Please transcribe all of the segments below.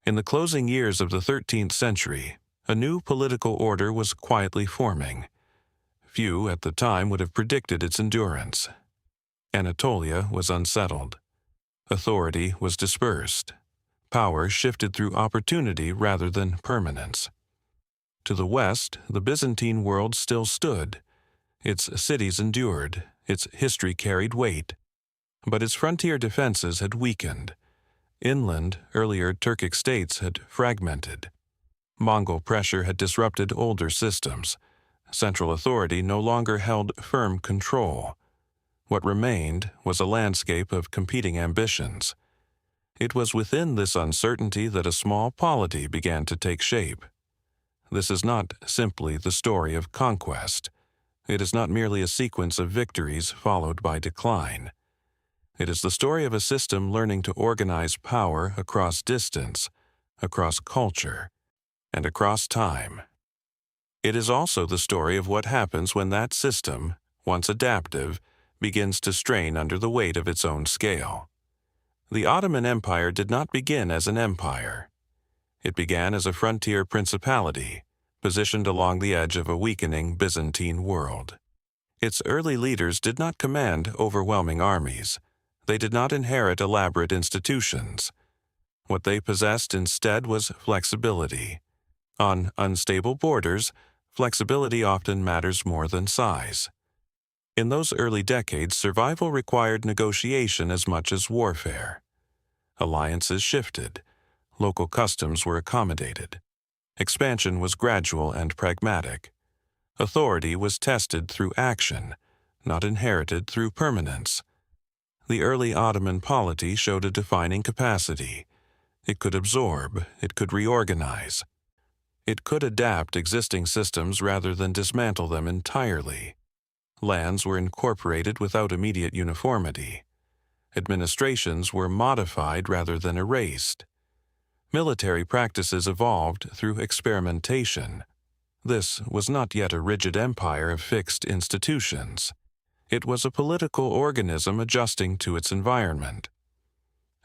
In the closing years of the 13th century, a new political order was quietly forming. Few at the time would have predicted its endurance. Anatolia was unsettled. Authority was dispersed. Power shifted through opportunity rather than permanence. To the west, the Byzantine world still stood. Its cities endured, its history carried weight. But its frontier defenses had weakened. Inland, earlier Turkic states had fragmented. Mongol pressure had disrupted older systems. Central authority no longer held firm control. What remained was a landscape of competing ambitions. It was within this uncertainty that a small polity began to take shape. This is not simply the story of conquest. It is not merely a sequence of victories followed by decline. It is the story of a system learning to organize power across distance, across culture, and across time. It is also the story of what happens when that system, once adaptive, begins to strain under the weight of its own scale. The Ottoman Empire did not begin as an empire. It began as a frontier principality, positioned along the edge of a weakening Byzantine world. Its early leaders did not command overwhelming armies. They did not inherit elaborate institutions. What they possessed instead was flexibility. On unstable borders, flexibility often matters more than size. In those early decades, survival required negotiation as much as warfare. Alliances shifted. Local customs were accommodated. Expansion was gradual and pragmatic. Authority was tested through action, not inherited through permanence. The early Ottoman polity showed a defining capacity. It could absorb, it could reorganize. It could adapt existing systems rather than dismantle them entirely. Lands were incorporated without immediate uniformity. Administrations were modified rather than erased. Military practices evolved through experimentation. This was not yet a rigid empire of fixed institutions. It was a political organism adjusting to its environment.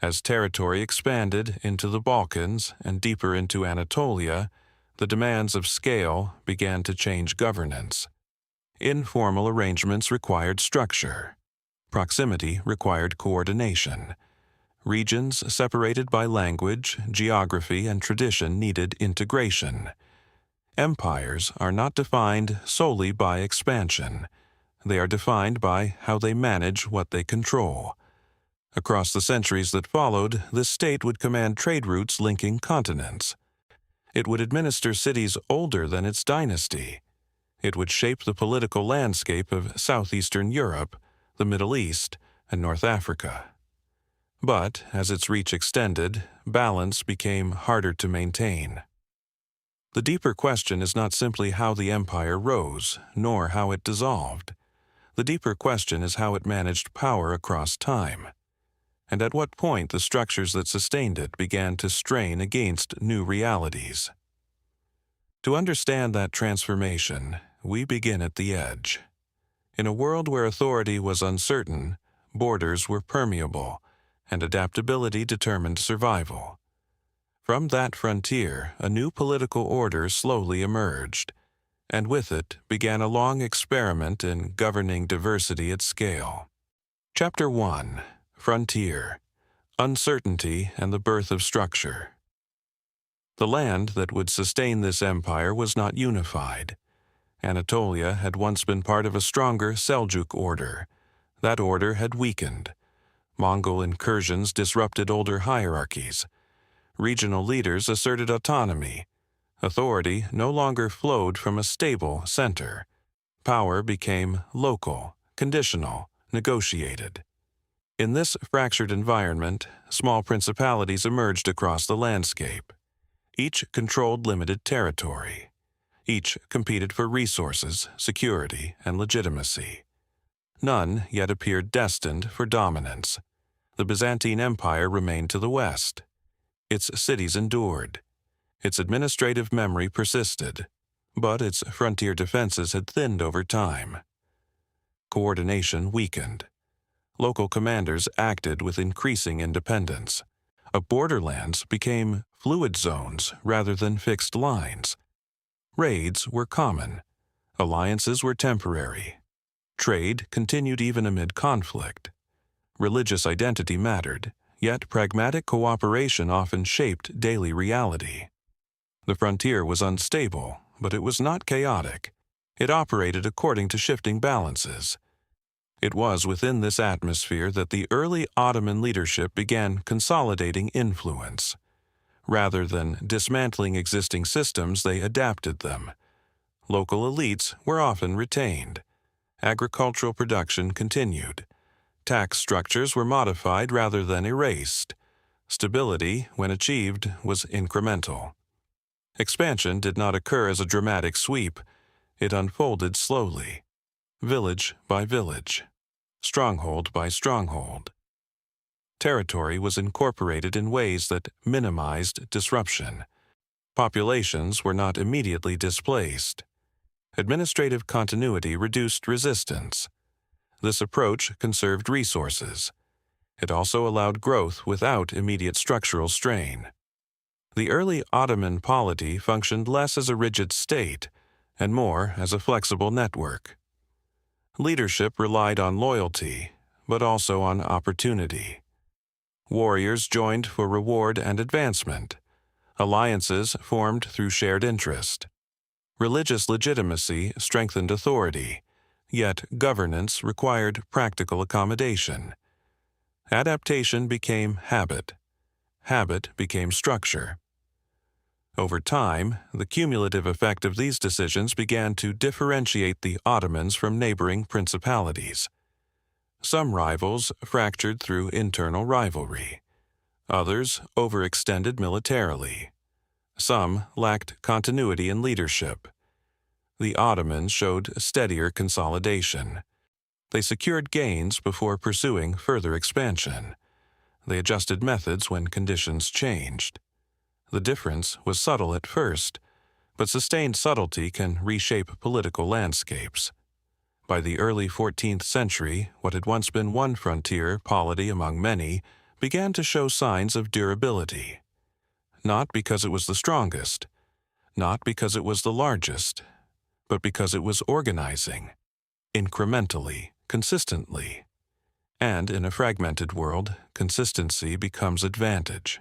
As territory expanded into the Balkans and deeper into Anatolia, the demands of scale began to change governance. Informal arrangements required structure. Proximity required coordination. Regions separated by language, geography, and tradition needed integration. Empires are not defined solely by expansion. They are defined by how they manage what they control. Across the centuries that followed, this state would command trade routes linking continents. It would administer cities older than its dynasty. It would shape the political landscape of southeastern Europe, the Middle East, and North Africa. But, as its reach extended, balance became harder to maintain. The deeper question is not simply how the empire rose, nor how it dissolved. The deeper question is how it managed power across time, and at what point the structures that sustained it began to strain against new realities. To understand that transformation, we begin at the edge. In a world where authority was uncertain, borders were permeable, and adaptability determined survival. From that frontier, a new political order slowly emerged, and with it began a long experiment in governing diversity at scale. Chapter 1: Frontier: Uncertainty and the Birth of Structure. The land that would sustain this empire was not unified. Anatolia had once been part of a stronger Seljuk order. That order had weakened. Mongol incursions disrupted older hierarchies. Regional leaders asserted autonomy. Authority no longer flowed from a stable center. Power became local, conditional, negotiated. In this fractured environment, small principalities emerged across the landscape. Each controlled limited territory. Each competed for resources, security, and legitimacy. None yet appeared destined for dominance. The Byzantine Empire remained to the west. Its cities endured. Its administrative memory persisted, but its frontier defenses had thinned over time. Coordination weakened. Local commanders acted with increasing independence. Borderlands became fluid zones rather than fixed lines. Raids were common. Alliances were temporary. Trade continued even amid conflict. Religious identity mattered, yet pragmatic cooperation often shaped daily reality. The frontier was unstable, but it was not chaotic. It operated according to shifting balances. It was within this atmosphere that the early Ottoman leadership began consolidating influence. Rather than dismantling existing systems, they adapted them. Local elites were often retained. Agricultural production continued. Tax structures were modified rather than erased. Stability, when achieved, was incremental. Expansion did not occur as a dramatic sweep. It unfolded slowly, village by village, stronghold by stronghold. Territory was incorporated in ways that minimized disruption. Populations were not immediately displaced. Administrative continuity reduced resistance. This approach conserved resources. It also allowed growth without immediate structural strain. The early Ottoman polity functioned less as a rigid state and more as a flexible network. Leadership relied on loyalty, but also on opportunity. Warriors joined for reward and advancement. Alliances formed through shared interest. Religious legitimacy strengthened authority, yet governance required practical accommodation. Adaptation became habit. Habit became structure. Over time, the cumulative effect of these decisions began to differentiate the Ottomans from neighboring principalities. Some rivals fractured through internal rivalry. Others overextended militarily. Some lacked continuity in leadership. The Ottomans showed steadier consolidation. They secured gains before pursuing further expansion. They adjusted methods when conditions changed. The difference was subtle at first, but sustained subtlety can reshape political landscapes. By the early 14th century, what had once been one frontier polity among many began to show signs of durability. Not because it was the strongest, not because it was the largest, but because it was organizing, incrementally, consistently. And in a fragmented world, consistency becomes advantage.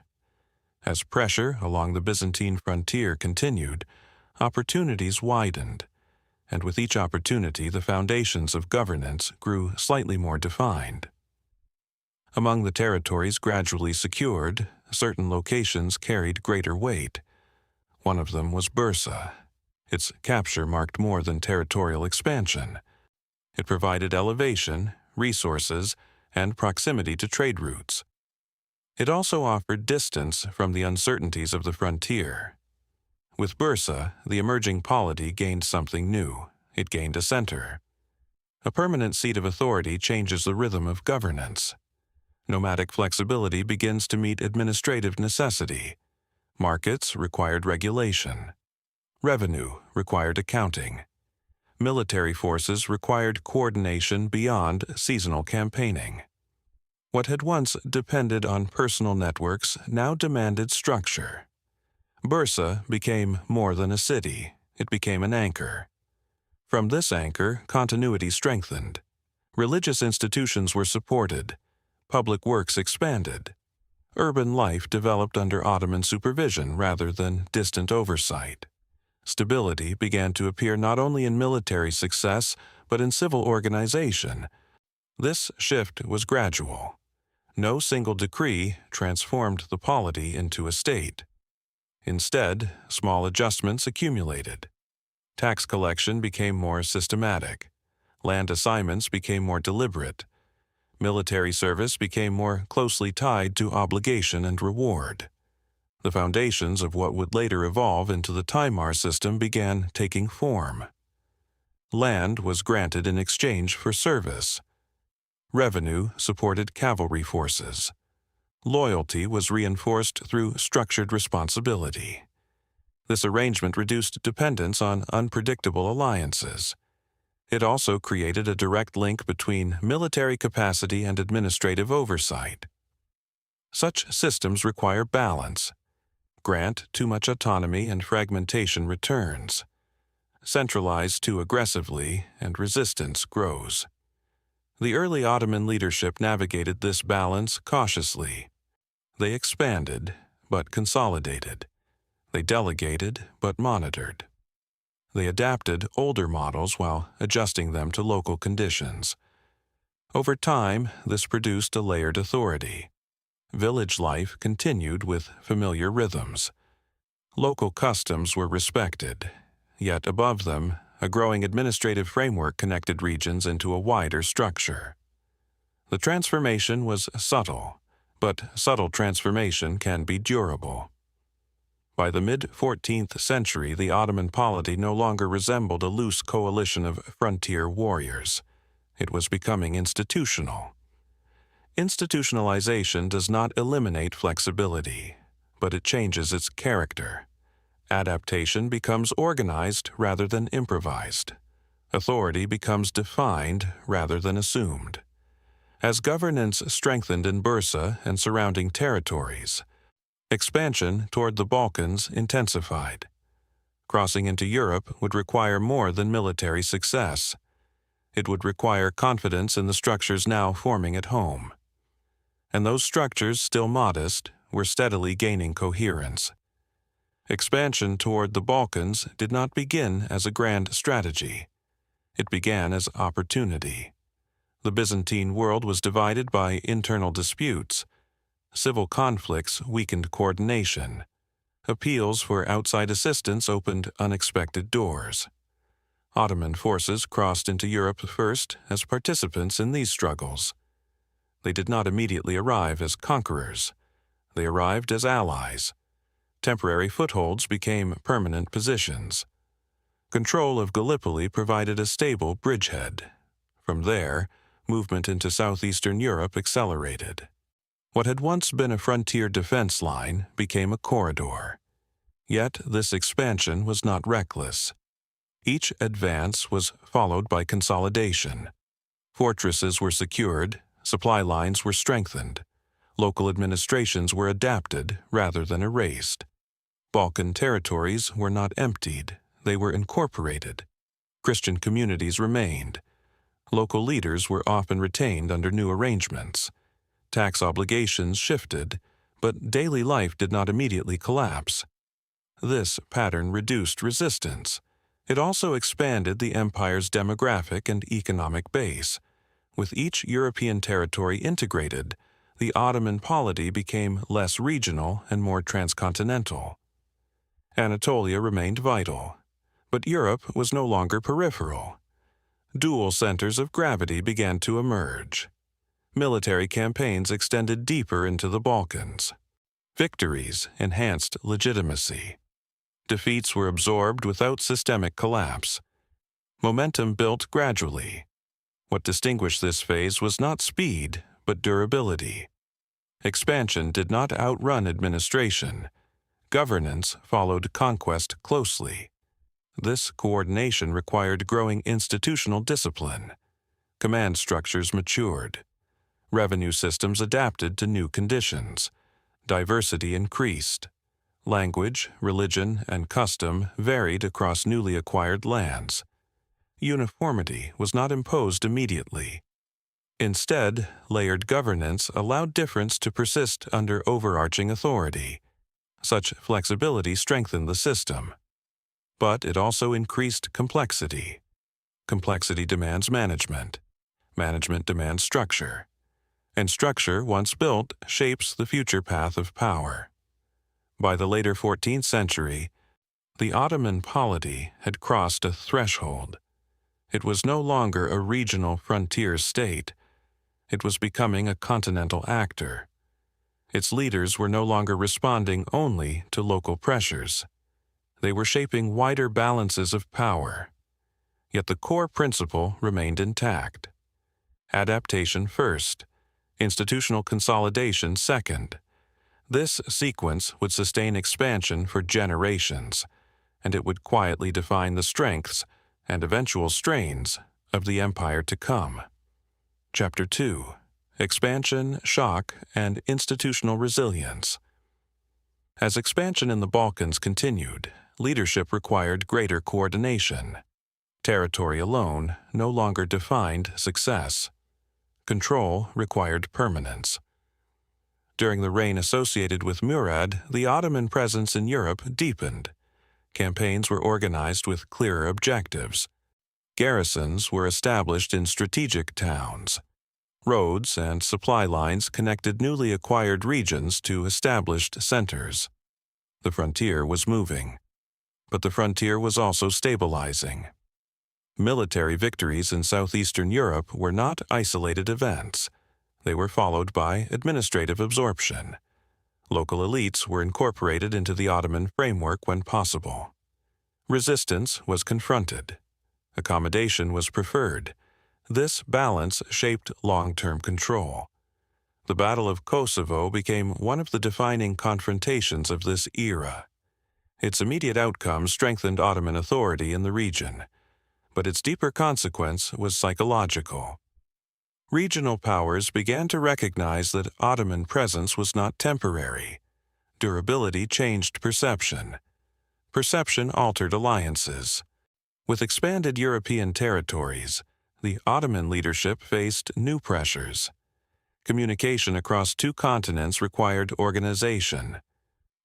As pressure along the Byzantine frontier continued, opportunities widened, and with each opportunity the foundations of governance grew slightly more defined. Among the territories gradually secured, certain locations carried greater weight. One of them was Bursa. Its capture marked more than territorial expansion. It provided elevation, resources, and proximity to trade routes. It also offered distance from the uncertainties of the frontier. With Bursa, the emerging polity gained something new. It gained a center. A permanent seat of authority changes the rhythm of governance. Nomadic flexibility begins to meet administrative necessity. Markets required regulation. Revenue required accounting. Military forces required coordination beyond seasonal campaigning. What had once depended on personal networks now demanded structure. Bursa became more than a city. It became an anchor. From this anchor, continuity strengthened. Religious institutions were supported. Public works expanded. Urban life developed under Ottoman supervision rather than distant oversight. Stability began to appear not only in military success, but in civil organization. This shift was gradual. No single decree transformed the polity into a state. Instead, small adjustments accumulated. Tax collection became more systematic. Land assignments became more deliberate. Military service became more closely tied to obligation and reward. The foundations of what would later evolve into the Timar system began taking form. Land was granted in exchange for service. Revenue supported cavalry forces. Loyalty was reinforced through structured responsibility. This arrangement reduced dependence on unpredictable alliances. It also created a direct link between military capacity and administrative oversight. Such systems require balance. Grant too much autonomy and fragmentation returns. Centralize too aggressively and resistance grows. The early Ottoman leadership navigated this balance cautiously. They expanded, but consolidated. They delegated, but monitored. They adapted older models while adjusting them to local conditions. Over time, this produced a layered authority. Village life continued with familiar rhythms. Local customs were respected, yet above them, a growing administrative framework connected regions into a wider structure. The transformation was subtle, but subtle transformation can be durable. By the mid-14th century, the Ottoman polity no longer resembled a loose coalition of frontier warriors. It was becoming institutional. Institutionalization does not eliminate flexibility, but it changes its character. Adaptation becomes organized rather than improvised. Authority becomes defined rather than assumed. As governance strengthened in Bursa and surrounding territories, expansion toward the Balkans intensified. Crossing into Europe would require more than military success. It would require confidence in the structures now forming at home. And those structures, still modest, were steadily gaining coherence. Expansion toward the Balkans did not begin as a grand strategy. It began as opportunity. The Byzantine world was divided by internal disputes. Civil conflicts weakened coordination. Appeals for outside assistance opened unexpected doors. Ottoman forces crossed into Europe first as participants in these struggles. They did not immediately arrive as conquerors. They arrived as allies. Temporary footholds became permanent positions. Control of Gallipoli provided a stable bridgehead. From there, movement into southeastern Europe accelerated. What had once been a frontier defense line became a corridor. Yet this expansion was not reckless. Each advance was followed by consolidation. Fortresses were secured, supply lines were strengthened. Local administrations were adapted rather than erased. Balkan territories were not emptied, they were incorporated. Christian communities remained. Local leaders were often retained under new arrangements. Tax obligations shifted, but daily life did not immediately collapse. This pattern reduced resistance. It also expanded the empire's demographic and economic base. With each European territory integrated, the Ottoman polity became less regional and more transcontinental. Anatolia remained vital, but Europe was no longer peripheral. Dual centers of gravity began to emerge. Military campaigns extended deeper into the Balkans. Victories enhanced legitimacy. Defeats were absorbed without systemic collapse. Momentum built gradually. What distinguished this phase was not speed, but durability. Expansion did not outrun administration. Governance followed conquest closely. This coordination required growing institutional discipline. Command structures matured. Revenue systems adapted to new conditions. Diversity increased. Language, religion, and custom varied across newly acquired lands. Uniformity was not imposed immediately. Instead, layered governance allowed difference to persist under overarching authority. Such flexibility strengthened the system. But it also increased complexity. Complexity demands management. Management demands structure. And structure, once built, shapes the future path of power. By the later 14th century, the Ottoman polity had crossed a threshold. It was no longer a regional frontier state. It was becoming a continental actor. Its leaders were no longer responding only to local pressures. They were shaping wider balances of power. Yet the core principle remained intact. Adaptation first, institutional consolidation second. This sequence would sustain expansion for generations, and it would quietly define the strengths and eventual strains of the empire to come. Chapter 2: Expansion, Shock, and Institutional Resilience. As expansion in the Balkans continued, leadership required greater coordination. Territory alone no longer defined success. Control required permanence. During the reign associated with Murad, the Ottoman presence in Europe deepened. Campaigns were organized with clearer objectives. Garrisons were established in strategic towns. Roads and supply lines connected newly acquired regions to established centers. The frontier was moving, but the frontier was also stabilizing. Military victories in southeastern Europe were not isolated events. They were followed by administrative absorption. Local elites were incorporated into the Ottoman framework when possible. Resistance was confronted. Accommodation was preferred. This balance shaped long-term control. The Battle of Kosovo became one of the defining confrontations of this era. Its immediate outcome strengthened Ottoman authority in the region, but its deeper consequence was psychological. Regional powers began to recognize that Ottoman presence was not temporary. Durability changed perception. Perception altered alliances. With expanded European territories, the Ottoman leadership faced new pressures. Communication across two continents required organization.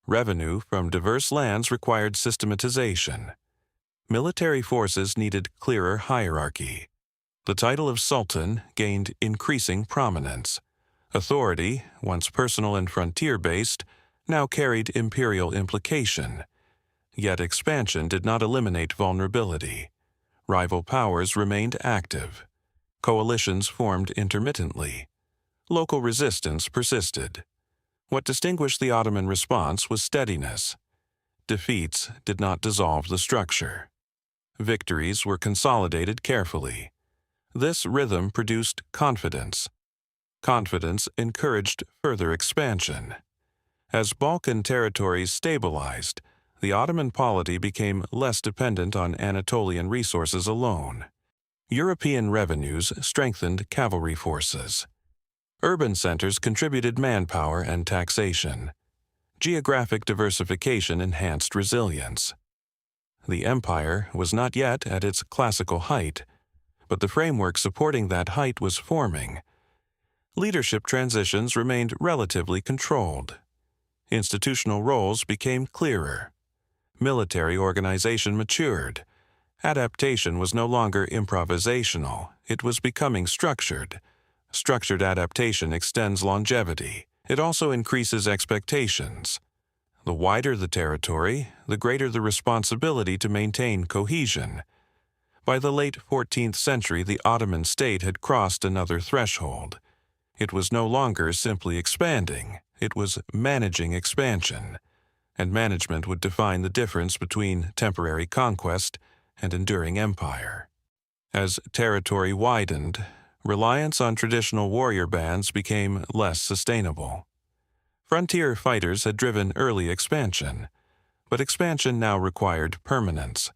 Revenue from diverse lands required systematization. Military forces needed clearer hierarchy. The title of Sultan gained increasing prominence. Authority, once personal and frontier-based, now carried imperial implication. Yet expansion did not eliminate vulnerability. Rival powers remained active. Coalitions formed intermittently. Local resistance persisted. What distinguished the Ottoman response was steadiness. Defeats did not dissolve the structure. Victories were consolidated carefully. This rhythm produced confidence. Confidence encouraged further expansion. As Balkan territories stabilized, the Ottoman polity became less dependent on Anatolian resources alone. European revenues strengthened cavalry forces. Urban centers contributed manpower and taxation. Geographic diversification enhanced resilience. The empire was not yet at its classical height, but the framework supporting that height was forming. Leadership transitions remained relatively controlled. Institutional roles became clearer. Military organization matured. Adaptation was no longer improvisational. It was becoming structured. Structured adaptation extends longevity. It also increases expectations. The wider the territory, the greater the responsibility to maintain cohesion. By the late 14th century, the Ottoman state had crossed another threshold. It was no longer simply expanding. It was managing expansion. And management would define the difference between temporary conquest and enduring empire. As territory widened, reliance on traditional warrior bands became less sustainable. Frontier fighters had driven early expansion, but expansion now required permanence.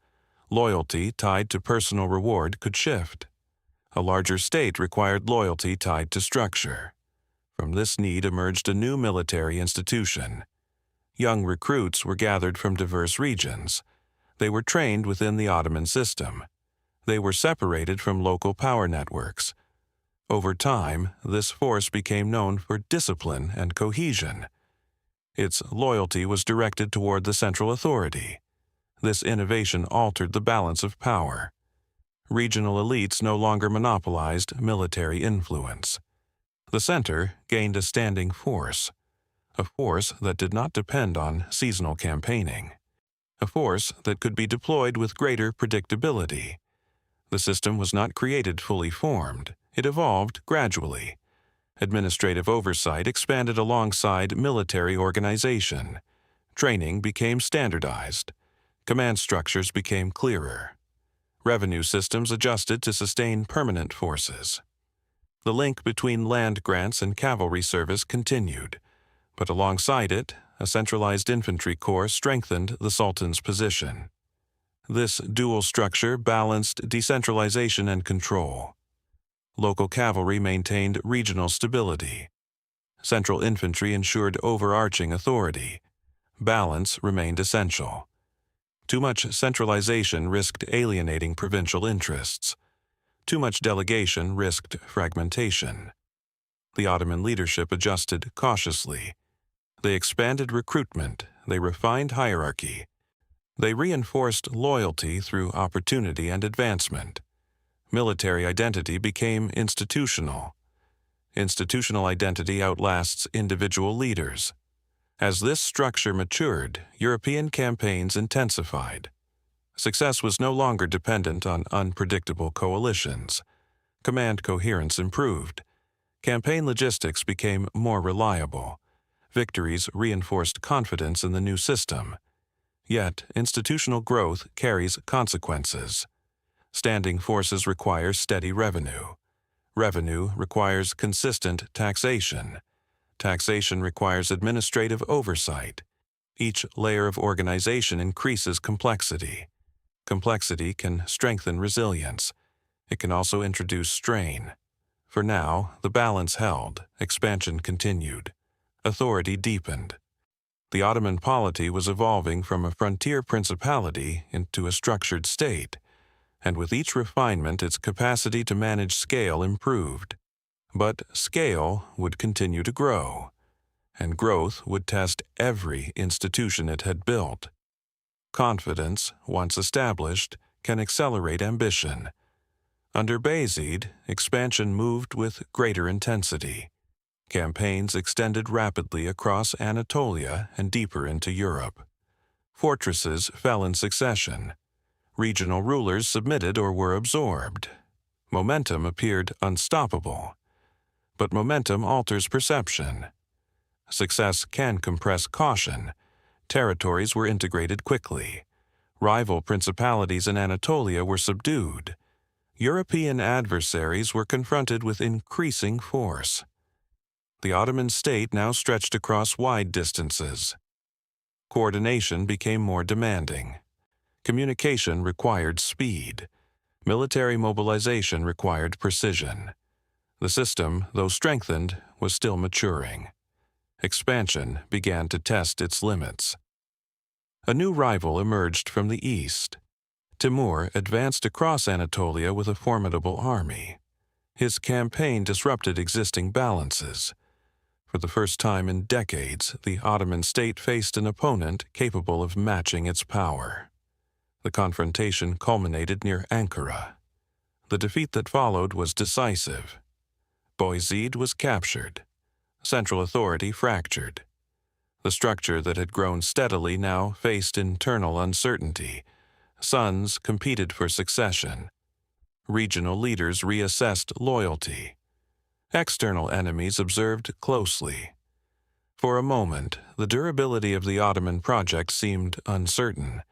Loyalty tied to personal reward could shift. A larger state required loyalty tied to structure. From this need emerged a new military institution. Young recruits were gathered from diverse regions. They were trained within the Ottoman system. They were separated from local power networks. Over time, this force became known for discipline and cohesion. Its loyalty was directed toward the central authority. This innovation altered the balance of power. Regional elites no longer monopolized military influence. The center gained a standing force. A force that did not depend on seasonal campaigning. A force that could be deployed with greater predictability. The system was not created fully formed. It evolved gradually. Administrative oversight expanded alongside military organization. Training became standardized. Command structures became clearer. Revenue systems adjusted to sustain permanent forces. The link between land grants and cavalry service continued. But alongside it, a centralized infantry corps strengthened the Sultan's position. This dual structure balanced decentralization and control. Local cavalry maintained regional stability. Central infantry ensured overarching authority. balance remained essential. Too much centralization risked alienating provincial interests. Too much delegation risked fragmentation. The Ottoman leadership adjusted cautiously. They expanded recruitment, they refined hierarchy. They reinforced loyalty through opportunity and advancement. Military identity became institutional. Institutional identity outlasts individual leaders. As this structure matured, European campaigns intensified. Success was no longer dependent on unpredictable coalitions. Command coherence improved. Campaign logistics became more reliable. Victories reinforced confidence in the new system. Yet, institutional growth carries consequences. Standing forces require steady revenue. Revenue requires consistent taxation. Taxation requires administrative oversight. Each layer of organization increases complexity. Complexity can strengthen resilience. It can also introduce strain. For now, the balance held, expansion continued. Authority deepened. The Ottoman polity was evolving from a frontier principality into a structured state, and with each refinement its capacity to manage scale improved. But scale would continue to grow, and growth would test every institution it had built. Confidence, once established, can accelerate ambition. Under Bayezid, expansion moved with greater intensity. Campaigns extended rapidly across Anatolia and deeper into Europe. Fortresses fell in succession. Regional rulers submitted or were absorbed. Momentum appeared unstoppable. But momentum alters perception. Success can compress caution. Territories were integrated quickly. Rival principalities in Anatolia were subdued. European adversaries were confronted with increasing force. The Ottoman state now stretched across wide distances. Coordination became more demanding. Communication required speed. Military mobilization required precision. The system, though strengthened, was still maturing. Expansion began to test its limits. A new rival emerged from the east. Timur advanced across Anatolia with a formidable army. His campaign disrupted existing balances. For the first time in decades, the Ottoman state faced an opponent capable of matching its power. The confrontation culminated near Ankara. The defeat that followed was decisive. Bayezid was captured. Central authority fractured. The structure that had grown steadily now faced internal uncertainty. Sons competed for succession. Regional leaders reassessed loyalty. External enemies observed closely. For a moment, the durability of the Ottoman project seemed uncertain.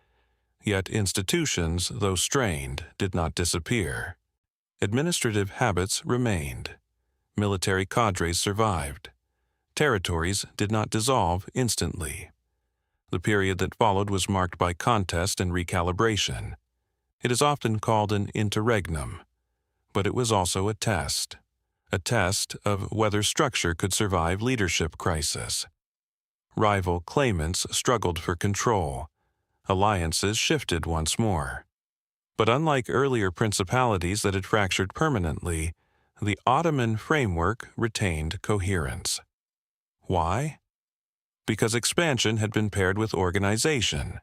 Yet institutions, though strained, did not disappear. Administrative habits remained. Military cadres survived. Territories did not dissolve instantly. The period that followed was marked by contest and recalibration. It is often called an interregnum, but it was also a test of whether structure could survive leadership crisis. Rival claimants struggled for control. Alliances shifted once more. But unlike earlier principalities that had fractured permanently, the Ottoman framework retained coherence. Why? Because expansion had been paired with organization.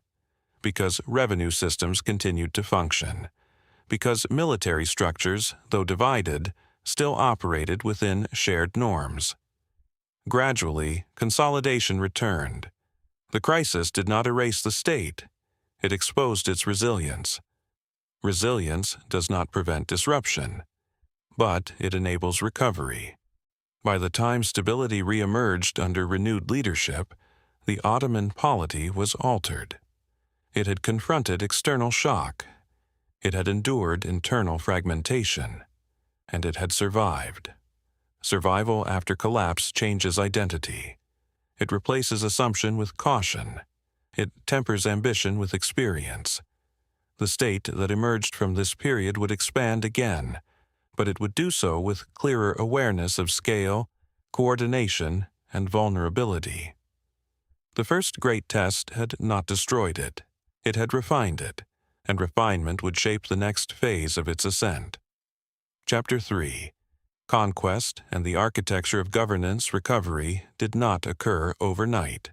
Because revenue systems continued to function. Because military structures, though divided, still operated within shared norms. Gradually, consolidation returned. The crisis did not erase the state. It exposed its resilience. Resilience does not prevent disruption, but it enables recovery. By the time stability reemerged under renewed leadership, the Ottoman polity was altered. It had confronted external shock. It had endured internal fragmentation. And it had survived. Survival after collapse changes identity. It replaces assumption with caution. It tempers ambition with experience. The state that emerged from this period would expand again, but it would do so with clearer awareness of scale, coordination, and vulnerability. The first great test had not destroyed it. It had refined it, and refinement would shape the next phase of its ascent. Chapter 3. Conquest and the architecture of governance recovery did not occur overnight.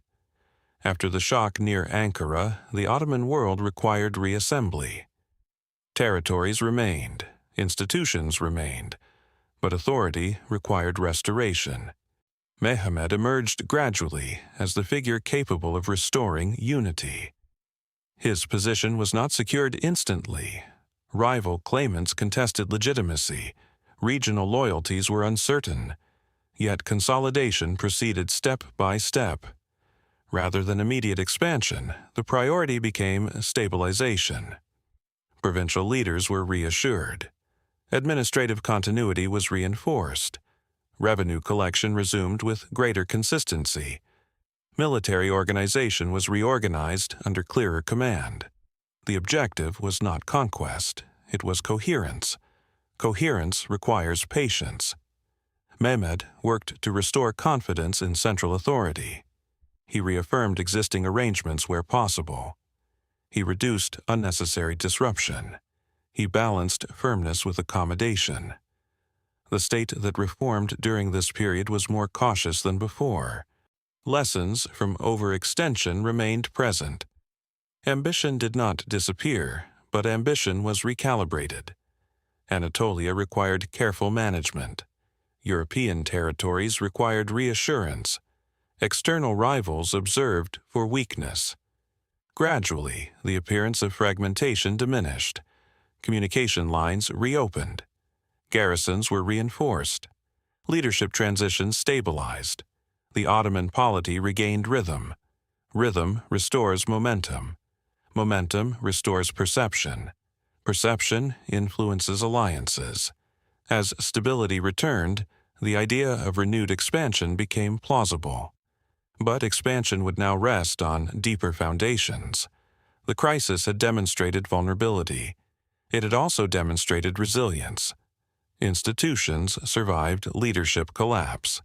After the shock near Ankara, the Ottoman world required reassembly. Territories remained, institutions remained, but authority required restoration. Mehmed emerged gradually as the figure capable of restoring unity. His position was not secured instantly. Rival claimants contested legitimacy. Regional loyalties were uncertain. Yet consolidation proceeded step by step. Rather than immediate expansion, the priority became stabilization. Provincial leaders were reassured. Administrative continuity was reinforced. Revenue collection resumed with greater consistency. Military organization was reorganized under clearer command. The objective was not conquest, it was coherence. Coherence requires patience. Mehmed worked to restore confidence in central authority. He reaffirmed existing arrangements where possible. He reduced unnecessary disruption. He balanced firmness with accommodation. The state that reformed during this period was more cautious than before. Lessons from overextension remained present. Ambition did not disappear, but ambition was recalibrated. Anatolia required careful management. European territories required reassurance. External rivals observed for weakness. Gradually, the appearance of fragmentation diminished. Communication lines reopened. Garrisons were reinforced. Leadership transitions stabilized. The Ottoman polity regained rhythm. Rhythm restores momentum. Momentum restores perception. Perception influences alliances. As stability returned, the idea of renewed expansion became plausible. But expansion would now rest on deeper foundations. The crisis had demonstrated vulnerability. It had also demonstrated resilience. Institutions survived leadership collapse.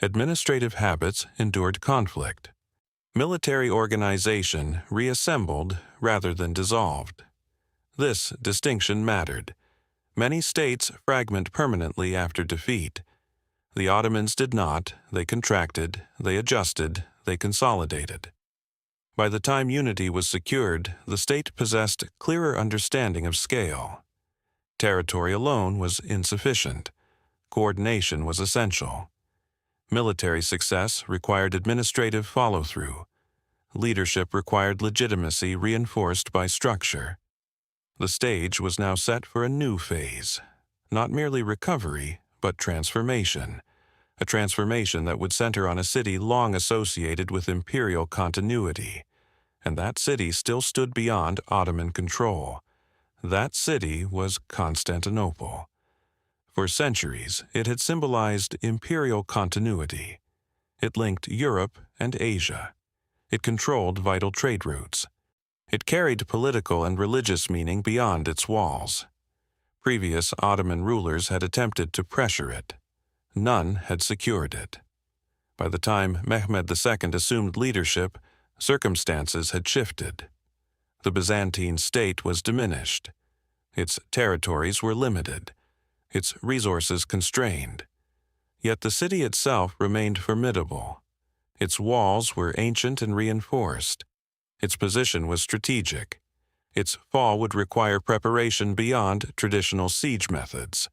Administrative habits endured conflict. Military organization reassembled rather than dissolved. This distinction mattered. Many states fragment permanently after defeat. The Ottomans did not. They contracted, they adjusted, they consolidated. By the time unity was secured, the state possessed clearer understanding of scale. Territory alone was insufficient. Coordination was essential. Military success required administrative follow-through. Leadership required legitimacy reinforced by structure. The stage was now set for a new phase, not merely recovery, but transformation. A transformation that would center on a city long associated with imperial continuity. And that city still stood beyond Ottoman control. That city was Constantinople. For centuries, it had symbolized imperial continuity. It linked Europe and Asia. It controlled vital trade routes. It carried political and religious meaning beyond its walls. Previous Ottoman rulers had attempted to pressure it. None had secured it. By the time Mehmed II assumed leadership, circumstances had shifted. The Byzantine state was diminished. Its territories were limited. Its resources constrained. Yet the city itself remained formidable. Its walls were ancient and reinforced. Its position was strategic. Its fall would require preparation beyond traditional siege methods.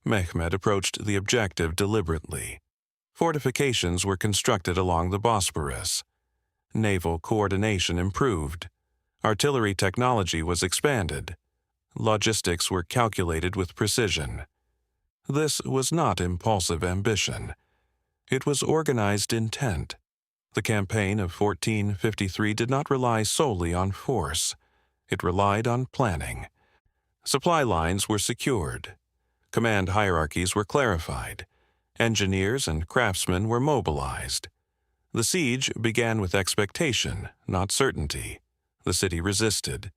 Mehmed approached the objective deliberately. Fortifications were constructed along the Bosporus. Naval coordination improved. Artillery technology was expanded. Logistics were calculated with precision. This was not impulsive ambition. It was organized intent. The campaign of 1453 did not rely solely on force. It relied on planning. Supply lines were secured. Command hierarchies were clarified. Engineers and craftsmen were mobilized. The siege began with expectation, not certainty. The city resisted.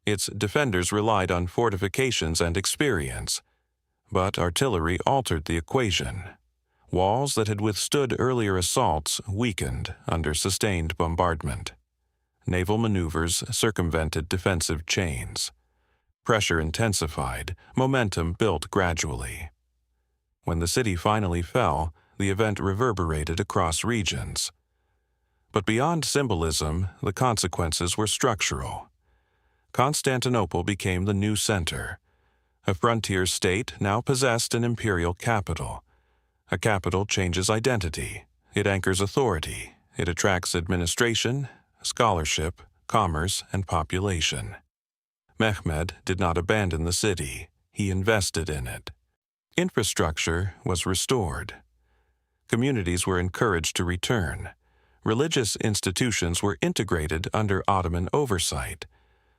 Its defenders relied on fortifications and experience. But artillery altered the equation. Walls that had withstood earlier assaults weakened under sustained bombardment. Naval maneuvers circumvented defensive chains. Pressure intensified, momentum built gradually. When the city finally fell, the event reverberated across regions. But beyond symbolism, the consequences were structural. Constantinople became the new center. A frontier state now possessed an imperial capital. A capital changes identity. It anchors authority. It attracts administration, scholarship, commerce, and population. Mehmed did not abandon the city. He invested in it. Infrastructure was restored. Communities were encouraged to return. Religious institutions were integrated under Ottoman oversight.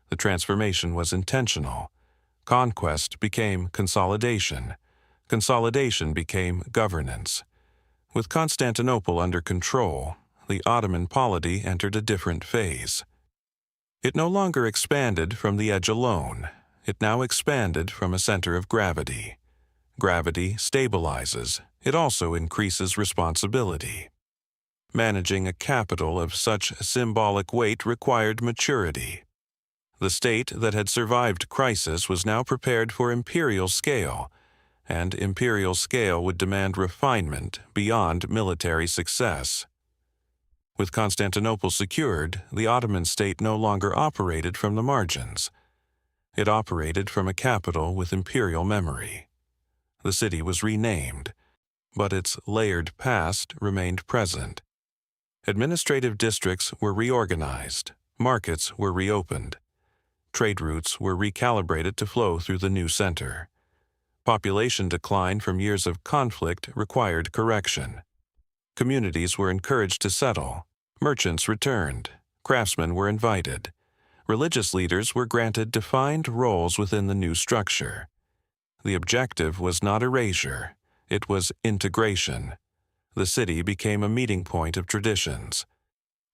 The transformation was intentional. Conquest became consolidation. Consolidation became governance. With Constantinople under control, the Ottoman polity entered a different phase. It no longer expanded from the edge alone. It now expanded from a center of gravity. Gravity stabilizes. It also increases responsibility. Managing a capital of such symbolic weight required maturity. The state that had survived crisis was now prepared for imperial scale, and imperial scale would demand refinement beyond military success. With Constantinople secured, the Ottoman state no longer operated from the margins. It operated from a capital with imperial memory. The city was renamed, but its layered past remained present. Administrative districts were reorganized, markets were reopened. Trade routes were recalibrated to flow through the new center. Population decline from years of conflict required correction. Communities were encouraged to settle. Merchants returned. Craftsmen were invited. Religious leaders were granted defined roles within the new structure. The objective was not erasure. It was integration. The city became a meeting point of traditions.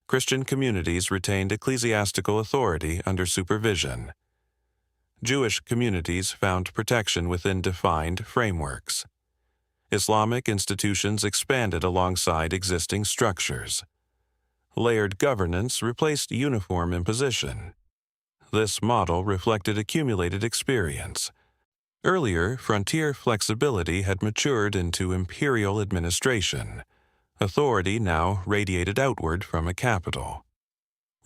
Christian communities retained ecclesiastical authority under supervision. Jewish communities found protection within defined frameworks. Islamic institutions expanded alongside existing structures. Layered governance replaced uniform imposition. This model reflected accumulated experience. Earlier, frontier flexibility had matured into imperial administration. Authority now radiated outward from a capital.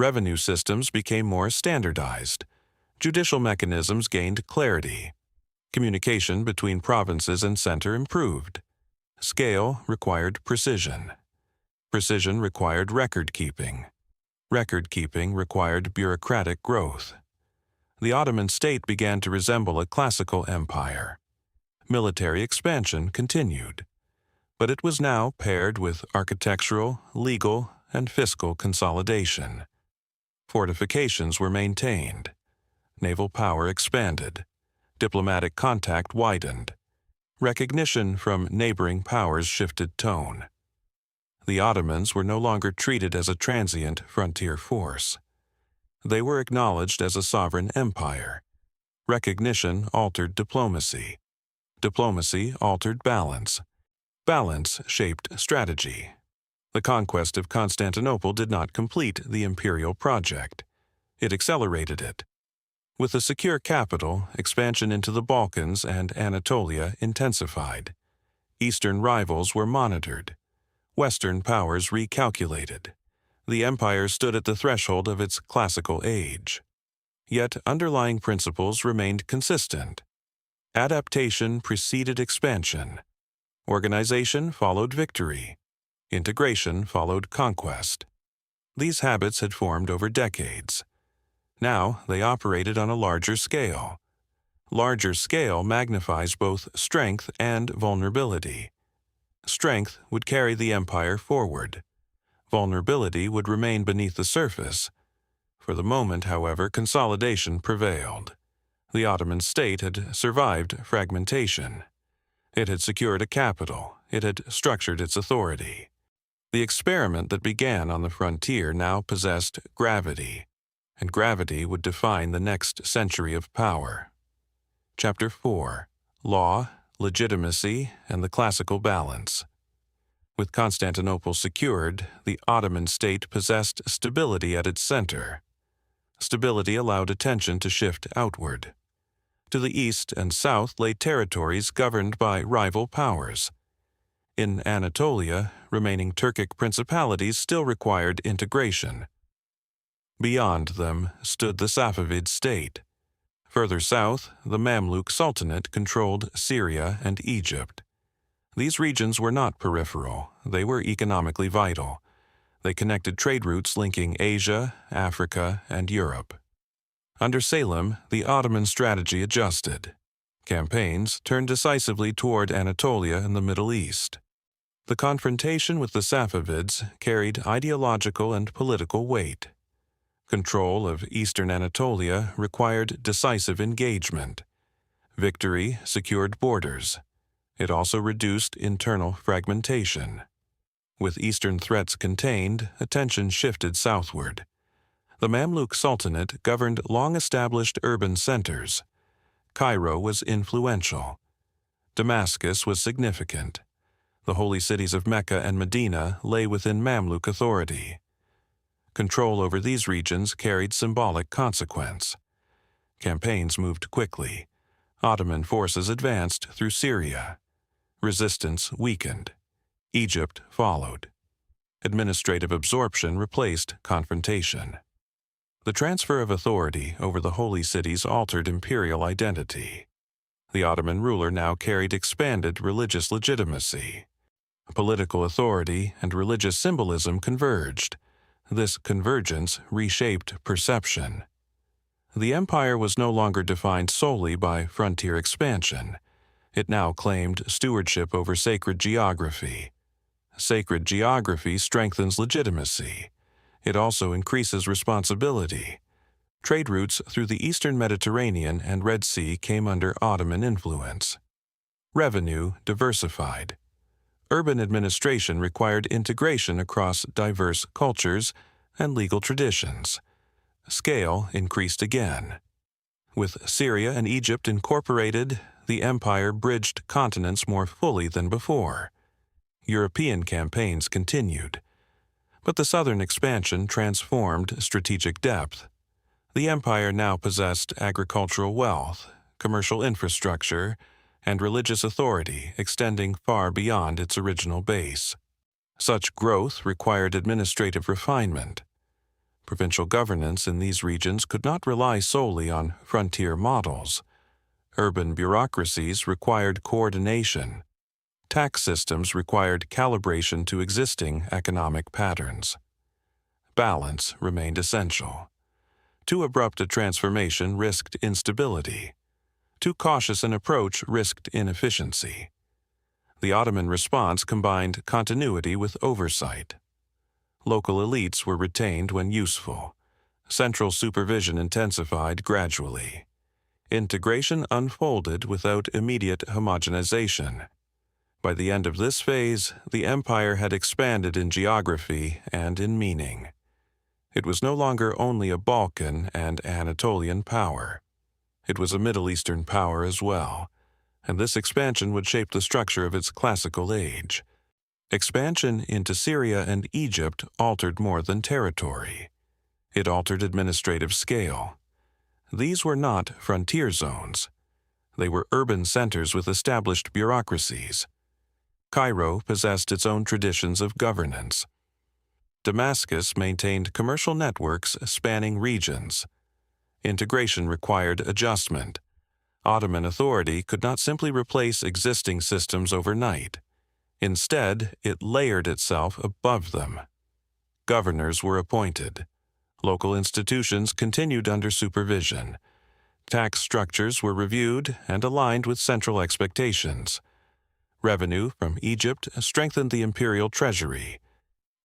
Revenue systems became more standardized. Judicial mechanisms gained clarity. Communication between provinces and center improved. Scale required precision. Precision required record-keeping. Record-keeping required bureaucratic growth. The Ottoman state began to resemble a classical empire. Military expansion continued, but it was now paired with architectural, legal, and fiscal consolidation. Fortifications were maintained. Naval power expanded. Diplomatic contact widened. Recognition from neighboring powers shifted tone. The Ottomans were no longer treated as a transient frontier force. They were acknowledged as a sovereign empire. Recognition altered diplomacy. Diplomacy altered balance. Balance shaped strategy. The conquest of Constantinople did not complete the imperial project. It accelerated it. With a secure capital, expansion into the Balkans and Anatolia intensified. Eastern rivals were monitored. Western powers recalculated. The empire stood at the threshold of its classical age. Yet underlying principles remained consistent. Adaptation preceded expansion. Organization followed victory. Integration followed conquest. These habits had formed over decades. Now they operated on a larger scale. Larger scale magnifies both strength and vulnerability. Strength would carry the empire forward. Vulnerability would remain beneath the surface. For the moment, however, consolidation prevailed. The Ottoman state had survived fragmentation. It had secured a capital. It had structured its authority. The experiment that began on the frontier now possessed gravity, and gravity would define the next century of power. Chapter 4: Law, Legitimacy, and the Classical Balance. With Constantinople secured, the Ottoman state possessed stability at its center. Stability allowed attention to shift outward. To the east and south lay territories governed by rival powers. In Anatolia, remaining Turkic principalities still required integration. Beyond them stood the Safavid state. Further south, the Mamluk Sultanate controlled Syria and Egypt. These regions were not peripheral, they were economically vital. They connected trade routes linking Asia, Africa, and Europe. Under Selim, the Ottoman strategy adjusted. Campaigns turned decisively toward Anatolia and the Middle East. The confrontation with the Safavids carried ideological and political weight. Control of eastern Anatolia required decisive engagement. Victory secured borders. It also reduced internal fragmentation. With eastern threats contained, attention shifted southward. The Mamluk Sultanate governed long-established urban centers. Cairo was influential. Damascus was significant. The holy cities of Mecca and Medina lay within Mamluk authority. Control over these regions carried symbolic consequence. Campaigns moved quickly. Ottoman forces advanced through Syria. Resistance weakened. Egypt followed. Administrative absorption replaced confrontation. The transfer of authority over the holy cities altered imperial identity. The Ottoman ruler now carried expanded religious legitimacy. Political authority and religious symbolism converged. This convergence reshaped perception. The empire was no longer defined solely by frontier expansion. It now claimed stewardship over sacred geography. Sacred geography strengthens legitimacy. It also increases responsibility. Trade routes through the eastern Mediterranean and Red Sea came under Ottoman influence. Revenue diversified. Urban administration required integration across diverse cultures and legal traditions. Scale increased again. With Syria and Egypt incorporated, the empire bridged continents more fully than before. European campaigns continued. But the southern expansion transformed strategic depth. The empire now possessed agricultural wealth, commercial infrastructure, and religious authority extending far beyond its original base. Such growth required administrative refinement. Provincial governance in these regions could not rely solely on frontier models. Urban bureaucracies required coordination. Tax systems required calibration to existing economic patterns. Balance remained essential. Too abrupt a transformation risked instability. Too cautious an approach risked inefficiency. The Ottoman response combined continuity with oversight. Local elites were retained when useful. Central supervision intensified gradually. Integration unfolded without immediate homogenization. By the end of this phase, the empire had expanded in geography and in meaning. It was no longer only a Balkan and Anatolian power. It was a Middle Eastern power as well, and this expansion would shape the structure of its classical age. Expansion into Syria and Egypt altered more than territory. It altered administrative scale. These were not frontier zones. They were urban centers with established bureaucracies. Cairo possessed its own traditions of governance. Damascus maintained commercial networks spanning regions. Integration required adjustment. Ottoman authority could not simply replace existing systems overnight. Instead, it layered itself above them. Governors were appointed. Local institutions continued under supervision. Tax structures were reviewed and aligned with central expectations. Revenue from Egypt strengthened the imperial treasury.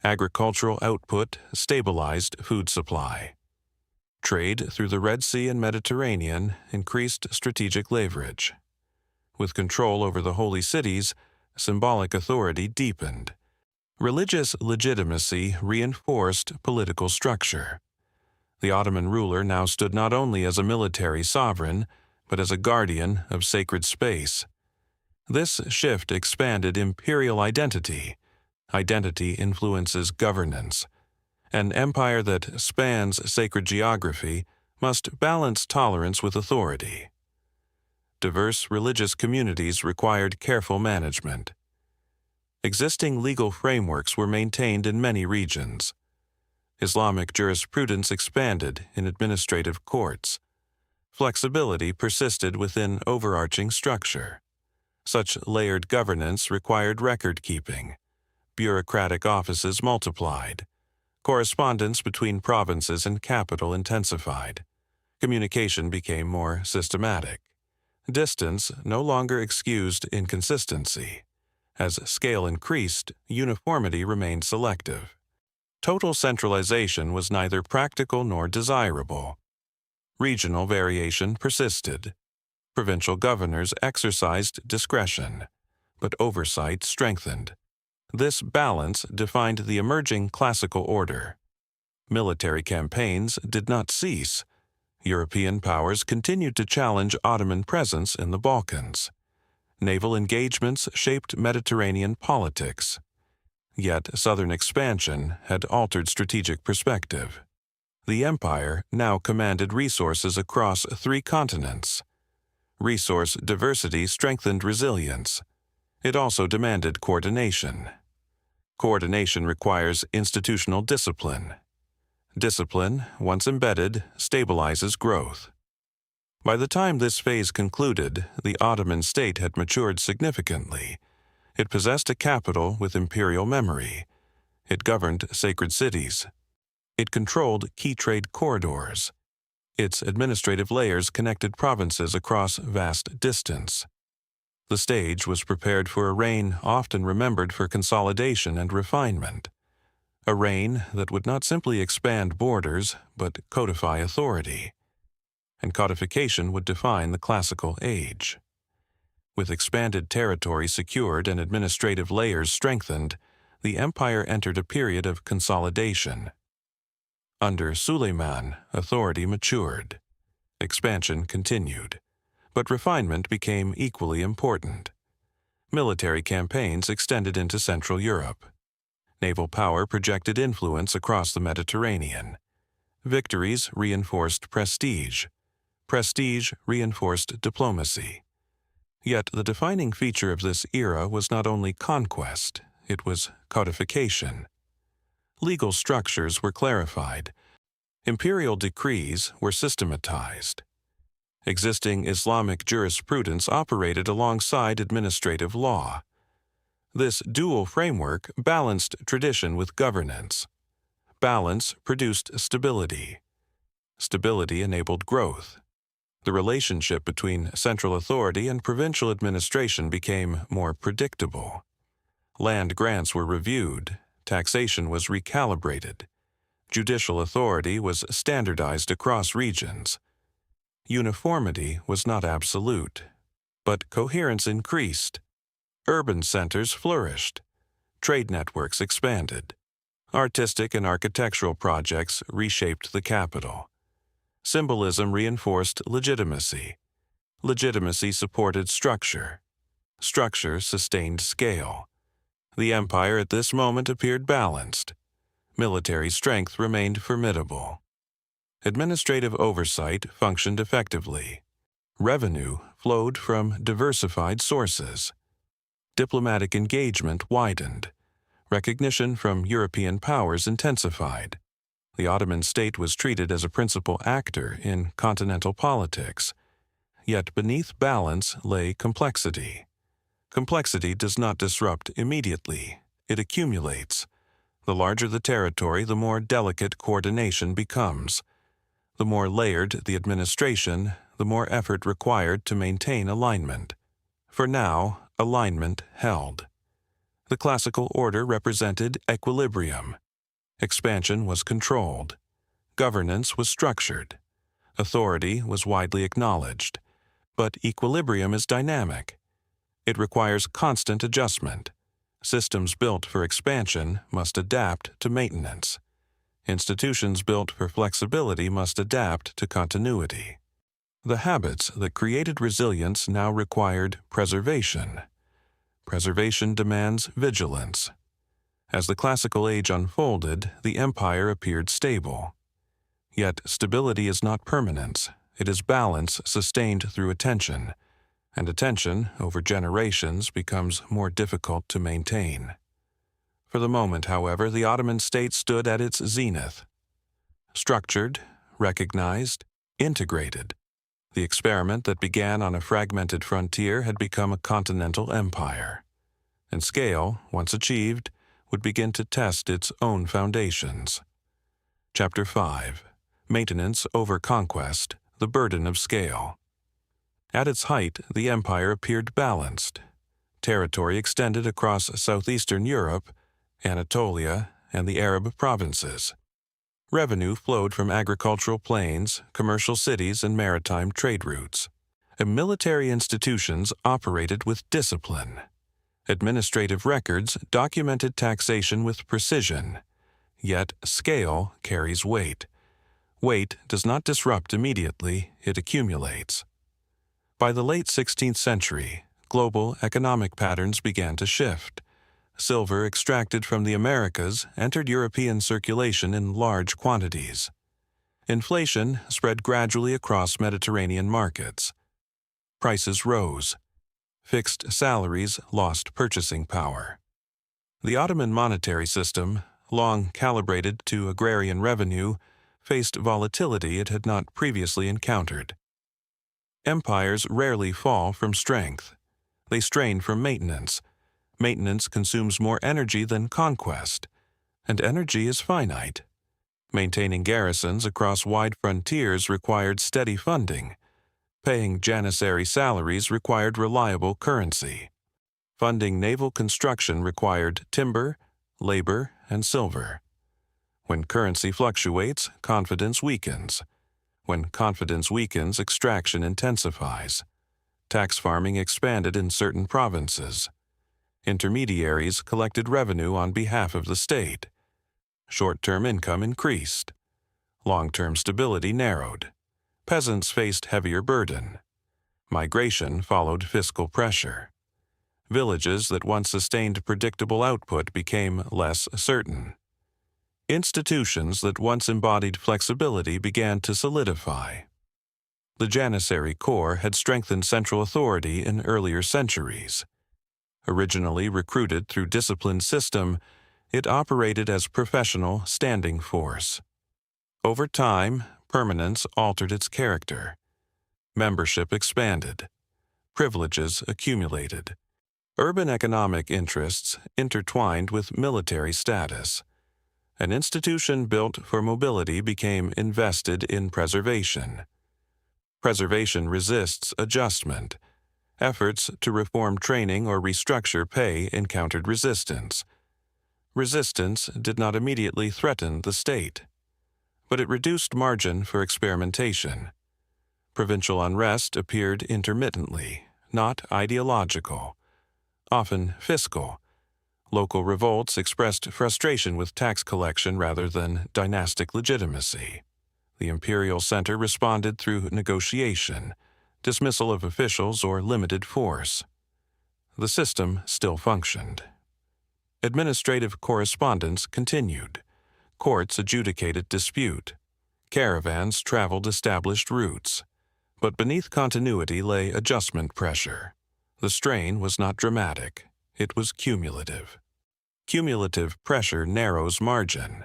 Agricultural output stabilized food supply. Trade through the Red Sea and Mediterranean increased strategic leverage. With control over the holy cities, symbolic authority deepened. Religious legitimacy reinforced political structure. The Ottoman ruler now stood not only as a military sovereign, but as a guardian of sacred space. This shift expanded imperial identity. Identity influences governance. An empire that spans sacred geography must balance tolerance with authority. Diverse religious communities required careful management. Existing legal frameworks were maintained in many regions. Islamic jurisprudence expanded in administrative courts. Flexibility persisted within overarching structure. Such layered governance required record-keeping. Bureaucratic offices multiplied. Correspondence between provinces and capital intensified. Communication became more systematic. Distance no longer excused inconsistency. As scale increased, uniformity remained selective. Total centralization was neither practical nor desirable. Regional variation persisted. Provincial governors exercised discretion, but oversight strengthened. This balance defined the emerging classical order. Military campaigns did not cease. European powers continued to challenge Ottoman presence in the Balkans. Naval engagements shaped Mediterranean politics. Yet southern expansion had altered strategic perspective. The empire now commanded resources across 3 continents. Resource diversity strengthened resilience. It also demanded coordination. Coordination requires institutional discipline. Discipline, once embedded, stabilizes growth. By the time this phase concluded, the Ottoman state had matured significantly. It possessed a capital with imperial memory. It governed sacred cities. It controlled key trade corridors. Its administrative layers connected provinces across vast distance. The stage was prepared for a reign often remembered for consolidation and refinement. A reign that would not simply expand borders, but codify authority. And codification would define the classical age. With expanded territory secured and administrative layers strengthened, the empire entered a period of consolidation. Under Suleiman, authority matured. Expansion continued, but refinement became equally important. Military campaigns extended into Central Europe. Naval power projected influence across the Mediterranean. Victories reinforced prestige. Prestige reinforced diplomacy. Yet the defining feature of this era was not only conquest, it was codification. Legal structures were clarified. Imperial decrees were systematized. Existing Islamic jurisprudence operated alongside administrative law. This dual framework balanced tradition with governance. Balance produced stability. Stability enabled growth. The relationship between central authority and provincial administration became more predictable. Land grants were reviewed, taxation was recalibrated, judicial authority was standardized across regions. Uniformity was not absolute, but coherence increased. Urban centers flourished. Trade networks expanded. Artistic and architectural projects reshaped the capital. Symbolism reinforced legitimacy. Legitimacy supported structure. Structure sustained scale. The empire at this moment appeared balanced. Military strength remained formidable. Administrative oversight functioned effectively. Revenue flowed from diversified sources. Diplomatic engagement widened. Recognition from European powers intensified. The Ottoman state was treated as a principal actor in continental politics. Yet beneath balance lay complexity. Complexity does not disrupt immediately. It accumulates. The larger the territory, the more delicate coordination becomes. The more layered the administration, the more effort required to maintain alignment. For now, alignment held. The classical order represented equilibrium. Expansion was controlled. Governance was structured. Authority was widely acknowledged. But equilibrium is dynamic. It requires constant adjustment. Systems built for expansion must adapt to maintenance. Institutions built for flexibility must adapt to continuity. The habits that created resilience now required preservation. Preservation demands vigilance. As the classical age unfolded, the empire appeared stable. Yet stability is not permanence. It is balance sustained through attention, and attention over generations becomes more difficult to maintain. For the moment, however, the Ottoman state stood at its zenith. Structured, recognized, integrated. The experiment that began on a fragmented frontier had become a continental empire. And scale, once achieved, would begin to test its own foundations. Chapter 5. Maintenance over Conquest, the Burden of Scale. At its height, the empire appeared balanced. Territory extended across southeastern Europe, Anatolia, and the Arab provinces. Revenue flowed from agricultural plains, commercial cities, and maritime trade routes. And military institutions operated with discipline. Administrative records documented taxation with precision. Yet scale carries weight. Weight does not disrupt immediately, it accumulates. By the late 16th century, global economic patterns began to shift. Silver extracted from the Americas entered European circulation in large quantities. Inflation spread gradually across Mediterranean markets. Prices rose. Fixed salaries lost purchasing power. The Ottoman monetary system, long calibrated to agrarian revenue, faced volatility it had not previously encountered. Empires rarely fall from strength. They strain from maintenance. Maintenance consumes more energy than conquest, and energy is finite. Maintaining garrisons across wide frontiers required steady funding. Paying Janissary salaries required reliable currency. Funding naval construction required timber, labor, and silver. When currency fluctuates, confidence weakens. When confidence weakens, extraction intensifies. Tax farming expanded in certain provinces. Intermediaries collected revenue on behalf of the state. Short-term income increased. Long-term stability narrowed. Peasants faced heavier burden. Migration followed fiscal pressure. Villages that once sustained predictable output became less certain. Institutions that once embodied flexibility began to solidify. The Janissary Corps had strengthened central authority in earlier centuries. Originally recruited through disciplined system, it operated as professional standing force. Over time, permanence altered its character. Membership expanded. Privileges accumulated. Urban economic interests intertwined with military status. An institution built for mobility became invested in preservation. Preservation resists adjustment. Efforts to reform training or restructure pay encountered resistance. Resistance did not immediately threaten the state, but it reduced margin for experimentation. Provincial unrest appeared intermittently, not ideological, often fiscal. Local revolts expressed frustration with tax collection rather than dynastic legitimacy. The Imperial center responded through negotiation, dismissal of officials, or limited force. The system still functioned. Administrative correspondence continued. Courts adjudicated dispute. Caravans traveled established routes. But beneath continuity lay adjustment pressure. The strain was not dramatic. It was cumulative. Cumulative pressure narrows margin.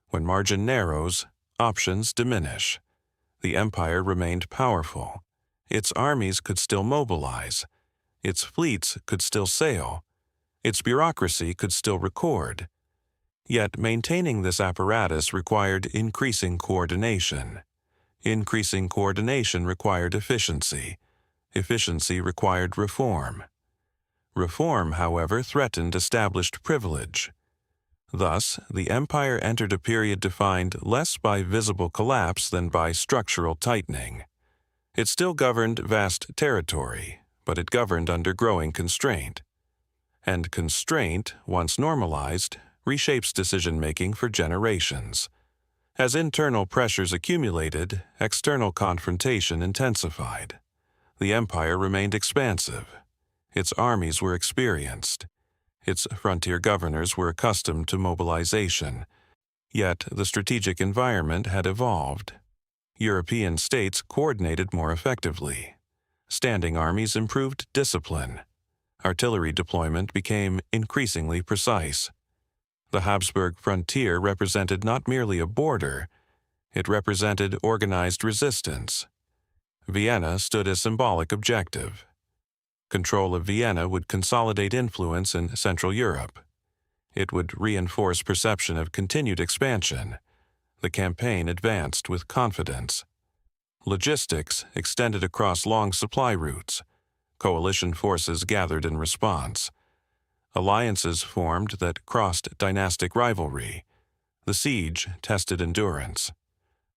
When margin narrows, options diminish. The empire remained powerful. Its armies could still mobilize. Its fleets could still sail. Its bureaucracy could still record. Yet maintaining this apparatus required increasing coordination. Increasing coordination required efficiency. Efficiency required reform. Reform, however, threatened established privilege. Thus, the empire entered a period defined less by visible collapse than by structural tightening. It still governed vast territory, but it governed under growing constraint. And constraint, once normalized, reshapes decision-making for generations. As internal pressures accumulated, external confrontation intensified. The empire remained expansive. Its armies were experienced. Its frontier governors were accustomed to mobilization, yet the strategic environment had evolved. European states coordinated more effectively. Standing armies improved discipline. Artillery deployment became increasingly precise. The Habsburg frontier represented not merely a border, it represented organized resistance. Vienna stood as symbolic objective. Control of Vienna would consolidate influence in Central Europe. It would reinforce perception of continued expansion. The campaign advanced with confidence. Logistics extended across long supply routes. Coalition forces gathered in response. Alliances formed that crossed dynastic rivalry. The siege tested endurance.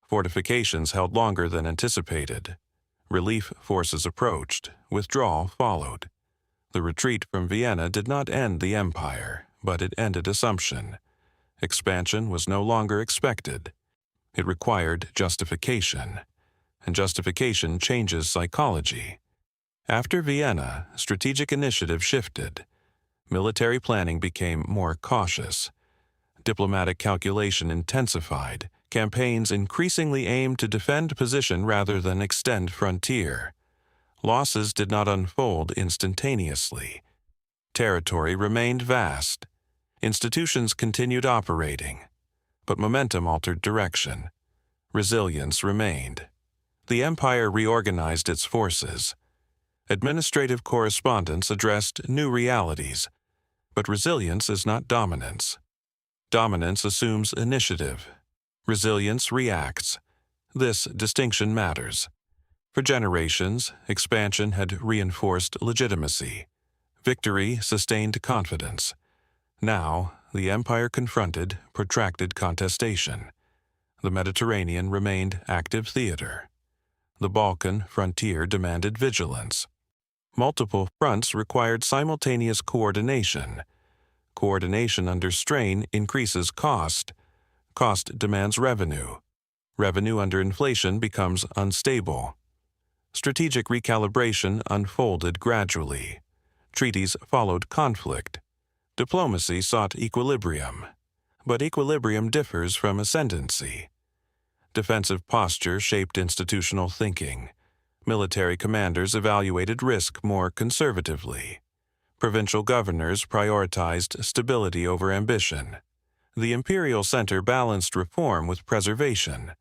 Fortifications held longer than anticipated. Relief forces approached. Withdrawal followed. The retreat from Vienna did not end the empire, but it ended assumption. Expansion was no longer expected. It required justification, and justification changes psychology. After Vienna, strategic initiative shifted. Military planning became more cautious. Diplomatic calculation intensified. Campaigns increasingly aimed to defend position rather than extend frontier. Losses did not unfold instantaneously. Territory remained vast. Institutions continued operating, but momentum altered direction. Resilience remained. The empire reorganized its forces. Administrative correspondence addressed new realities, but resilience is not dominance. Dominance assumes initiative. Resilience reacts. This distinction matters. For generations, expansion had reinforced legitimacy. Victory sustained confidence. Now, the empire confronted protracted contestation. The Mediterranean remained active theater. The Balkan frontier demanded vigilance. Multiple fronts required simultaneous coordination. Coordination under strain increases cost. Cost demands revenue. Revenue under inflation becomes unstable. Strategic recalibration unfolded gradually. Treaties followed conflict. Diplomacy sought equilibrium, but equilibrium differs from ascendancy. Defensive posture shaped institutional thinking. Military commanders evaluated risk more conservatively. Provincial governors prioritized stability over ambition. The imperial center balanced reform with preservation.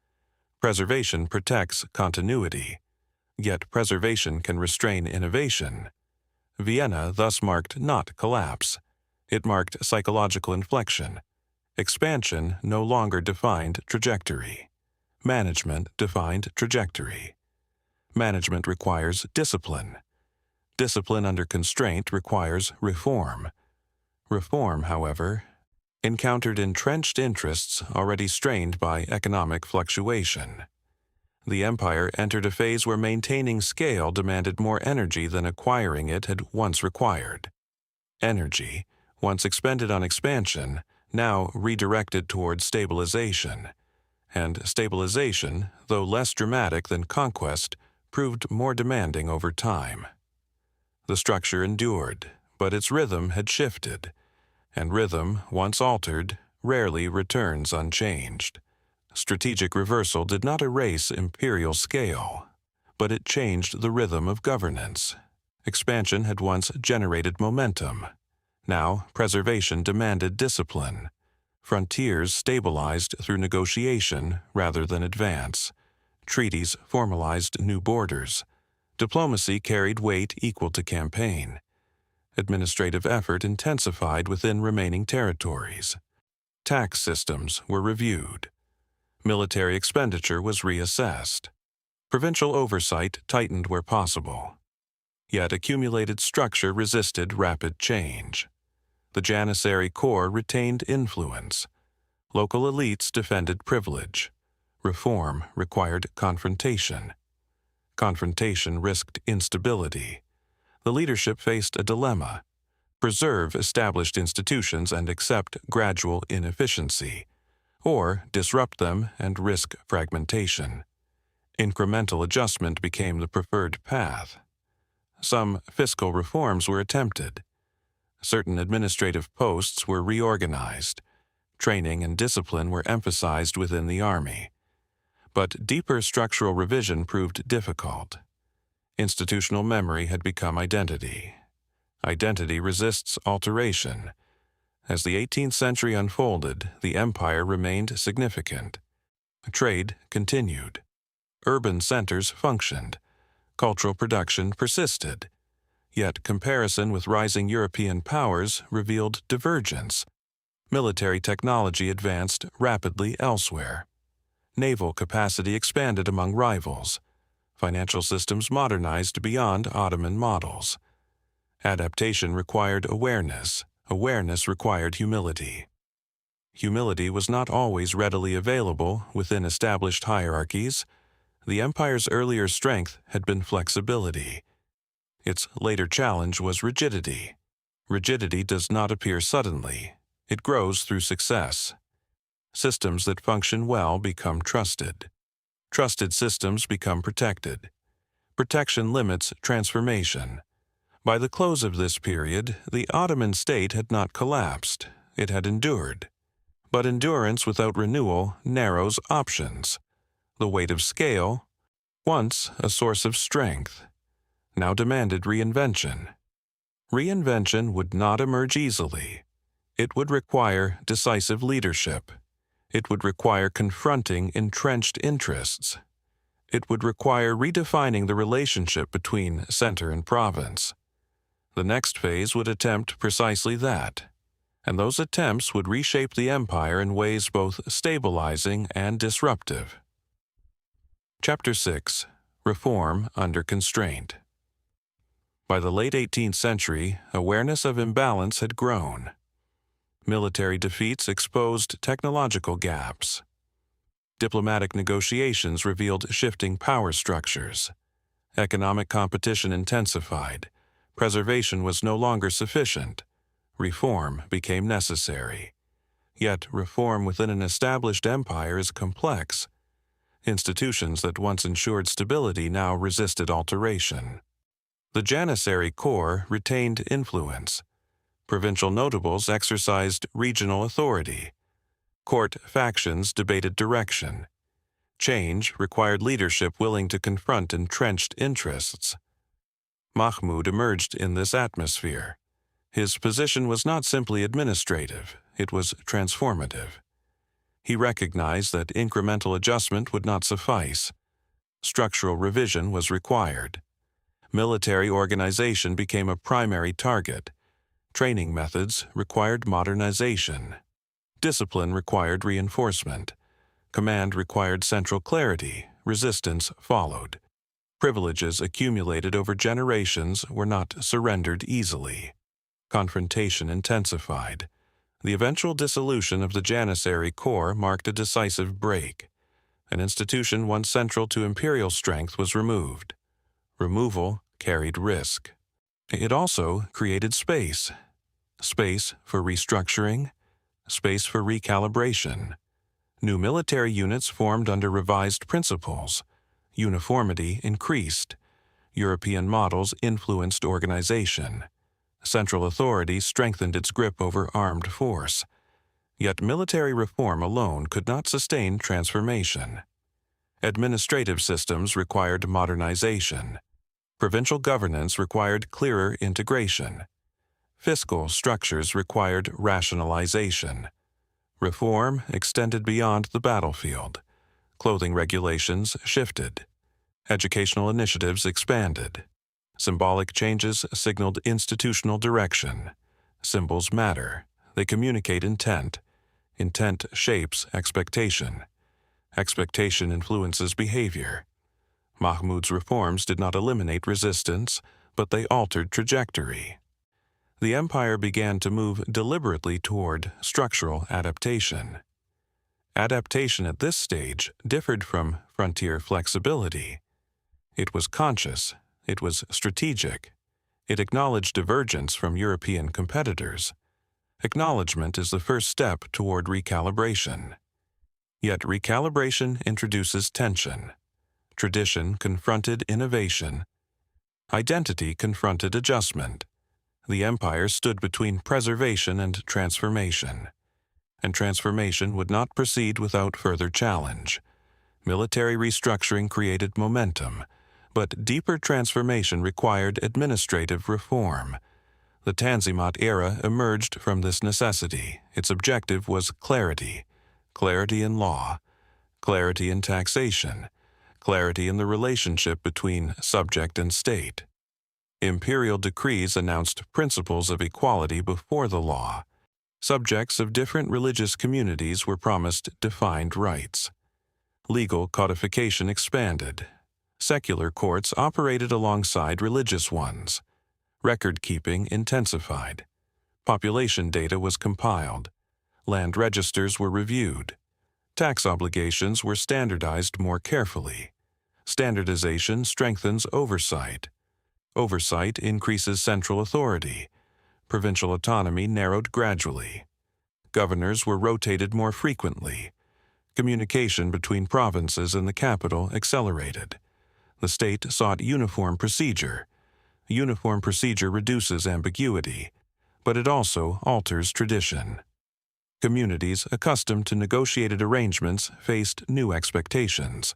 Preservation protects continuity, yet preservation can restrain innovation. Vienna thus marked not collapse. It marked psychological inflection. Expansion no longer defined trajectory. Management defined trajectory. Management requires discipline. Discipline under constraint requires reform. Reform, however, encountered entrenched interests already strained by economic fluctuation. The empire entered a phase where maintaining scale demanded more energy than acquiring it had once required. Energy, once expended on expansion, now redirected toward stabilization. And stabilization, though less dramatic than conquest, proved more demanding over time. The structure endured, but its rhythm had shifted, and rhythm, once altered, rarely returns unchanged. Strategic reversal did not erase imperial scale, but it changed the rhythm of governance. Expansion had once generated momentum. Now, preservation demanded discipline. Frontiers stabilized through negotiation rather than advance. Treaties formalized new borders. Diplomacy carried weight equal to campaign. Administrative effort intensified within remaining territories. Tax systems were reviewed. Military expenditure was reassessed. Provincial oversight tightened where possible. Yet accumulated structure resisted rapid change. The Janissary core retained influence. Local elites defended privilege. Reform required confrontation. Confrontation risked instability. The leadership faced a dilemma: preserve established institutions and accept gradual inefficiency, or disrupt them and risk fragmentation. Incremental adjustment became the preferred path. Some fiscal reforms were attempted. Certain administrative posts were reorganized. Training and discipline were emphasized within the army. But deeper structural revision proved difficult. Institutional memory had become identity. Identity resists alteration. As the 18th century unfolded, the empire remained significant. Trade continued. Urban centers functioned. Cultural production persisted. Yet comparison with rising European powers revealed divergence. Military technology advanced rapidly elsewhere. Naval capacity expanded among rivals. Financial systems modernized beyond Ottoman models. Adaptation required awareness. Awareness required humility. Humility was not always readily available within established hierarchies. The empire's earlier strength had been flexibility. Its later challenge was rigidity. Rigidity does not appear suddenly. It grows through success. Systems that function well become trusted. Trusted systems become protected. Protection limits transformation. By the close of this period, the Ottoman state had not collapsed. It had endured. But endurance without renewal narrows options. The weight of scale, once a source of strength, now demanded reinvention. Reinvention would not emerge easily. It would require decisive leadership. It would require confronting entrenched interests. It would require redefining the relationship between center and province. The next phase would attempt precisely that, and those attempts would reshape the empire in ways both stabilizing and disruptive. Chapter 6. Reform under Constraint. By the late 18th century, awareness of imbalance had grown. Military defeats exposed technological gaps. Diplomatic negotiations revealed shifting power structures. Economic competition intensified. Preservation was no longer sufficient. Reform became necessary. Yet reform within an established empire is complex. Institutions that once ensured stability now resisted alteration. The Janissary core retained influence. Provincial notables exercised regional authority. Court factions debated direction. Change required leadership willing to confront entrenched interests. Mahmud emerged in this atmosphere. His position was not simply administrative, it was transformative. He recognized that incremental adjustment would not suffice. Structural revision was required. Military organization became a primary target. Training methods required modernization. Discipline required reinforcement. Command required central clarity. Resistance followed. Privileges accumulated over generations were not surrendered easily. Confrontation intensified. The eventual dissolution of the Janissary core marked a decisive break. An institution once central to imperial strength was removed. Removal carried risk. It also created space. Space for restructuring, space for recalibration. New military units formed under revised principles. Uniformity increased. European models influenced organization. Central authority strengthened its grip over armed force. Yet military reform alone could not sustain transformation. Administrative systems required modernization. Provincial governance required clearer integration. Fiscal structures required rationalization. Reform extended beyond the battlefield. Clothing regulations shifted. Educational initiatives expanded. Symbolic changes signaled institutional direction. Symbols matter. They communicate intent. Intent shapes expectation. Expectation influences behavior. Mahmud's reforms did not eliminate resistance, but they altered trajectory. The empire began to move deliberately toward structural adaptation. Adaptation at this stage differed from frontier flexibility. It was conscious, it was strategic. It acknowledged divergence from European competitors. Acknowledgement is the first step toward recalibration. Yet recalibration introduces tension. Tradition confronted innovation. Identity confronted adjustment. The empire stood between preservation and transformation would not proceed without further challenge. Military restructuring created momentum, but deeper transformation required administrative reform. The Tanzimat era emerged from this necessity. Its objective was clarity in law, clarity in taxation, clarity in the relationship between subject and state. Imperial decrees announced principles of equality before the law. Subjects of different religious communities were promised defined rights. Legal codification expanded. Secular courts operated alongside religious ones. Record-keeping intensified. Population data was compiled. Land registers were reviewed. Tax obligations were standardized more carefully. Standardization strengthens oversight. Oversight increases central authority. Provincial autonomy narrowed gradually. Governors were rotated more frequently. Communication between provinces and the capital accelerated. The state sought uniform procedure. Uniform procedure reduces ambiguity, but it also alters tradition. Communities accustomed to negotiated arrangements faced new expectations.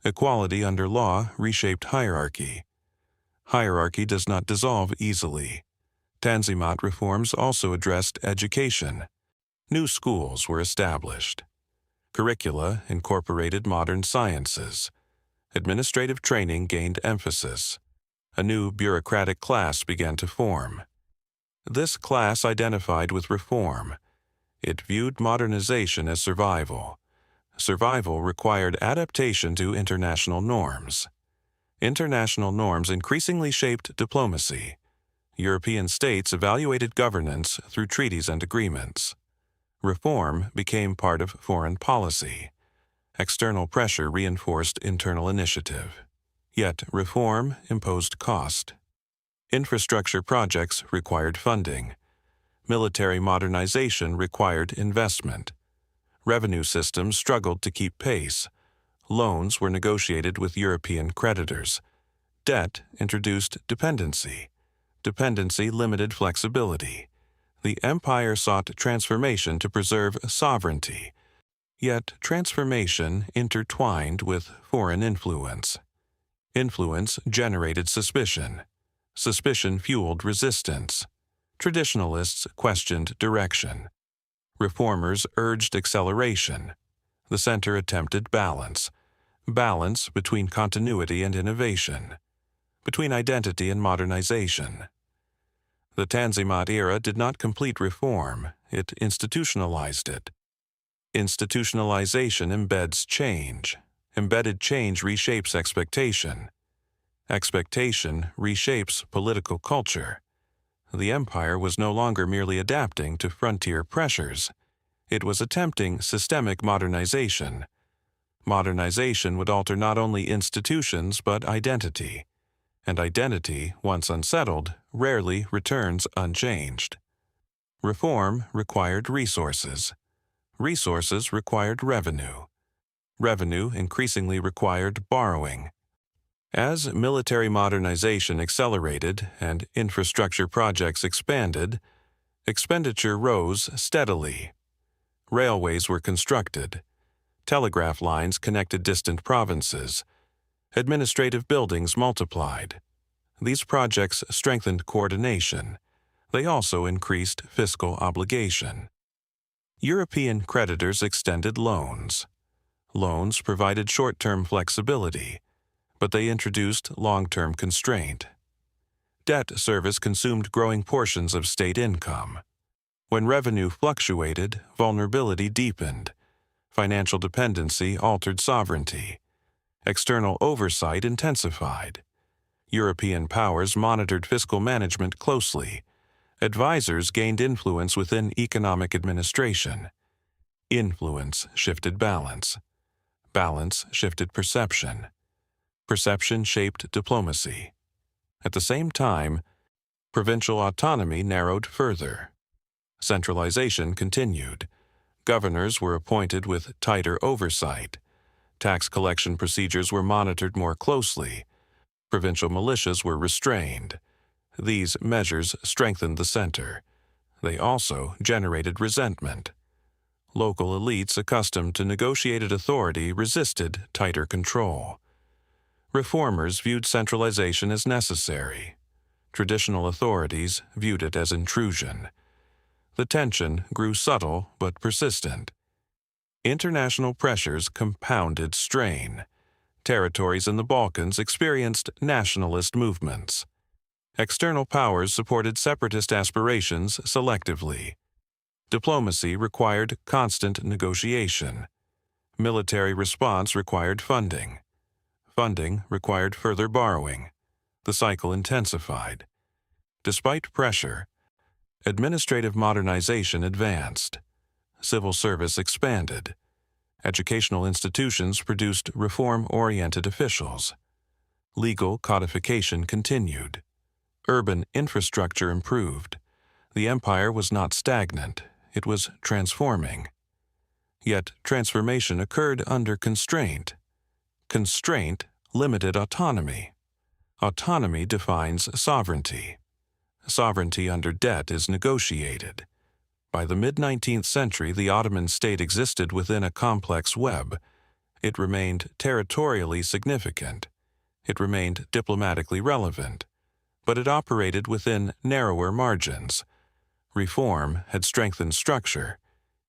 Equality under law reshaped hierarchy. Hierarchy does not dissolve easily. Tanzimat reforms also addressed education. New schools were established. Curricula incorporated modern sciences. Administrative training gained emphasis. A new bureaucratic class began to form. This class identified with reform. It viewed modernization as survival. Survival required adaptation to international norms. International norms increasingly shaped diplomacy. European states evaluated governance through treaties and agreements. Reform became part of foreign policy. External pressure reinforced internal initiative. Yet reform imposed cost. Infrastructure projects required funding. Military modernization required investment. Revenue systems struggled to keep pace. Loans were negotiated with European creditors. Debt introduced dependency. Dependency limited flexibility. The empire sought transformation to preserve sovereignty. Yet transformation intertwined with foreign influence. Influence generated suspicion. Suspicion fueled resistance. Traditionalists questioned direction. Reformers urged acceleration. The center attempted balance. Balance between continuity and innovation. Between identity and modernization. The Tanzimat era did not complete reform, it institutionalized it. Institutionalization embeds change. Embedded change reshapes expectation. Expectation reshapes political culture. The empire was no longer merely adapting to frontier pressures. It was attempting systemic modernization. Modernization would alter not only institutions but identity. And identity, once unsettled, rarely returns unchanged. Reform required resources. Resources required revenue. Revenue increasingly required borrowing. As military modernization accelerated and infrastructure projects expanded, expenditure rose steadily. Railways were constructed. Telegraph lines connected distant provinces. Administrative buildings multiplied. These projects strengthened coordination. They also increased fiscal obligation. European creditors extended loans. Loans provided short-term flexibility, but they introduced long-term constraint. Debt service consumed growing portions of state income. When revenue fluctuated, vulnerability deepened. Financial dependency altered sovereignty. External oversight intensified. European powers monitored fiscal management closely. Advisors gained influence within economic administration. Influence shifted balance. Balance shifted perception. Perception shaped diplomacy. At the same time, provincial autonomy narrowed further. Centralization continued. Governors were appointed with tighter oversight. Tax collection procedures were monitored more closely. Provincial militias were restrained. These measures strengthened the center. They also generated resentment. Local elites accustomed to negotiated authority resisted tighter control. Reformers viewed centralization as necessary. Traditional authorities viewed it as intrusion. The tension grew subtle but persistent. International pressures compounded strain. Territories in the Balkans experienced nationalist movements. External powers supported separatist aspirations selectively. Diplomacy required constant negotiation. Military response required funding. Funding required further borrowing. The cycle intensified. Despite pressure, administrative modernization advanced. Civil service expanded. Educational institutions produced reform-oriented officials. Legal codification continued. Urban infrastructure improved. The empire was not stagnant, it was transforming. Yet transformation occurred under constraint. Constraint limited autonomy. Autonomy defines sovereignty. Sovereignty under debt is negotiated. By the mid-19th century, the Ottoman state existed within a complex web. It remained territorially significant. It remained diplomatically relevant. But it operated within narrower margins. Reform had strengthened structure.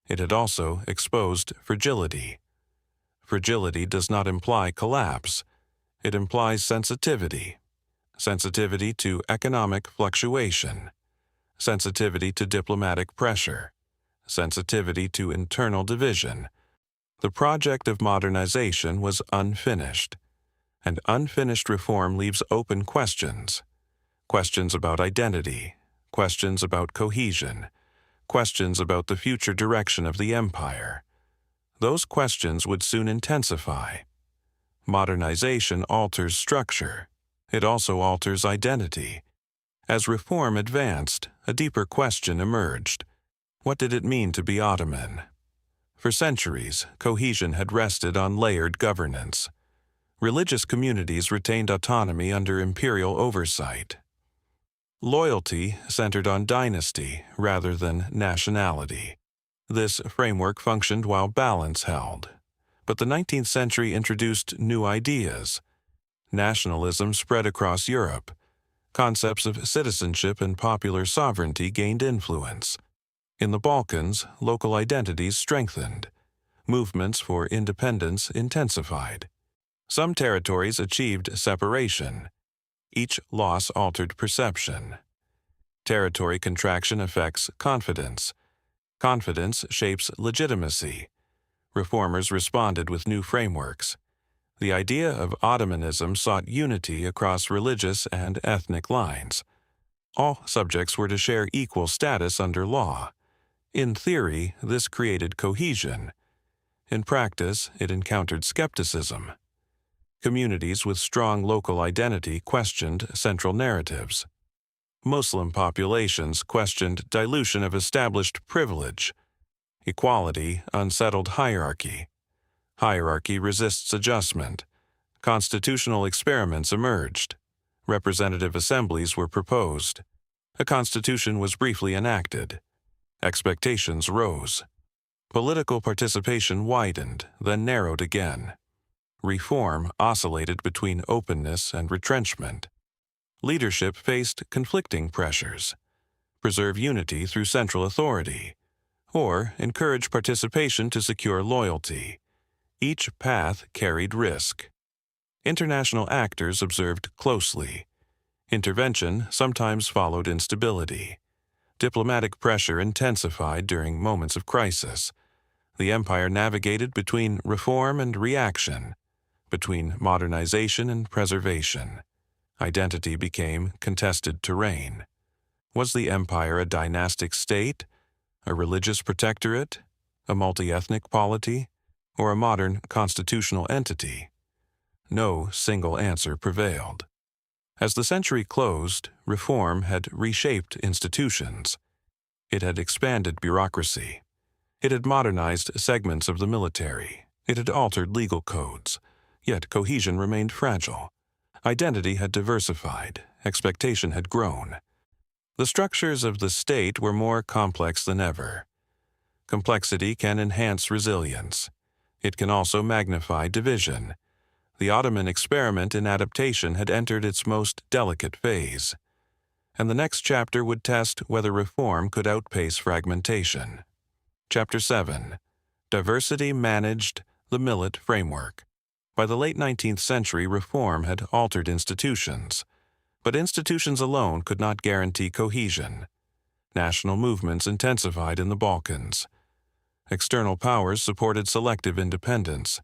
It had also exposed fragility. Fragility does not imply collapse. It implies sensitivity. Sensitivity to economic fluctuation. Sensitivity to diplomatic pressure. Sensitivity to internal division. The project of modernization was unfinished. And unfinished reform leaves open questions. Questions about identity. Questions about cohesion. Questions about the future direction of the empire. Those questions would soon intensify. Modernization alters structure. It also alters identity. As reform advanced, a deeper question emerged. What did it mean to be Ottoman? For centuries, cohesion had rested on layered governance. Religious communities retained autonomy under imperial oversight. Loyalty centered on dynasty rather than nationality. This framework functioned while balance held. But the 19th century introduced new ideas. Nationalism spread across Europe. Concepts of citizenship and popular sovereignty gained influence. In the Balkans, local identities strengthened. Movements for independence intensified. Some territories achieved separation. Each loss altered perception. Territory contraction affects confidence. Confidence shapes legitimacy. Reformers responded with new frameworks. The idea of Ottomanism sought unity across religious and ethnic lines. All subjects were to share equal status under law. In theory, this created cohesion. In practice, it encountered skepticism. Communities with strong local identity questioned central narratives. Muslim populations questioned dilution of established privilege. Equality unsettled hierarchy. Hierarchy resists adjustment. Constitutional experiments emerged. Representative assemblies were proposed. A constitution was briefly enacted. Expectations rose. Political participation widened, then narrowed again. Reform oscillated between openness and retrenchment. Leadership faced conflicting pressures. Preserve unity through central authority, or encourage participation to secure loyalty. Each path carried risk. International actors observed closely. Intervention sometimes followed instability. Diplomatic pressure intensified during moments of crisis. The empire navigated between reform and reaction, between modernization and preservation. Identity became contested terrain. Was the empire a dynastic state, a religious protectorate, a multi-ethnic polity, or a modern constitutional entity? No single answer prevailed. As the century closed, reform had reshaped institutions. It had expanded bureaucracy. It had modernized segments of the military. It had altered legal codes. Yet cohesion remained fragile. Identity had diversified, expectation had grown. The structures of the state were more complex than ever. Complexity can enhance resilience. It can also magnify division. The Ottoman experiment in adaptation had entered its most delicate phase, and the next chapter would test whether reform could outpace fragmentation. Chapter 7. Diversity Managed, the Millet Framework. By the late 19th century, reform had altered institutions, but institutions alone could not guarantee cohesion. National movements intensified in the Balkans. External powers supported selective independence.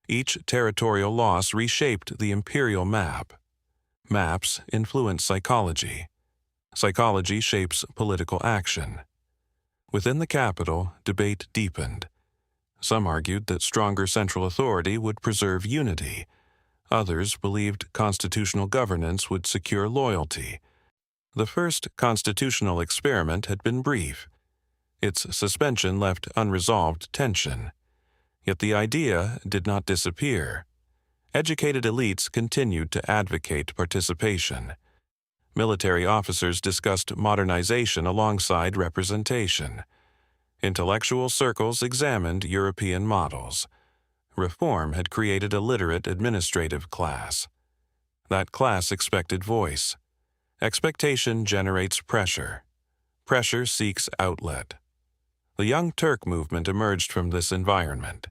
Each territorial loss reshaped the imperial map. Maps influence psychology. Psychology shapes political action. Within the capital, debate deepened. Some argued that stronger central authority would preserve unity. Others believed constitutional governance would secure loyalty. The first constitutional experiment had been brief. Its suspension left unresolved tension. Yet the idea did not disappear. Educated elites continued to advocate participation. Military officers discussed modernization alongside representation. Intellectual circles examined European models. Reform had created a literate administrative class. That class expected voice. Expectation generates pressure. Pressure seeks outlet. The Young Turk movement emerged from this environment.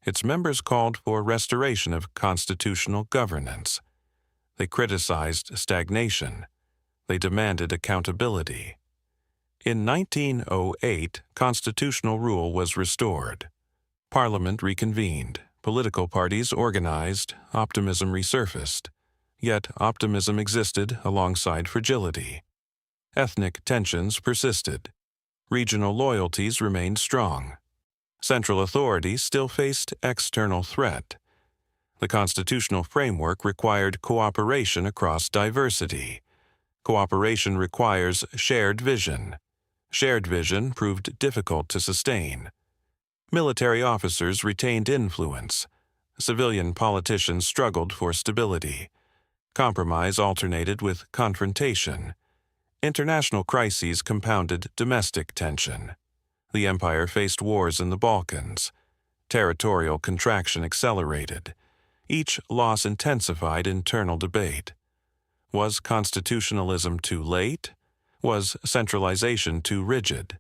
Its members called for restoration of constitutional governance. They criticized stagnation. They demanded accountability. In 1908, constitutional rule was restored. Parliament reconvened. Political parties organized. Optimism resurfaced. Yet optimism existed alongside fragility. Ethnic tensions persisted. Regional loyalties remained strong. Central authority still faced external threat. The constitutional framework required cooperation across diversity. Cooperation requires shared vision. Shared vision proved difficult to sustain. Military officers retained influence. Civilian politicians struggled for stability. Compromise alternated with confrontation. International crises compounded domestic tension. The empire faced wars in the Balkans. Territorial contraction accelerated. Each loss intensified internal debate. Was constitutionalism too late? Was centralization too rigid?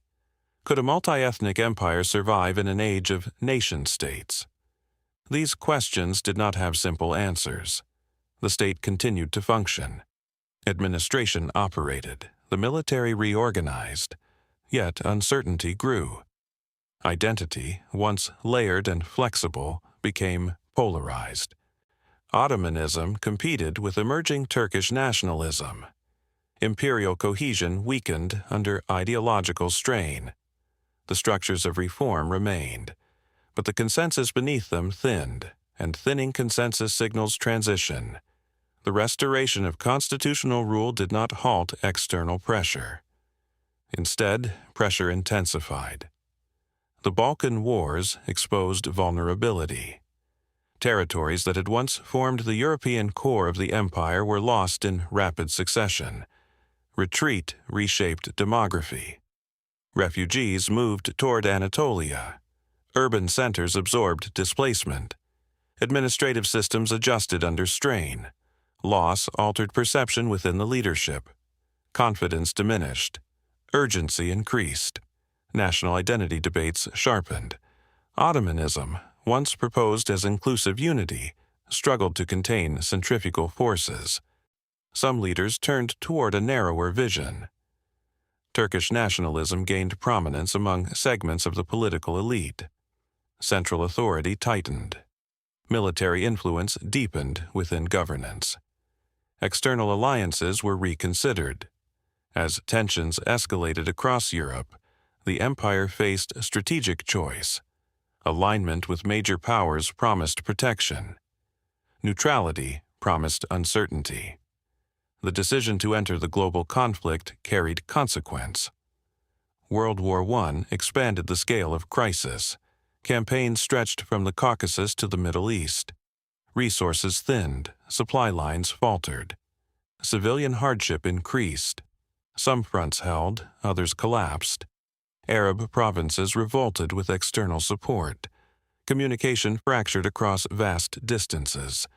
Could a multi-ethnic empire survive in an age of nation-states? These questions did not have simple answers. The state continued to function. Administration operated. The military reorganized. Yet uncertainty grew. Identity, once layered and flexible, became polarized. Ottomanism competed with emerging Turkish nationalism. Imperial cohesion weakened under ideological strain. The structures of reform remained, but the consensus beneath them thinned, and thinning consensus signals transition. The restoration of constitutional rule did not halt external pressure. Instead, pressure intensified. The Balkan Wars exposed vulnerability. Territories that had once formed the European core of the empire were lost in rapid succession. Retreat reshaped demography. Refugees moved toward Anatolia. Urban centers absorbed displacement. Administrative systems adjusted under strain. Loss altered perception within the leadership. Confidence diminished. Urgency increased. National identity debates sharpened. Ottomanism, once proposed as inclusive unity, struggled to contain centrifugal forces. Some leaders turned toward a narrower vision. Turkish nationalism gained prominence among segments of the political elite. Central authority tightened. Military influence deepened within governance. External alliances were reconsidered. As tensions escalated across Europe, the empire faced a strategic choice. Alignment with major powers promised protection. Neutrality promised uncertainty. The decision to enter the global conflict carried consequence. World War I expanded the scale of crisis. Campaigns stretched from the Caucasus to the Middle East. Resources thinned, supply lines faltered. civilian hardship increased. Some fronts held, others collapsed. Arab provinces revolted with external support. Communication fractured across vast distances.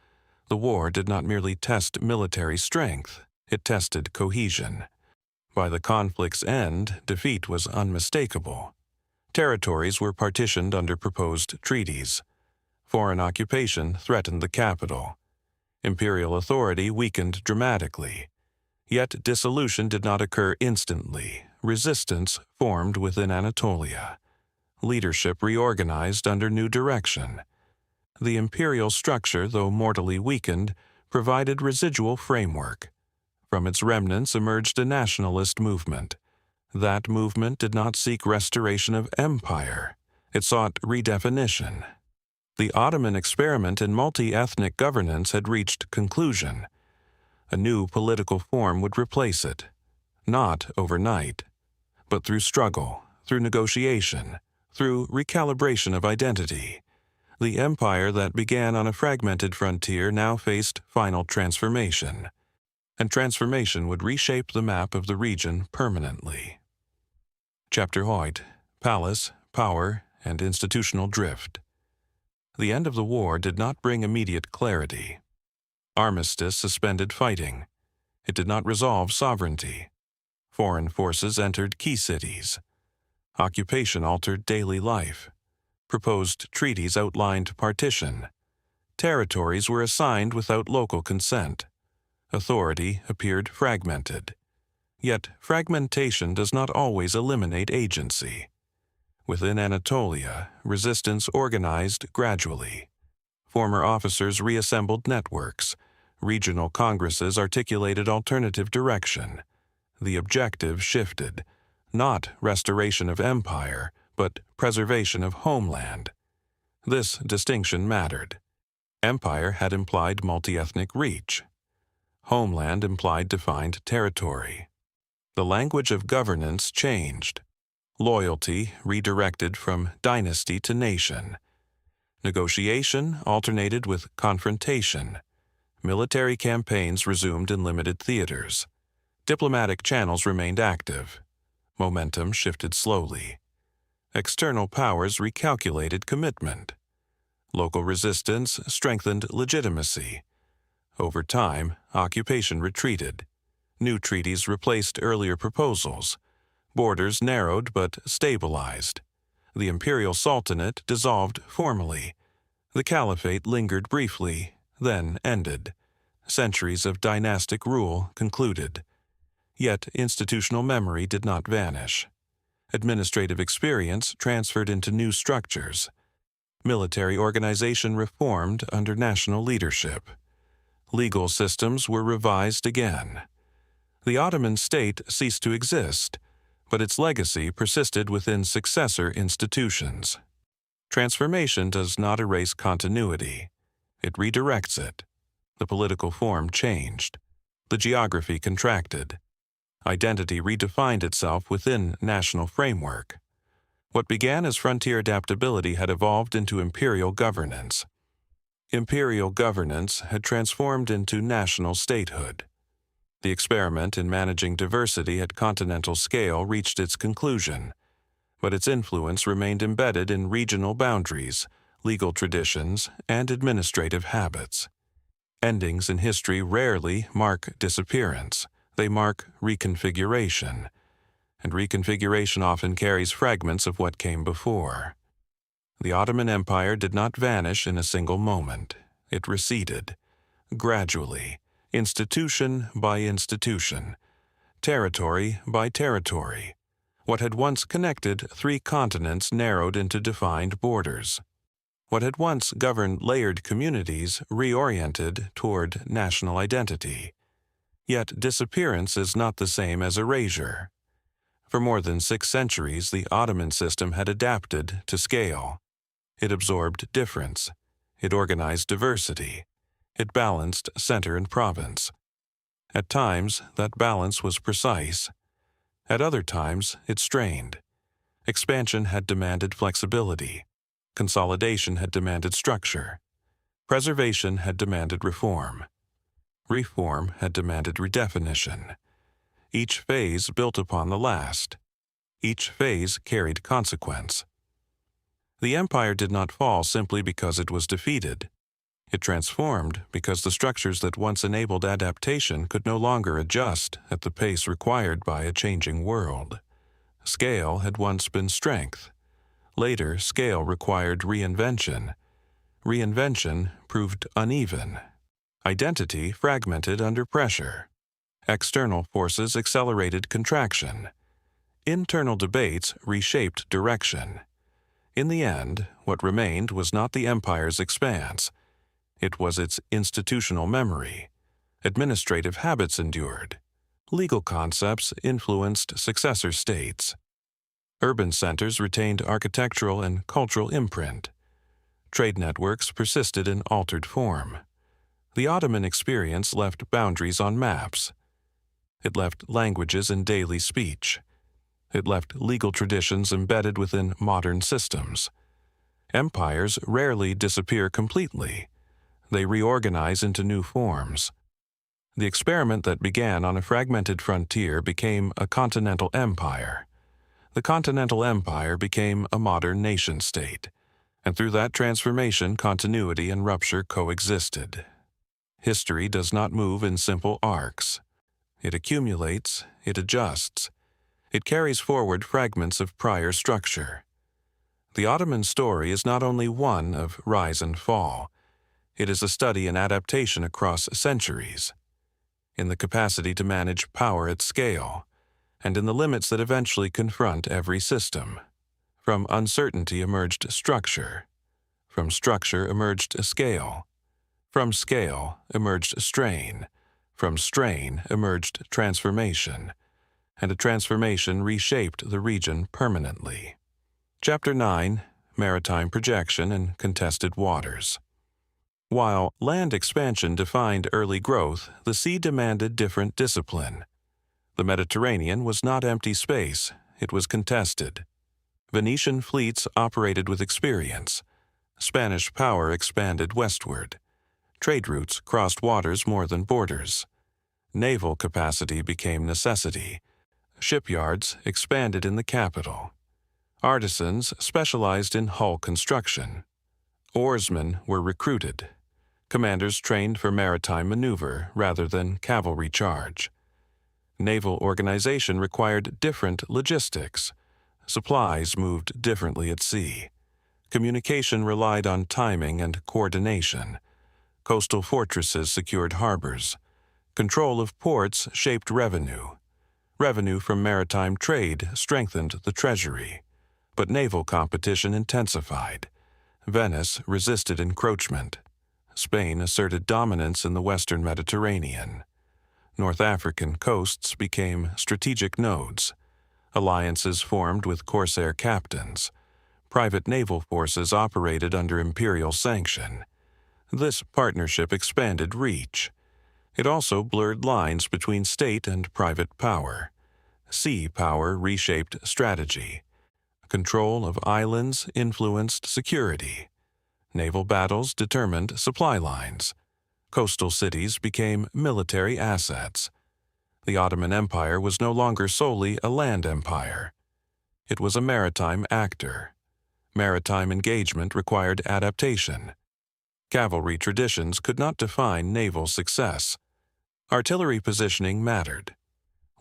The war did not merely test military strength, it tested cohesion. By the conflict's end, defeat was unmistakable. Territories were partitioned under proposed treaties. Foreign occupation threatened the capital. Imperial authority weakened dramatically. Yet dissolution did not occur instantly. Resistance formed within Anatolia. Leadership reorganized under new direction. The imperial structure, though mortally weakened, provided residual framework. From its remnants emerged a nationalist movement. That movement did not seek restoration of empire. It sought redefinition. The Ottoman experiment in multi-ethnic governance had reached conclusion. A new political form would replace it, not overnight, but through struggle, through negotiation, through recalibration of identity. The empire that began on a fragmented frontier now faced final transformation, and transformation would reshape the map of the region permanently. Chapter 8: Palace, Power, and Institutional Drift. The end of the war did not bring immediate clarity. Armistice suspended fighting. It did not resolve sovereignty. Foreign forces entered key cities. Occupation altered daily life. Proposed treaties outlined partition. Territories were assigned without local consent. Authority appeared fragmented. Yet fragmentation does not always eliminate agency. Within Anatolia, resistance organized gradually. Former officers reassembled networks. Regional congresses articulated alternative direction. The objective shifted. Not restoration of empire, but preservation of homeland. This distinction mattered. Empire had implied multi-ethnic reach. Homeland implied defined territory. The language of governance changed. Loyalty redirected from dynasty to nation. Negotiation alternated with confrontation. Military campaigns resumed in limited theaters. Diplomatic channels remained active. Momentum shifted slowly. External powers recalculated commitment. Local resistance strengthened legitimacy. Over time, occupation retreated. New treaties replaced earlier proposals. Borders narrowed but stabilized. The imperial sultanate dissolved formally. The caliphate lingered briefly, then ended. Centuries of dynastic rule concluded. Yet institutional memory did not vanish. Administrative experience transferred into new structures. Military organization reformed under national leadership. Legal systems were revised again. The Ottoman state ceased to exist, but its legacy persisted within successor institutions. Transformation does not erase continuity. It redirects it. The political form changed. The geography contracted. Identity redefined itself within national framework. What began as frontier adaptability had evolved into imperial governance. Imperial governance had transformed into national statehood. The experiment in managing diversity at continental scale reached its conclusion, but its influence remained embedded in regional boundaries, legal traditions, and administrative habits. Endings in history rarely mark disappearance. They mark reconfiguration, and reconfiguration often carries fragments of what came before. The Ottoman Empire did not vanish in a single moment. It receded, gradually, institution by institution, territory by territory. What had once connected 3 continents narrowed into defined borders. What had once governed layered communities reoriented toward national identity. Yet disappearance is not the same as erasure. For more than 6 centuries, the Ottoman system had adapted to scale. It absorbed difference. It organized diversity. It balanced center and province. At times, that balance was precise. At other times, it strained. Expansion had demanded flexibility. Consolidation had demanded structure. Preservation had demanded reform. Reform had demanded redefinition. Each phase built upon the last. Each phase carried consequence. The empire did not fall simply because it was defeated. It transformed because the structures that once enabled adaptation could no longer adjust at the pace required by a changing world. Scale had once been strength. Later, scale required reinvention. Reinvention proved uneven. Identity fragmented under pressure. External forces accelerated contraction. Internal debates reshaped direction. In the end, what remained was not the empire's expanse. It was its institutional memory. Administrative habits endured. Legal concepts influenced successor states. Urban centers retained architectural and cultural imprint. Trade networks persisted in altered form. The Ottoman experience left boundaries on maps. It left languages in daily speech. It left legal traditions embedded within modern systems. Empires rarely disappear completely. They reorganize into new forms. The experiment that began on a fragmented frontier became a continental empire. The Continental Empire became a modern nation-state, and through that transformation, continuity and rupture coexisted. History does not move in simple arcs. It accumulates, it adjusts. It carries forward fragments of prior structure. The Ottoman story is not only one of rise and fall. It is a study in adaptation across centuries, in the capacity to manage power at scale, and in the limits that eventually confront every system. From uncertainty emerged structure. From structure emerged a scale. From scale emerged strain. From strain emerged transformation. And a transformation reshaped the region permanently. Chapter 9: Maritime Projection and Contested Waters. While land expansion defined early growth, the sea demanded different discipline. The Mediterranean was not empty space, it was contested. Venetian fleets operated with experience. Spanish power expanded westward. Trade routes crossed waters more than borders. Naval capacity became necessity. Shipyards expanded in the capital. Artisans specialized in hull construction. Oarsmen were recruited. Commanders trained for maritime maneuver rather than cavalry charge. Naval organization required different logistics. Supplies moved differently at sea. Communication relied on timing and coordination. Coastal fortresses secured harbors. Control of ports shaped revenue. Revenue from maritime trade strengthened the treasury. But naval competition intensified. Venice resisted encroachment. Spain asserted dominance in the western Mediterranean. North African coasts became strategic nodes. Alliances formed with corsair captains. Private naval forces operated under imperial sanction. This partnership expanded reach. It also blurred lines between state and private power. Sea power reshaped strategy. Control of islands influenced security. Naval battles determined supply lines. Coastal cities became military assets. The Ottoman Empire was no longer solely a land empire. It was a maritime actor. Maritime engagement required adaptation. Cavalry traditions could not define naval success. Artillery positioning mattered.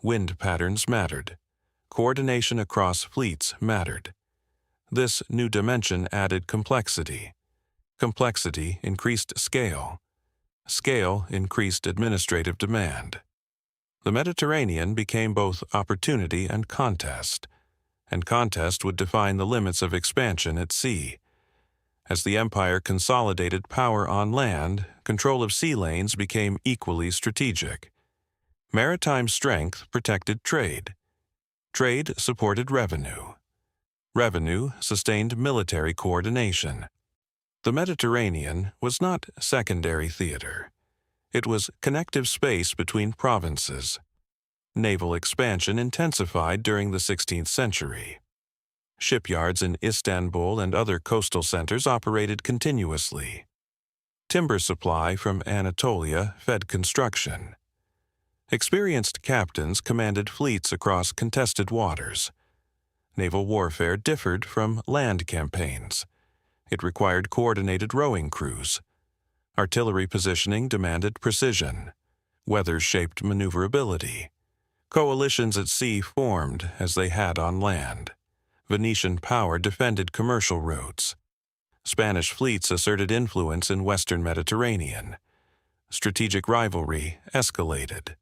Wind patterns mattered. Coordination across fleets mattered. This new dimension added complexity. Complexity increased scale. Scale increased administrative demand. The Mediterranean became both opportunity and contest would define the limits of expansion at sea. As the empire consolidated power on land, control of sea lanes became equally strategic. Maritime strength protected trade. Trade supported revenue. Revenue sustained military coordination. The Mediterranean was not secondary theater. It was connective space between provinces. Naval expansion intensified during the 16th century. Shipyards in Istanbul and other coastal centers operated continuously. Timber supply from Anatolia fed construction. Experienced captains commanded fleets across contested waters. Naval warfare differed from land campaigns. It required coordinated rowing crews. Artillery positioning demanded precision. Weather shaped maneuverability. Coalitions at sea formed as they had on land. Venetian power defended commercial routes. Spanish fleets asserted influence in Western Mediterranean. Strategic rivalry escalated.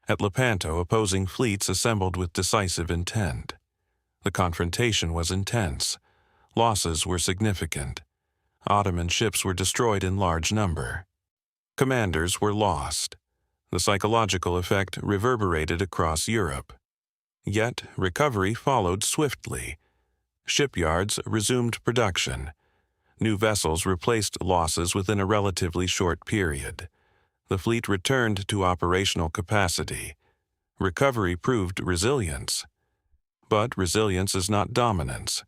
At Lepanto, opposing fleets assembled with decisive intent. The confrontation was intense. Losses were significant. Ottoman ships were destroyed in large number. Commanders were lost. The psychological effect reverberated across Europe. Yet recovery followed swiftly. Shipyards resumed production. New vessels replaced losses within a relatively short period. The fleet returned to operational capacity. Recovery proved resilience. But resilience is not dominance.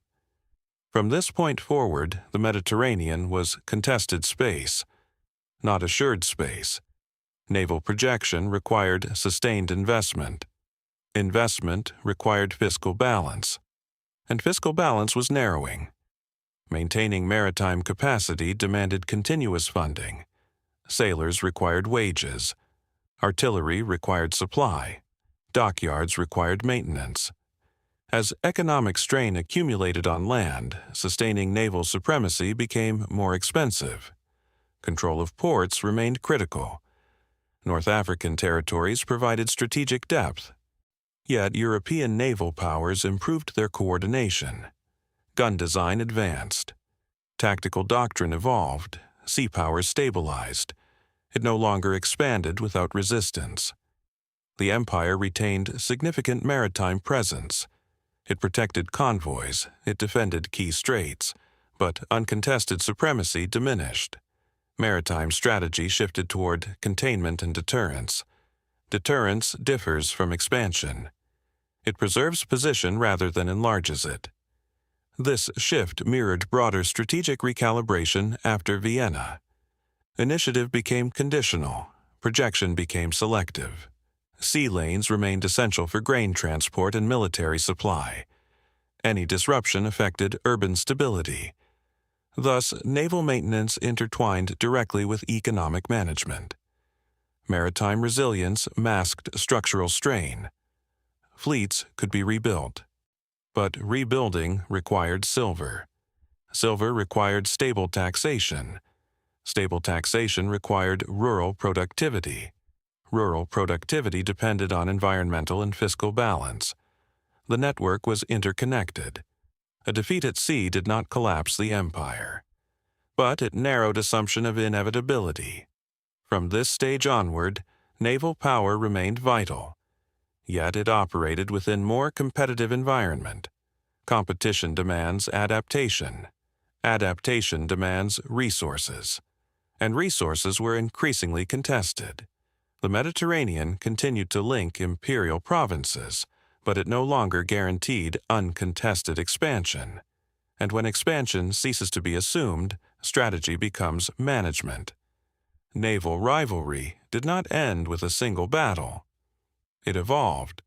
From this point forward, the Mediterranean was contested space, not assured space. Naval projection required sustained investment. Investment required fiscal balance. And fiscal balance was narrowing. Maintaining maritime capacity demanded continuous funding. Sailors required wages. Artillery required supply. Dockyards required maintenance. As economic strain accumulated on land, sustaining naval supremacy became more expensive. Control of ports remained critical. North African territories provided strategic depth. Yet European naval powers improved their coordination. Gun design advanced. Tactical doctrine evolved. Sea powers stabilized. It no longer expanded without resistance. The empire retained significant maritime presence. It protected convoys, it defended key straits, but uncontested supremacy diminished. Maritime strategy shifted toward containment and deterrence. Deterrence differs from expansion. It preserves position rather than enlarges it. This shift mirrored broader strategic recalibration after Vienna. Initiative became conditional, projection became selective. Sea lanes remained essential for grain transport and military supply. Any disruption affected urban stability. Thus, naval maintenance intertwined directly with economic management. Maritime resilience masked structural strain. Fleets could be rebuilt. But rebuilding required silver. Silver required stable taxation. Stable taxation required rural productivity. Rural productivity depended on environmental and fiscal balance. The network was interconnected. A defeat at sea did not collapse the empire. But it narrowed assumption of inevitability. From this stage onward, naval power remained vital. Yet it operated within more competitive environment. Competition demands adaptation. Adaptation demands resources. And resources were increasingly contested. The Mediterranean continued to link imperial provinces, but it no longer guaranteed uncontested expansion. And when expansion ceases to be assumed, strategy becomes management. Naval rivalry did not end with a single battle. It evolved.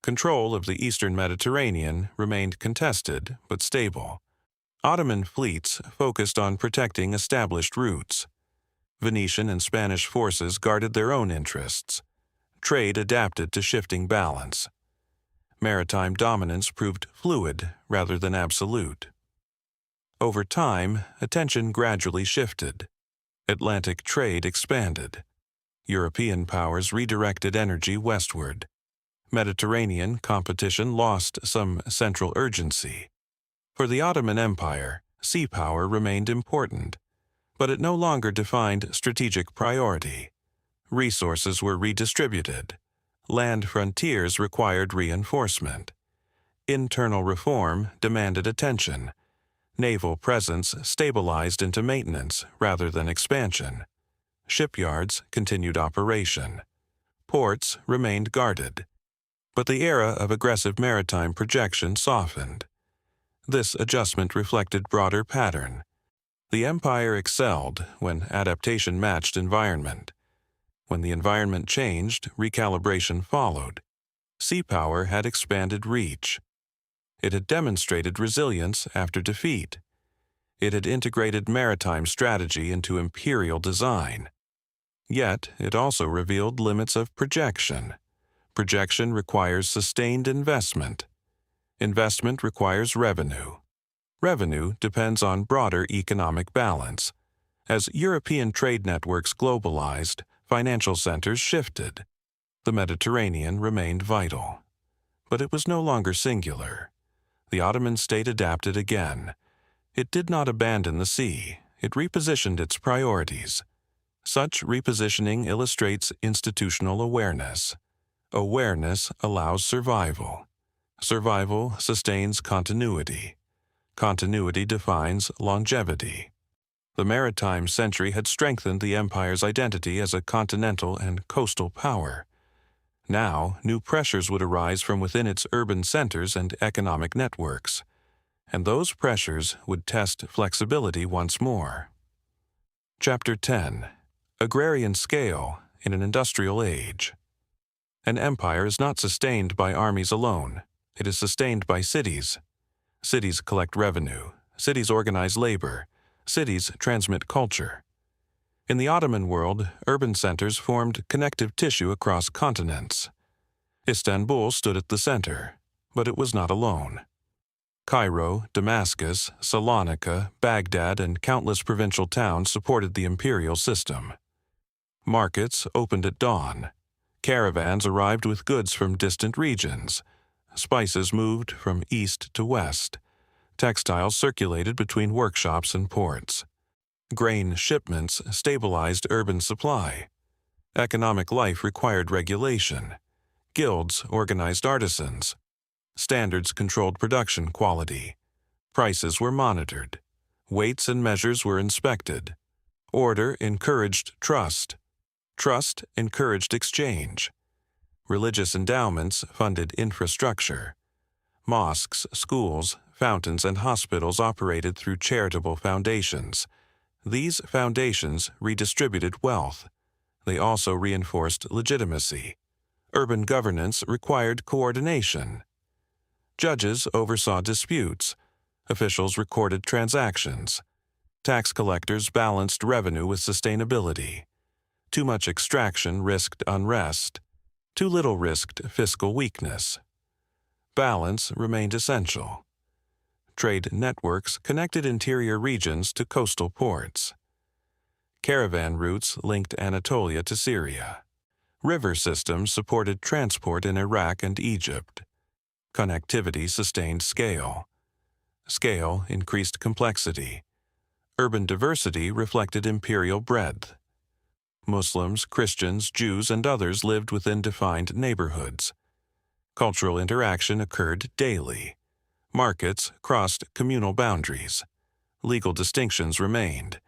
Control of the eastern Mediterranean remained contested but stable. Ottoman fleets focused on protecting established routes. Venetian and Spanish forces guarded their own interests. Trade adapted to shifting balance. Maritime dominance proved fluid rather than absolute. Over time, attention gradually shifted. Atlantic trade expanded. European powers redirected energy westward. Mediterranean competition lost some central urgency. For the Ottoman Empire, sea power remained important, but it no longer defined strategic priority. Resources were redistributed. Land frontiers required reinforcement. Internal reform demanded attention. Naval presence stabilized into maintenance rather than expansion. Shipyards continued operation. Ports remained guarded. But the era of aggressive maritime projection softened. This adjustment reflected broader pattern. The empire excelled when adaptation matched environment. When the environment changed, recalibration followed. Sea power had expanded reach. It had demonstrated resilience after defeat. It had integrated maritime strategy into imperial design. Yet, it also revealed limits of projection. Projection requires sustained investment. Investment requires revenue. Revenue depends on broader economic balance. As European trade networks globalized, financial centers shifted. The Mediterranean remained vital. But it was no longer singular. The Ottoman state adapted again. It did not abandon the sea. It repositioned its priorities. Such repositioning illustrates institutional awareness. Awareness allows survival. Survival sustains continuity. Continuity defines longevity. The maritime century had strengthened the empire's identity as a continental and coastal power. Now, new pressures would arise from within its urban centers and economic networks, and those pressures would test flexibility once more. Chapter 10. Agrarian Scale in an Industrial Age. An empire is not sustained by armies alone. It is sustained by cities. Cities collect revenue. Cities organize labor. Cities transmit culture. In the Ottoman world, urban centers formed connective tissue across continents. Istanbul stood at the center, but it was not alone. Cairo, Damascus, Salonika, Baghdad, and countless provincial towns supported the imperial system. Markets opened at dawn. Caravans arrived with goods from distant regions. Spices moved from east to west. Textiles circulated between workshops and ports. Grain shipments stabilized urban supply. Economic life required regulation. Guilds organized artisans. Standards controlled production quality. Prices were monitored. Weights and measures were inspected. Order encouraged trust. Trust encouraged exchange. Religious endowments funded infrastructure. Mosques, schools, fountains, and hospitals operated through charitable foundations. These foundations redistributed wealth. They also reinforced legitimacy. Urban governance required coordination. Judges oversaw disputes. Officials recorded transactions. Tax collectors balanced revenue with sustainability. Too much extraction risked unrest. Too little risked fiscal weakness. Balance remained essential. Trade networks connected interior regions to coastal ports. Caravan routes linked Anatolia to Syria. River systems supported transport in Iraq and Egypt. Connectivity sustained scale. Scale increased complexity. Urban diversity reflected imperial breadth. Muslims, Christians, Jews, and others lived within defined neighborhoods. Cultural interaction occurred daily. Markets crossed communal boundaries. Legal distinctions remained.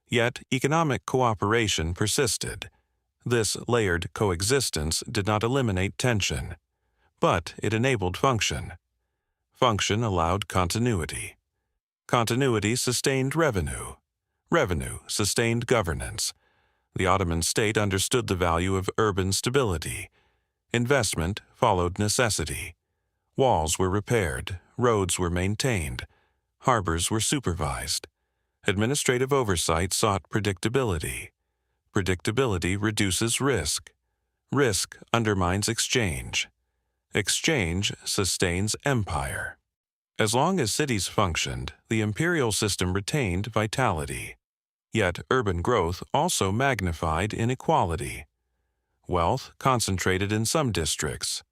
Yet economic cooperation persisted. This layered coexistence did not eliminate tension, but it enabled function. Function allowed continuity. Continuity sustained revenue. Revenue sustained governance. The Ottoman state understood the value of urban stability. Investment followed necessity. Walls were repaired, roads were maintained, harbors were supervised. Administrative oversight sought predictability. Predictability reduces risk. Risk undermines exchange. Exchange sustains empire. As long as cities functioned, the imperial system retained vitality. Yet urban growth also magnified inequality. Wealth concentrated in some districts.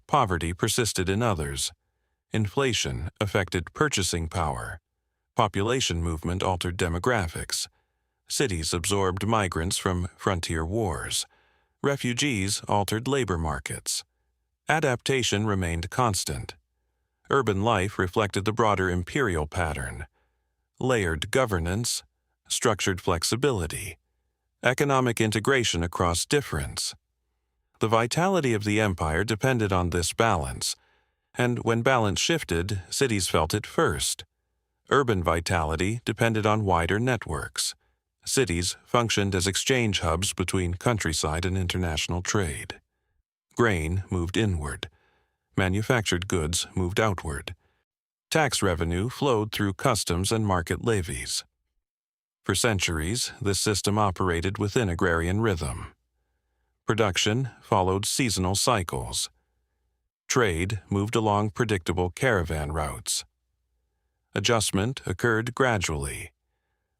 Poverty persisted in others. Inflation affected purchasing power. Population movement altered demographics. Cities absorbed migrants from frontier wars. Refugees altered labor markets. Adaptation remained constant. Urban life reflected the broader imperial pattern. Layered governance, structured flexibility, economic integration across difference. The vitality of the empire depended on this balance, and when balance shifted, cities felt it first. Urban vitality depended on wider networks. Cities functioned as exchange hubs between countryside and international trade. Grain moved inward. Manufactured goods moved outward. Tax revenue flowed through customs and market levies. For centuries, this system operated within agrarian rhythm. Production followed seasonal cycles. Trade moved along predictable caravan routes. Adjustment occurred gradually.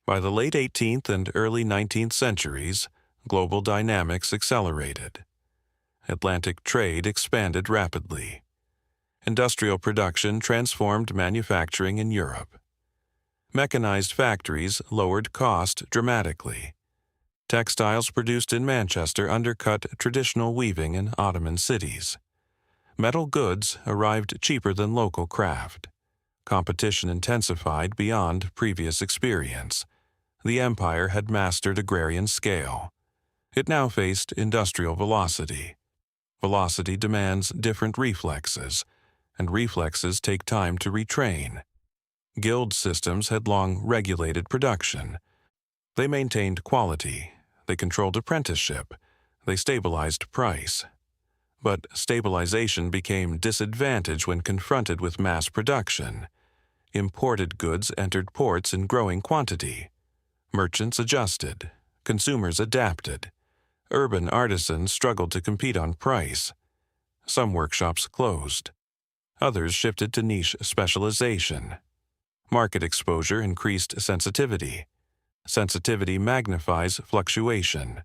By the late 18th and early 19th centuries, global dynamics accelerated. Atlantic trade expanded rapidly. Industrial production transformed manufacturing in Europe. Mechanized factories lowered cost dramatically. Textiles produced in Manchester undercut traditional weaving in Ottoman cities. Metal goods arrived cheaper than local craft. Competition intensified beyond previous experience. The empire had mastered agrarian scale. It now faced industrial velocity. Velocity demands different reflexes, and reflexes take time to retrain. Guild systems had long regulated production. They maintained quality. They controlled apprenticeship. They stabilized price. But stabilization became disadvantaged when confronted with mass production. Imported goods entered ports in growing quantity. Merchants adjusted. Consumers adapted. Urban artisans struggled to compete on price. Some workshops closed. Others shifted to niche specialization. Market exposure increased sensitivity. Sensitivity magnifies fluctuation.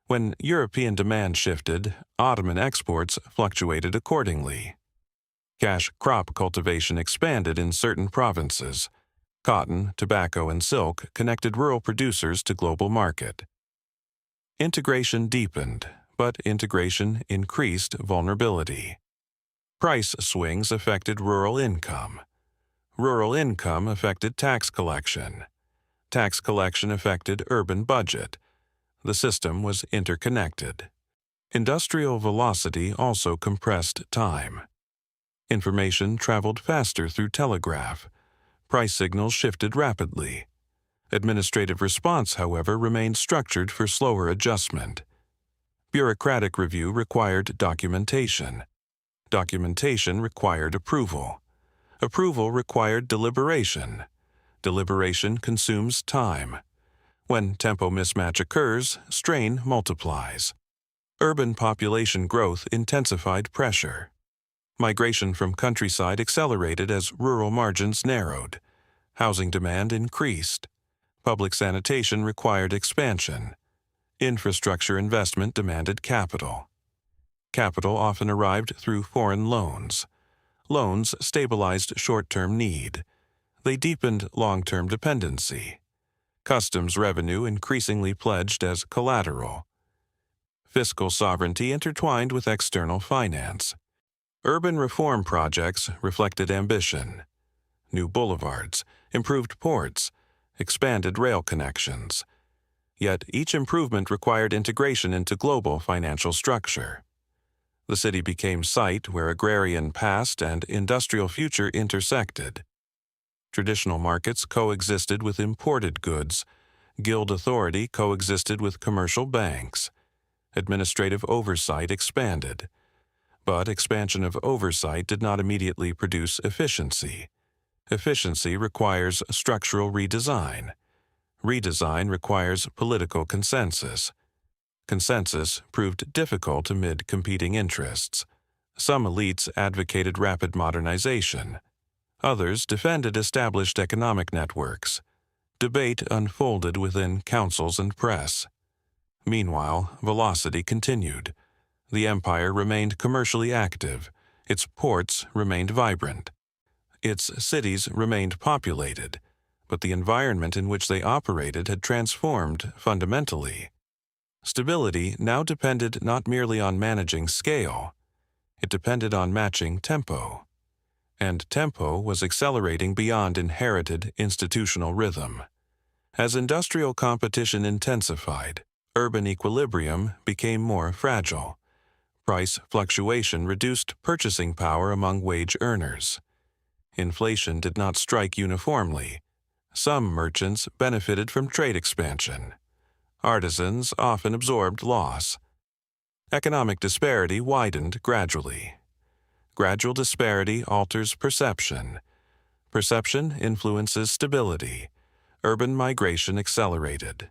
When European demand shifted, Ottoman exports fluctuated accordingly. Cash crop cultivation expanded in certain provinces. Cotton, tobacco, and silk connected rural producers to global market. Integration deepened, but integration increased vulnerability. Price swings affected rural income. Rural income affected tax collection. Tax collection affected urban budget. The system was interconnected. Industrial velocity also compressed time. Information traveled faster through telegraph. Price signals shifted rapidly. Administrative response, however, remained structured for slower adjustment. Bureaucratic review required documentation. Documentation required approval. Approval required deliberation. Deliberation consumes time. When tempo mismatch occurs, strain multiplies. Urban population growth intensified pressure. Migration from countryside accelerated as rural margins narrowed. Housing demand increased. Public sanitation required expansion. Infrastructure investment demanded capital. Capital often arrived through foreign loans. Loans stabilized short-term need. They deepened long-term dependency. Customs revenue increasingly pledged as collateral. Fiscal sovereignty intertwined with external finance. Urban reform projects reflected ambition. New boulevards, improved ports, expanded rail connections. Yet each improvement required integration into global financial structure. The city became site where agrarian past and industrial future intersected. Traditional markets coexisted with imported goods. Guild authority coexisted with commercial banks. Administrative oversight expanded. But expansion of oversight did not immediately produce efficiency. Efficiency requires structural redesign. Redesign requires political consensus. Consensus proved difficult amid competing interests. Some elites advocated rapid modernization. Others defended established economic networks. Debate unfolded within councils and press. Meanwhile, velocity continued. The empire remained commercially active. Its ports remained vibrant. Its cities remained populated, but the environment in which they operated had transformed fundamentally. Stability now depended not merely on managing scale. It depended on matching tempo. And tempo was accelerating beyond inherited institutional rhythm. As industrial competition intensified, urban equilibrium became more fragile. Price fluctuation reduced purchasing power among wage earners. Inflation did not strike uniformly. Some merchants benefited from trade expansion. Artisans often absorbed loss. Economic disparity widened gradually. Gradual disparity alters perception. Perception influences stability. Urban migration accelerated.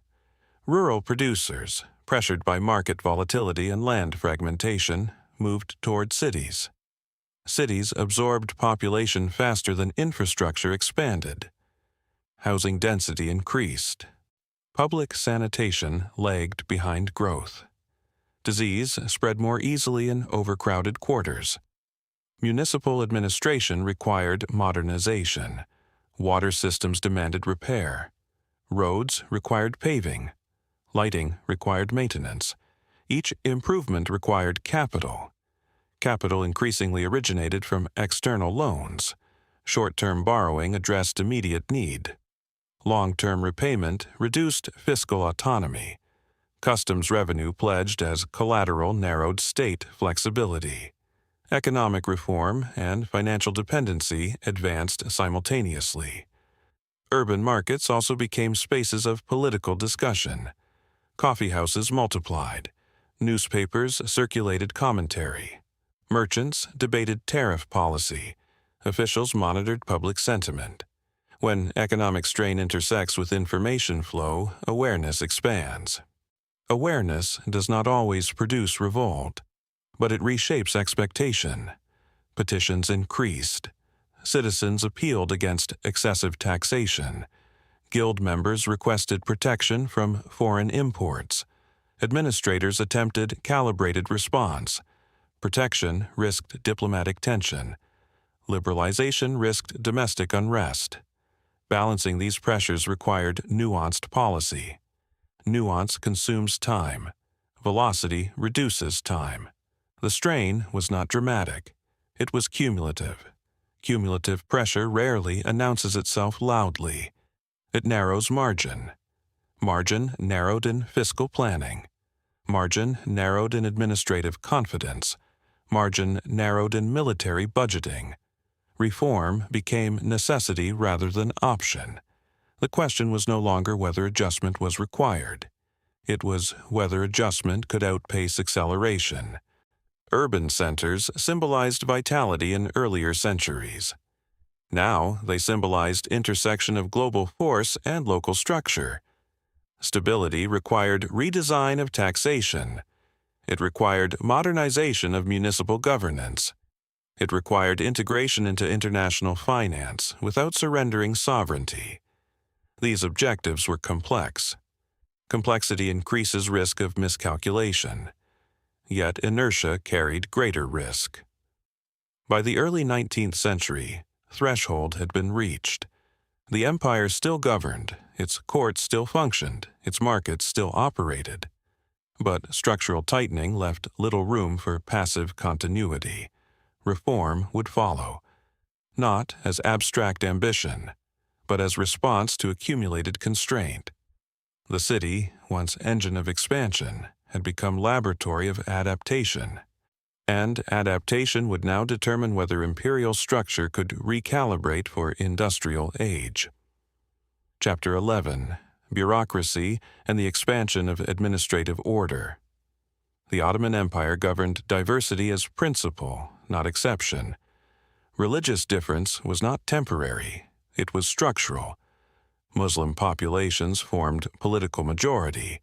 Rural producers, pressured by market volatility and land fragmentation, moved toward cities. Cities absorbed population faster than infrastructure expanded. Housing density increased. Public sanitation lagged behind growth. Disease spread more easily in overcrowded quarters. Municipal administration required modernization. Water systems demanded repair. Roads required paving. Lighting required maintenance. Each improvement required capital. Capital increasingly originated from external loans. Short-term borrowing addressed immediate need. Long-term repayment reduced fiscal autonomy. Customs revenue pledged as collateral narrowed state flexibility. Economic reform and financial dependency advanced simultaneously. Urban markets also became spaces of political discussion. Coffeehouses multiplied. Newspapers circulated commentary. Merchants debated tariff policy. Officials monitored public sentiment. When economic strain intersects with information flow, awareness expands. Awareness does not always produce revolt, but it reshapes expectation. Petitions increased. Citizens appealed against excessive taxation. Guild members requested protection from foreign imports. Administrators attempted calibrated response. Protection risked diplomatic tension. Liberalization risked domestic unrest. Balancing these pressures required nuanced policy. Nuance consumes time. Velocity reduces time. The strain was not dramatic. It was cumulative. Cumulative pressure rarely announces itself loudly. It narrows margin. Margin narrowed in fiscal planning. Margin narrowed in administrative confidence. Margin narrowed in military budgeting. Reform became necessity rather than option. The question was no longer whether adjustment was required. It was whether adjustment could outpace acceleration. Urban centers symbolized vitality in earlier centuries. Now they symbolized intersection of global force and local structure. Stability required redesign of taxation. It required modernization of municipal governance. It required integration into international finance without surrendering sovereignty. These objectives were complex. Complexity increases risk of miscalculation. Yet inertia carried greater risk. By the early 19th century, threshold had been reached. The empire still governed, its courts still functioned, its markets still operated. But structural tightening left little room for passive continuity. Reform would follow, not as abstract ambition, but as response to accumulated constraint. The city, once engine of expansion, had become laboratory of adaptation, and adaptation would now determine whether imperial structure could recalibrate for industrial age. Chapter 11: Bureaucracy and the Expansion of Administrative Order. The Ottoman Empire governed diversity as principle, not exception. Religious difference was not temporary, it was structural. Muslim populations formed political majority,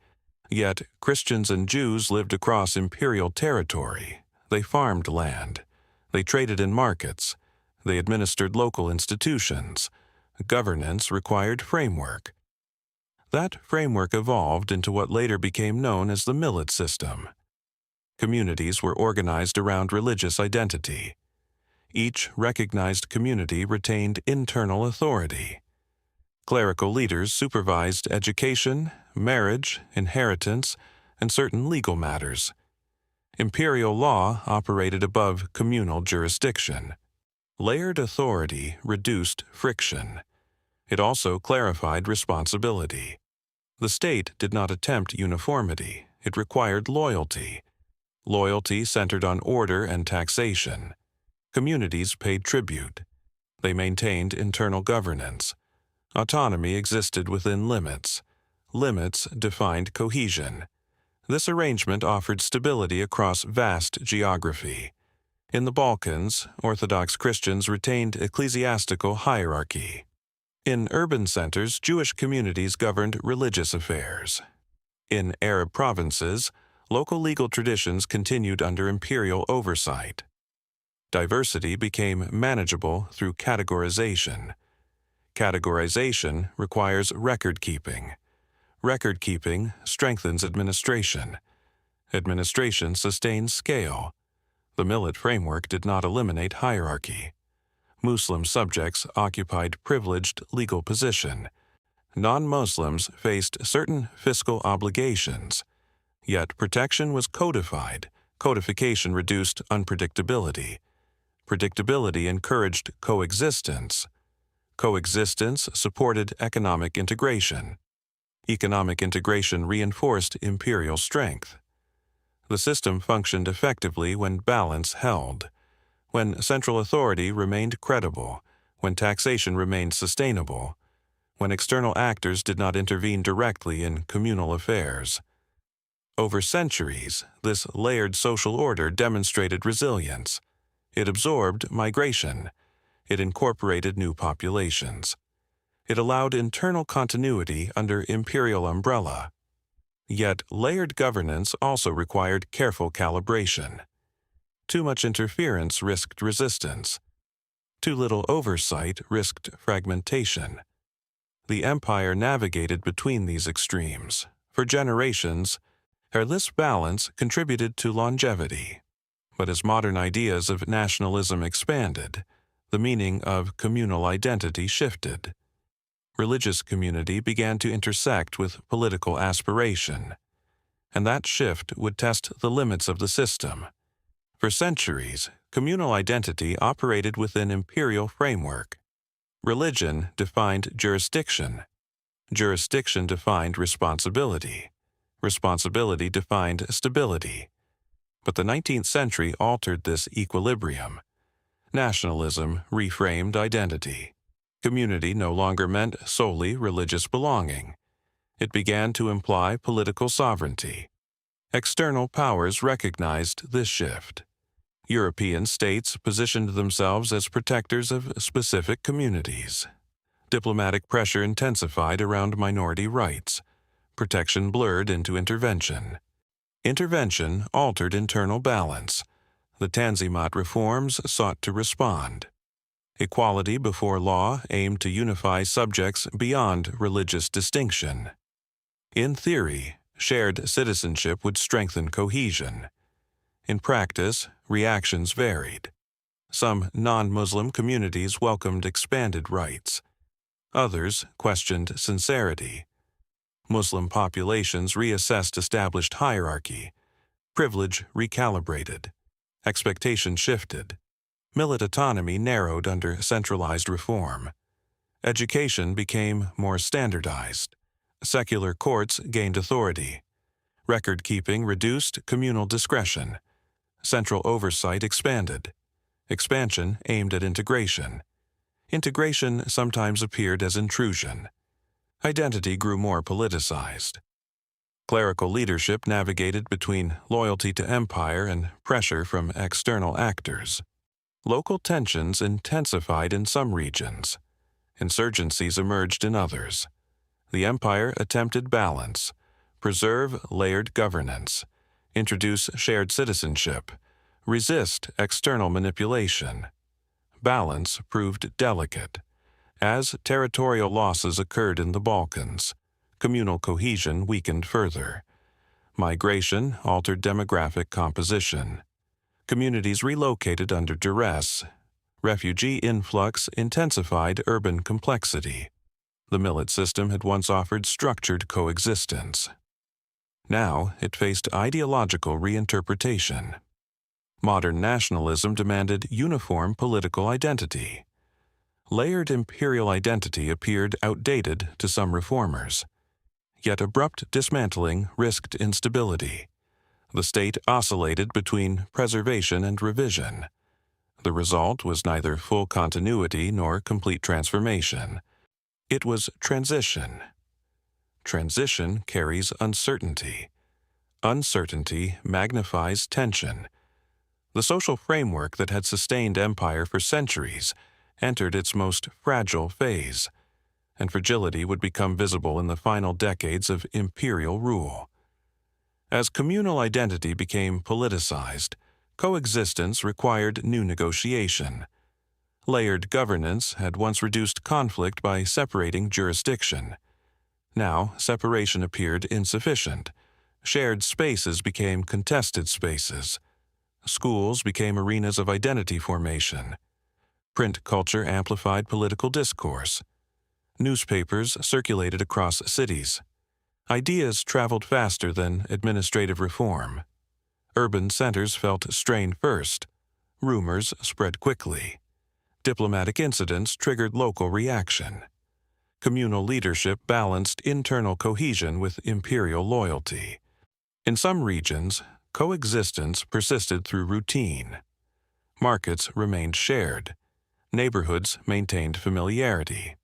yet Christians and Jews lived across imperial territory. They farmed land. They traded in markets. They administered local institutions. Governance required framework. That framework evolved into what later became known as the millet system. Communities were organized around religious identity. Each recognized community retained internal authority. Clerical leaders supervised education, marriage, inheritance, and certain legal matters. Imperial law operated above communal jurisdiction. Layered authority reduced friction. It also clarified responsibility. The state did not attempt uniformity. It required loyalty. Loyalty centered on order and taxation. Communities paid tribute. They maintained internal governance. Autonomy existed within limits. Limits defined cohesion. This arrangement offered stability across vast geography. In the Balkans, Orthodox Christians retained ecclesiastical hierarchy. In urban centers, Jewish communities governed religious affairs. In Arab provinces, local legal traditions continued under imperial oversight. Diversity became manageable through categorization. Categorization requires record-keeping. Record-keeping strengthens administration. Administration sustains scale. The Millet framework did not eliminate hierarchy. Muslim subjects occupied privileged legal position. Non-Muslims faced certain fiscal obligations. Yet protection was codified. Codification reduced unpredictability. Predictability encouraged coexistence. Coexistence supported economic integration. Economic integration reinforced imperial strength. The system functioned effectively when balance held, when central authority remained credible, when taxation remained sustainable, when external actors did not intervene directly in communal affairs. Over centuries, this layered social order demonstrated resilience. It absorbed migration. It incorporated new populations. It allowed internal continuity under imperial umbrella. Yet layered governance also required careful calibration. Too much interference risked resistance. Too little oversight risked fragmentation. The empire navigated between these extremes. For generations, this balance contributed to longevity. But as modern ideas of nationalism expanded, the meaning of communal identity shifted. Religious community began to intersect with political aspiration, and that shift would test the limits of the system. For centuries, communal identity operated within imperial framework. Religion defined jurisdiction. Jurisdiction defined responsibility. Responsibility defined stability. But the 19th century altered this equilibrium. Nationalism reframed identity. Community no longer meant solely religious belonging. It began to imply political sovereignty. External powers recognized this shift. European states positioned themselves as protectors of specific communities. Diplomatic pressure intensified around minority rights. Protection blurred into intervention. Intervention altered internal balance. The Tanzimat reforms sought to respond. Equality before law aimed to unify subjects beyond religious distinction. In theory, shared citizenship would strengthen cohesion. In practice, reactions varied. Some non-Muslim communities welcomed expanded rights. Others questioned sincerity. Muslim populations reassessed established hierarchy. Privilege recalibrated. Expectation shifted. Millet autonomy narrowed under centralized reform. Education became more standardized. Secular courts gained authority. Record-keeping reduced communal discretion. Central oversight expanded. Expansion aimed at integration. Integration sometimes appeared as intrusion. Identity grew more politicized. Clerical leadership navigated between loyalty to empire and pressure from external actors. Local tensions intensified in some regions. Insurgencies emerged in others. The empire attempted balance, preserve layered governance, introduce shared citizenship, resist external manipulation. Balance proved delicate. As territorial losses occurred in the Balkans, communal cohesion weakened further. Migration altered demographic composition. Communities relocated under duress. Refugee influx intensified urban complexity. The Millet system had once offered structured coexistence. Now it faced ideological reinterpretation. Modern nationalism demanded uniform political identity. Layered imperial identity appeared outdated to some reformers. Yet abrupt dismantling risked instability. The state oscillated between preservation and revision. The result was neither full continuity nor complete transformation. It was transition. Transition carries uncertainty. Uncertainty magnifies tension. The social framework that had sustained empire for centuries entered its most fragile phase, and fragility would become visible in the final decades of imperial rule. As communal identity became politicized, coexistence required new negotiation. Layered governance had once reduced conflict by separating jurisdiction. Now, separation appeared insufficient. Shared spaces became contested spaces. Schools became arenas of identity formation. Print culture amplified political discourse. Newspapers circulated across cities. Ideas traveled faster than administrative reform. Urban centers felt strain first. Rumors spread quickly. Diplomatic incidents triggered local reaction. Communal leadership balanced internal cohesion with imperial loyalty. In some regions, coexistence persisted through routine. Markets remained shared. Neighborhoods maintained familiarity.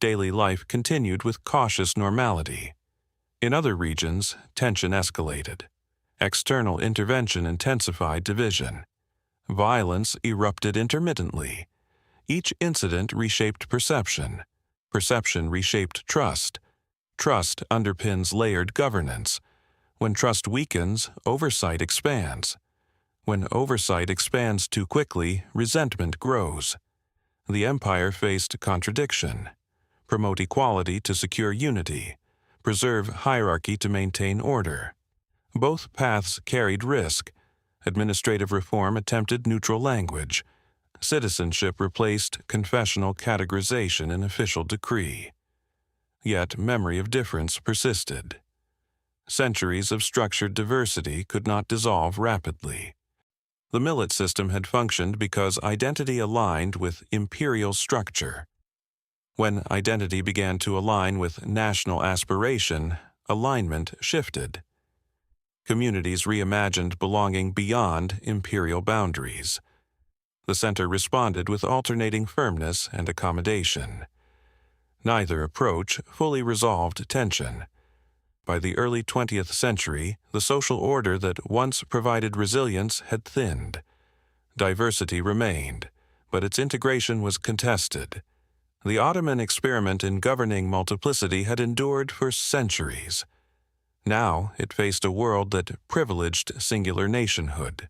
Daily life continued with cautious normality. In other regions, tension escalated. External intervention intensified division. Violence erupted intermittently. Each incident reshaped perception. Perception reshaped trust. Trust underpins layered governance. When trust weakens, oversight expands. When oversight expands too quickly, resentment grows. The empire faced contradiction. Promote equality to secure unity. Preserve hierarchy to maintain order. Both paths carried risk. Administrative reform attempted neutral language. Citizenship replaced confessional categorization in official decree. Yet memory of difference persisted. Centuries of structured diversity could not dissolve rapidly. The millet system had functioned because identity aligned with imperial structure. When identity began to align with national aspiration, alignment shifted. Communities reimagined belonging beyond imperial boundaries. The center responded with alternating firmness and accommodation. Neither approach fully resolved tension. By the early 20th century, the social order that once provided resilience had thinned. Diversity remained, but its integration was contested. The Ottoman experiment in governing multiplicity had endured for centuries. Now it faced a world that privileged singular nationhood.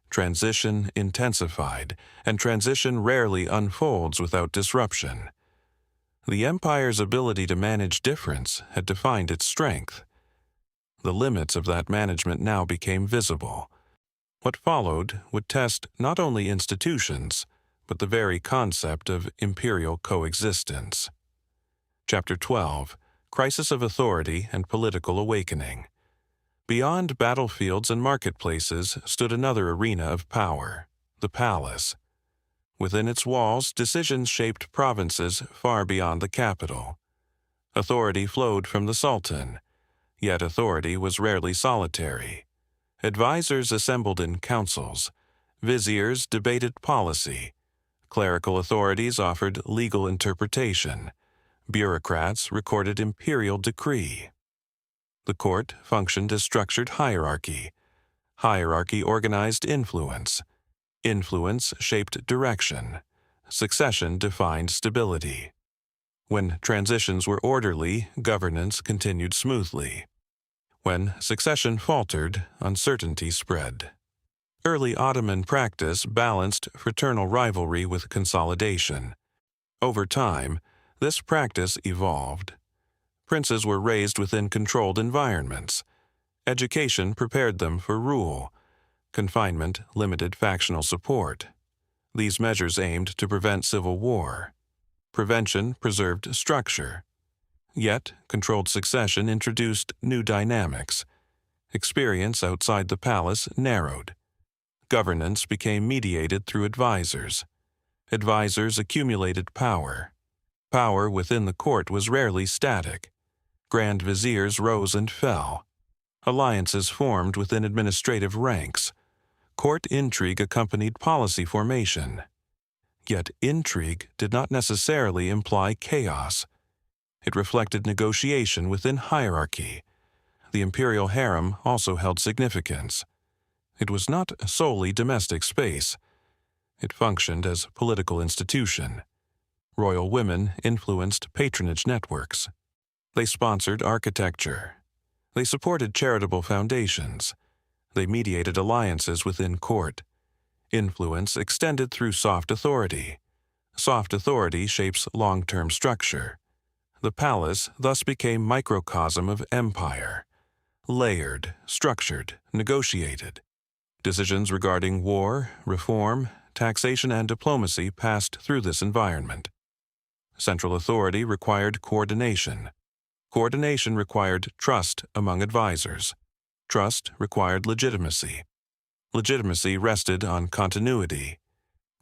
Transition intensified, and transition rarely unfolds without disruption. The empire's ability to manage difference had defined its strength. The limits of that management now became visible. What followed would test not only institutions, but the very concept of imperial coexistence. Chapter 12. Crisis of Authority and Political Awakening. Beyond battlefields and marketplaces stood another arena of power, the palace. Within its walls, decisions shaped provinces far beyond the capital. Authority flowed from the sultan, yet authority was rarely solitary. Advisors assembled in councils. Viziers debated policy. Clerical authorities offered legal interpretation. Bureaucrats recorded imperial decree. The court functioned as structured hierarchy. Hierarchy organized influence. Influence shaped direction. Succession defined stability. When transitions were orderly, governance continued smoothly. When succession faltered, uncertainty spread. Early Ottoman practice balanced fraternal rivalry with consolidation. Over time, this practice evolved. Princes were raised within controlled environments. Education prepared them for rule. Confinement limited factional support. These measures aimed to prevent civil war. Prevention preserved structure. Yet, controlled succession introduced new dynamics. Experience outside the palace narrowed. Governance became mediated through advisors. Advisors accumulated power. Power within the court was rarely static. Grand viziers rose and fell. Alliances formed within administrative ranks. court intrigue accompanied policy formation. Yet intrigue did not necessarily imply chaos. It reflected negotiation within hierarchy. The imperial harem also held significance. It was not solely domestic space. It functioned as political institution. Royal women influenced patronage networks. They sponsored architecture. They supported charitable foundations. They mediated alliances within court. Influence extended through soft authority. Soft authority shapes long-term structure. The palace thus became microcosm of empire. Layered, structured, negotiated. Decisions regarding war, reform, taxation, and diplomacy passed through this environment. Central authority required coordination. Coordination required trust among advisors. Trust required legitimacy. Legitimacy rested on continuity.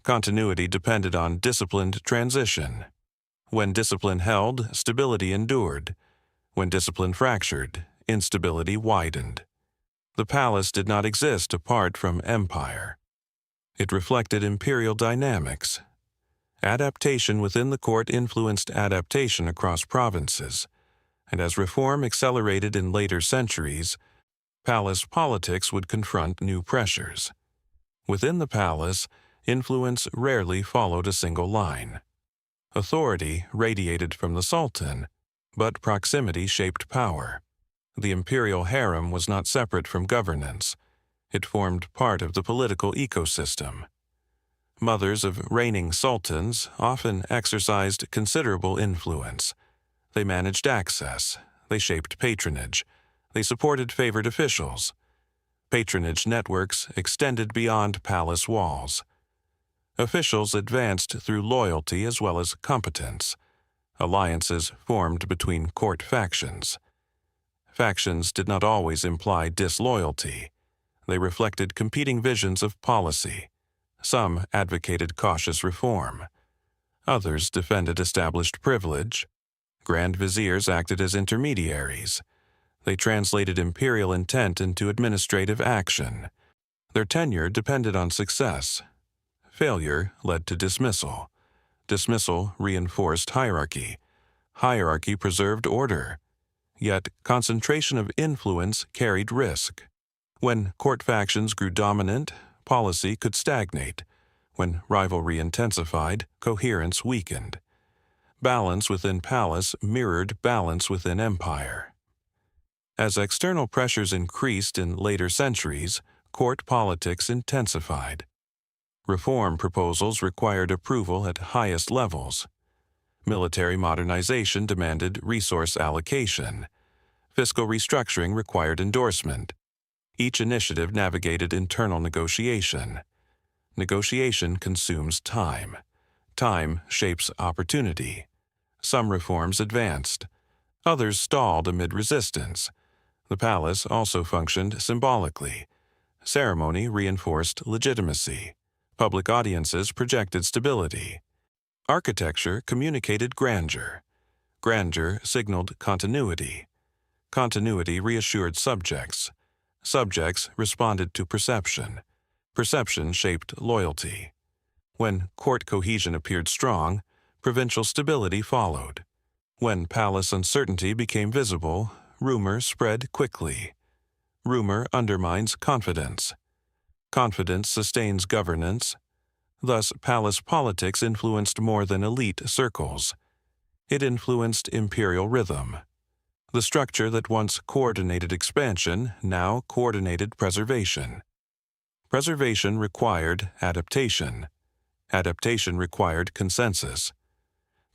Continuity depended on disciplined transition. When discipline held, stability endured. When discipline fractured, instability widened. The palace did not exist apart from empire. It reflected imperial dynamics. Adaptation within the court influenced adaptation across provinces, and as reform accelerated in later centuries, palace politics would confront new pressures. Within the palace, influence rarely followed a single line. Authority radiated from the sultan, but proximity shaped power. The imperial harem was not separate from governance. It formed part of the political ecosystem. Mothers of reigning sultans often exercised considerable influence. They managed access. They shaped patronage. They supported favored officials. Patronage networks extended beyond palace walls. Officials advanced through loyalty as well as competence. Alliances formed between court factions. Factions did not always imply disloyalty. They reflected competing visions of policy. Some advocated cautious reform. Others defended established privilege. Grand viziers acted as intermediaries. They translated imperial intent into administrative action. Their tenure depended on success. Failure led to dismissal. Dismissal reinforced hierarchy. Hierarchy preserved order. Yet concentration of influence carried risk. When court factions grew dominant, policy could stagnate. When rivalry intensified, coherence weakened. Balance within palace mirrored balance within empire. As external pressures increased in later centuries, court politics intensified. Reform proposals required approval at highest levels. Military modernization demanded resource allocation. Fiscal restructuring required endorsement. Each initiative navigated internal negotiation. Negotiation consumes time. Time shapes opportunity. Some reforms advanced. Others stalled amid resistance. The palace also functioned symbolically. Ceremony reinforced legitimacy. Public audiences projected stability. Architecture communicated grandeur. Grandeur signaled continuity. Continuity reassured subjects. Subjects responded to perception. Perception shaped loyalty. When court cohesion appeared strong, provincial stability followed. When palace uncertainty became visible, rumor spread quickly. Rumor undermines confidence. Confidence sustains governance. Thus, palace politics influenced more than elite circles. It influenced imperial rhythm. The structure that once coordinated expansion now coordinated preservation. Preservation required adaptation. Adaptation required consensus.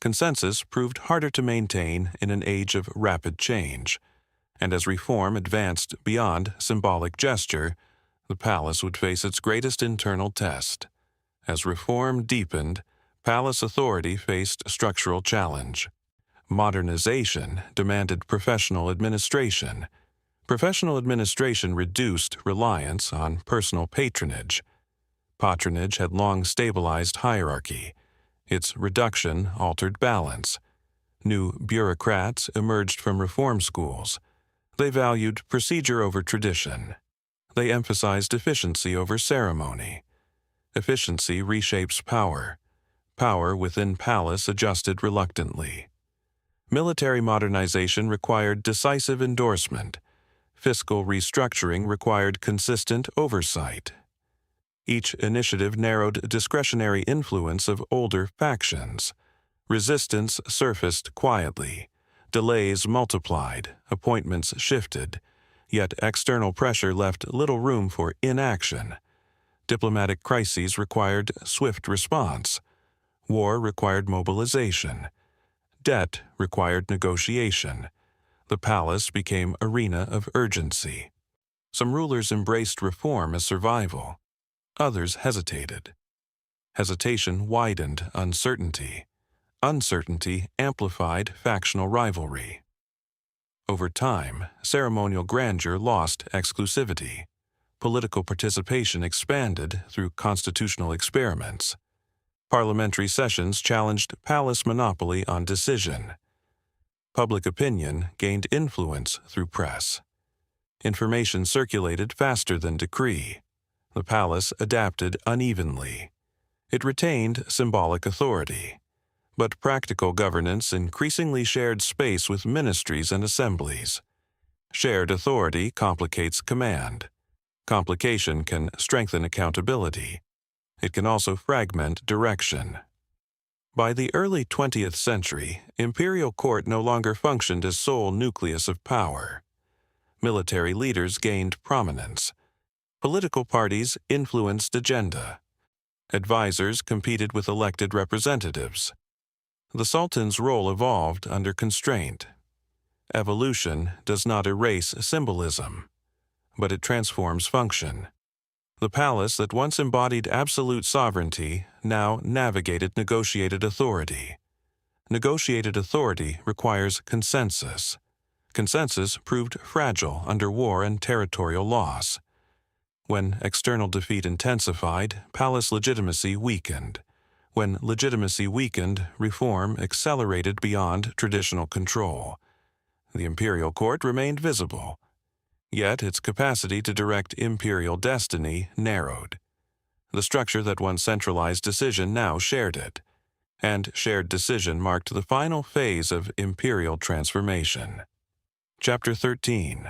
Consensus proved harder to maintain in an age of rapid change, and as reform advanced beyond symbolic gesture, the palace would face its greatest internal test. As reform deepened, palace authority faced structural challenge. Modernization demanded professional administration. Professional administration reduced reliance on personal patronage. Patronage had long stabilized hierarchy. Its reduction altered balance. New bureaucrats emerged from reform schools. They valued procedure over tradition. They emphasized efficiency over ceremony. Efficiency reshapes power. Power within palace adjusted reluctantly. Military modernization required decisive endorsement. Fiscal restructuring required consistent oversight. Each initiative narrowed discretionary influence of older factions. Resistance surfaced quietly. Delays multiplied, appointments shifted, yet external pressure left little room for inaction. Diplomatic crises required swift response. War required mobilization. Debt required negotiation. The palace became arena of urgency. Some rulers embraced reform as survival. Others hesitated. Hesitation widened uncertainty. Uncertainty amplified factional rivalry. Over time, ceremonial grandeur lost exclusivity. Political participation expanded through constitutional experiments. Parliamentary sessions challenged palace monopoly on decision. Public opinion gained influence through press. Information circulated faster than decree. The palace adapted unevenly. It retained symbolic authority, but practical governance increasingly shared space with ministries and assemblies. Shared authority complicates command. Complication can strengthen accountability. It can also fragment direction. By the early 20th century, imperial court no longer functioned as sole nucleus of power. Military leaders gained prominence. Political parties influenced agenda. Advisors competed with elected representatives. The Sultan's role evolved under constraint. Evolution does not erase symbolism, but it transforms function. The palace that once embodied absolute sovereignty now navigated negotiated authority. Negotiated authority requires consensus. Consensus proved fragile under war and territorial loss. When external defeat intensified, palace legitimacy weakened. When legitimacy weakened, reform accelerated beyond traditional control. The imperial court remained visible, yet its capacity to direct imperial destiny narrowed. The structure that once centralized decision now shared it, and shared decision marked the final phase of imperial transformation. Chapter 13: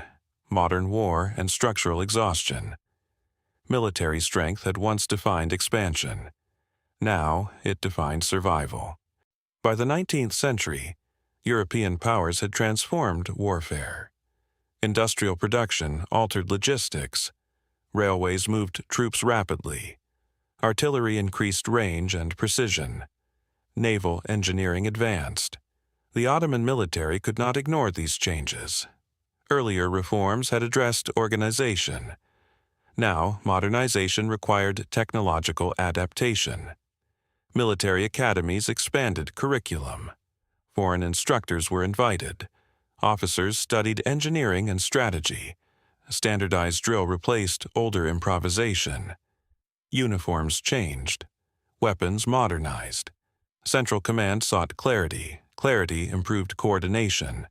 Modern War and Structural Exhaustion. Military strength had once defined expansion. Now it defined survival. By the 19th century, European powers had transformed warfare. Industrial production altered logistics. Railways moved troops rapidly. Artillery increased range and precision. Naval engineering advanced. The Ottoman military could not ignore these changes. Earlier reforms had addressed organization. Now, modernization required technological adaptation. Military academies expanded curriculum. Foreign instructors were invited. Officers studied engineering and strategy. Standardized drill replaced older improvisation. Uniforms changed. Weapons modernized. Central command sought clarity. Clarity improved coordination.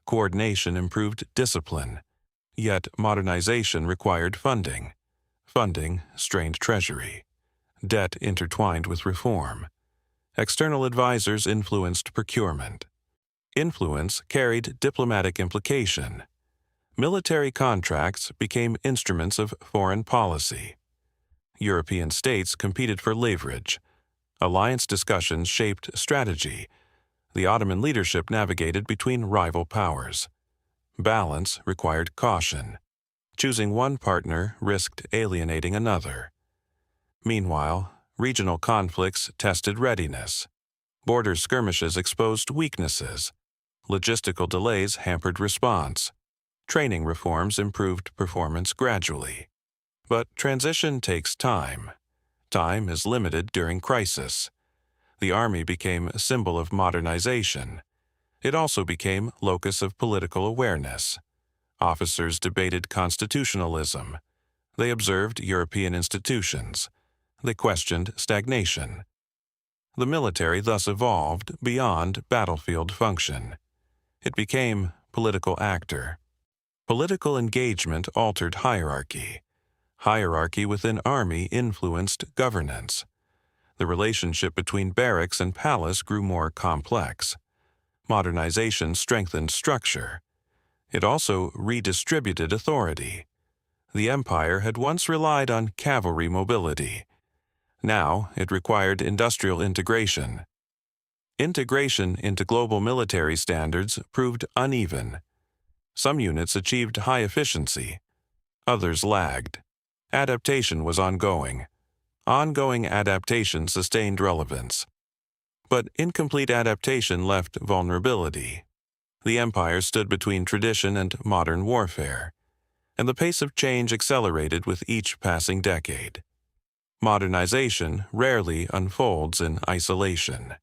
Coordination improved discipline. Yet modernization required funding. Funding strained treasury. Debt intertwined with reform. External advisors influenced procurement. Influence carried diplomatic implication. Military contracts became instruments of foreign policy. European states competed for leverage. Alliance discussions shaped strategy. The Ottoman leadership navigated between rival powers. Balance required caution. Choosing one partner risked alienating another. Meanwhile, regional conflicts tested readiness. Border skirmishes exposed weaknesses. Logistical delays hampered response. Training reforms improved performance gradually. But transition takes time. Time is limited during crisis. The army became a symbol of modernization. It also became locus of political awareness. Officers debated constitutionalism. They observed European institutions. They questioned stagnation. The military thus evolved beyond battlefield function. It became political actor. Political engagement altered hierarchy. Hierarchy within army influenced governance. The relationship between barracks and palace grew more complex. Modernization strengthened structure. It also redistributed authority. The empire had once relied on cavalry mobility. Now it required industrial integration. Integration into global military standards proved uneven. Some units achieved high efficiency. Others lagged. Adaptation was ongoing. Ongoing adaptation sustained relevance. But incomplete adaptation left vulnerability. The empire stood between tradition and modern warfare, and the pace of change accelerated with each passing decade. Modernization rarely unfolds in isolation.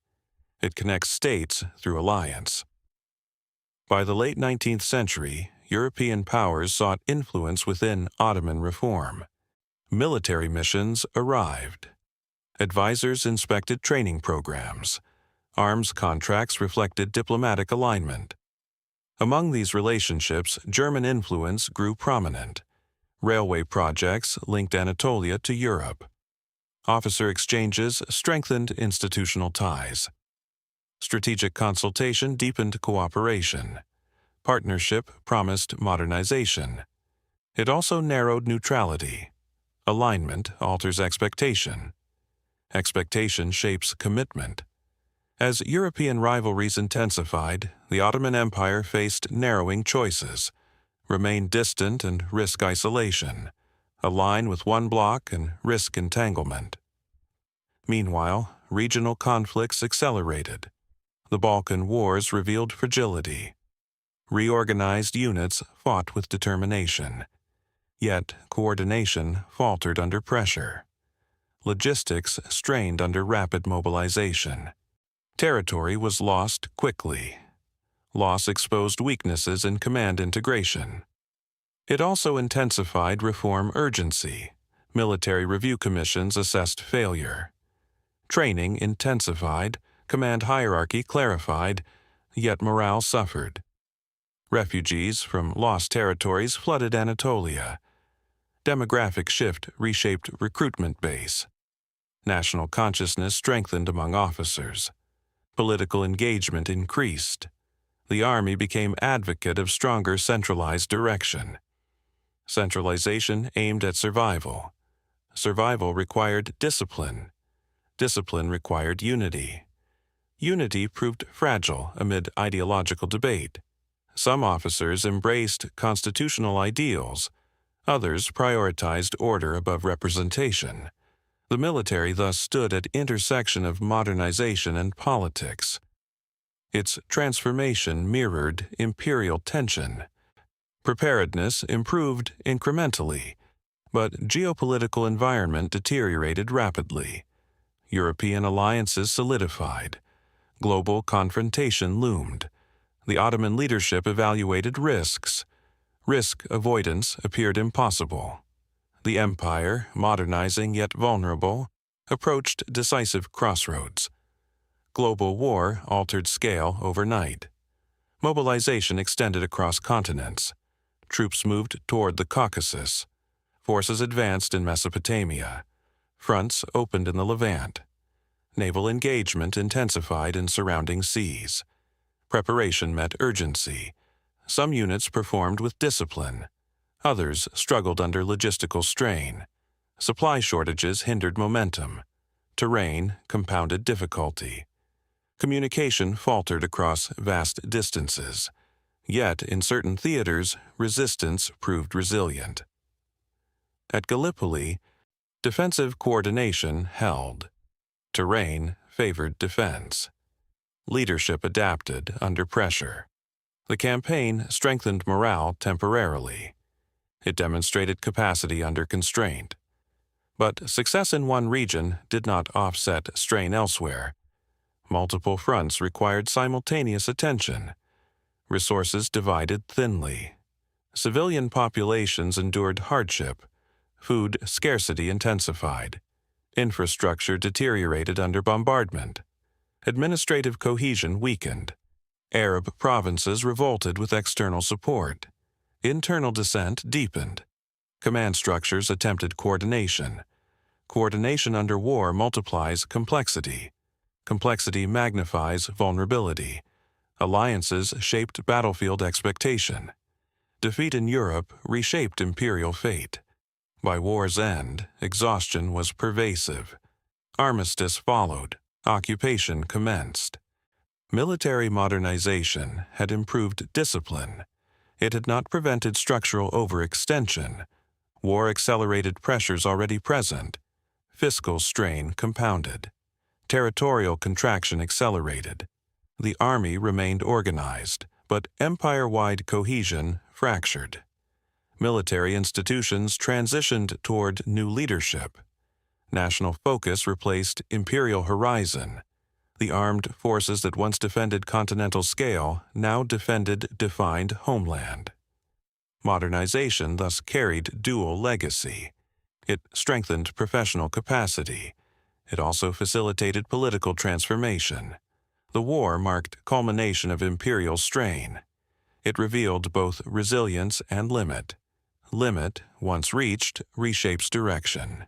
It connects states through alliance. By the late 19th century, European powers sought influence within Ottoman reform. Military missions arrived. Advisors inspected training programs. Arms contracts reflected diplomatic alignment. Among these relationships, German influence grew prominent. Railway projects linked Anatolia to Europe. Officer exchanges strengthened institutional ties. Strategic consultation deepened cooperation. Partnership promised modernization. It also narrowed neutrality. Alignment alters expectation. Expectation shapes commitment. As European rivalries intensified, the Ottoman Empire faced narrowing choices: remain distant and risk isolation, align with one bloc and risk entanglement. Meanwhile, regional conflicts accelerated. The Balkan Wars revealed fragility. Reorganized units fought with determination. Yet coordination faltered under pressure. Logistics strained under rapid mobilization. Territory was lost quickly. Loss exposed weaknesses in command integration. It also intensified reform urgency. Military review commissions assessed failure. Training intensified, command hierarchy clarified, yet morale suffered. Refugees from lost territories flooded Anatolia. Demographic shift reshaped recruitment base. National consciousness strengthened among officers. Political engagement increased. The army became advocate of stronger centralized direction. Centralization aimed at survival. Survival required discipline. Discipline required unity. Unity proved fragile amid ideological debate. Some officers embraced constitutional ideals. Others prioritized order above representation. The military thus stood at intersection of modernization and politics. Its transformation mirrored imperial tension. Preparedness improved incrementally, but geopolitical environment deteriorated rapidly. European alliances solidified. Global confrontation loomed. The Ottoman leadership evaluated risks. Risk avoidance appeared impossible. The empire, modernizing yet vulnerable, approached decisive crossroads. Global war altered scale overnight. Mobilization extended across continents. Troops moved toward the Caucasus. Forces advanced in Mesopotamia. Fronts opened in the Levant. Naval engagement intensified in surrounding seas. Preparation met urgency. Some units performed with discipline. Others struggled under logistical strain. Supply shortages hindered momentum. Terrain compounded difficulty. Communication faltered across vast distances. Yet, in certain theaters, resistance proved resilient. At Gallipoli, defensive coordination held. Terrain favored defense. Leadership adapted under pressure. The campaign strengthened morale temporarily. It demonstrated capacity under constraint. But success in one region did not offset strain elsewhere. Multiple fronts required simultaneous attention. Resources divided thinly. Civilian populations endured hardship. Food scarcity intensified. Infrastructure deteriorated under bombardment. Administrative cohesion weakened. Arab provinces revolted with external support. Internal dissent deepened. command structures attempted coordination. Coordination under war multiplies complexity. Complexity magnifies vulnerability. Alliances shaped battlefield expectation. Defeat in Europe reshaped imperial fate. By war's end, exhaustion was pervasive. Armistice followed. Occupation commenced. Military modernization had improved discipline. It had not prevented structural overextension. War accelerated pressures already present. Fiscal strain compounded. Territorial contraction accelerated. The army remained organized, but empire-wide cohesion fractured. Military institutions transitioned toward new leadership. National focus replaced imperial horizon. The armed forces that once defended continental scale now defended defined homeland. Modernization thus carried dual legacy. It strengthened professional capacity. It also facilitated political transformation. The war marked culmination of imperial strain. It revealed both resilience and limit. Limit, once reached, reshapes direction.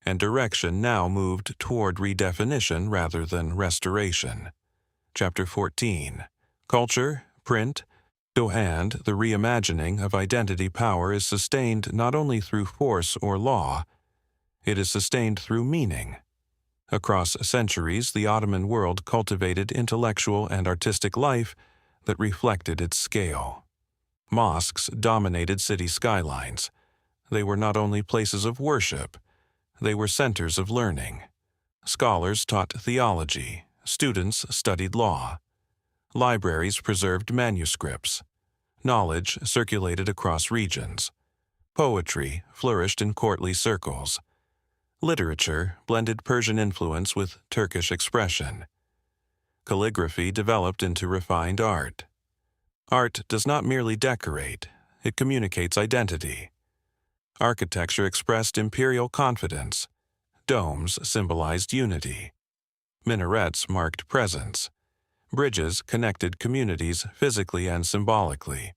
And direction now moved toward redefinition rather than restoration. Chapter 14. Culture, Print, and the reimagining of identity power is sustained not only through force or law, it is sustained through meaning. Across centuries, the Ottoman world cultivated intellectual and artistic life that reflected its scale. Mosques dominated city skylines. They were not only places of worship, they were centers of learning. Scholars taught theology, students studied law. Libraries preserved manuscripts. Knowledge circulated across regions. Poetry flourished in courtly circles. Literature blended Persian influence with Turkish expression. Calligraphy developed into refined art. Art does not merely decorate, it communicates identity. Architecture expressed imperial confidence. Domes symbolized unity. Minarets marked presence. Bridges connected communities physically and symbolically.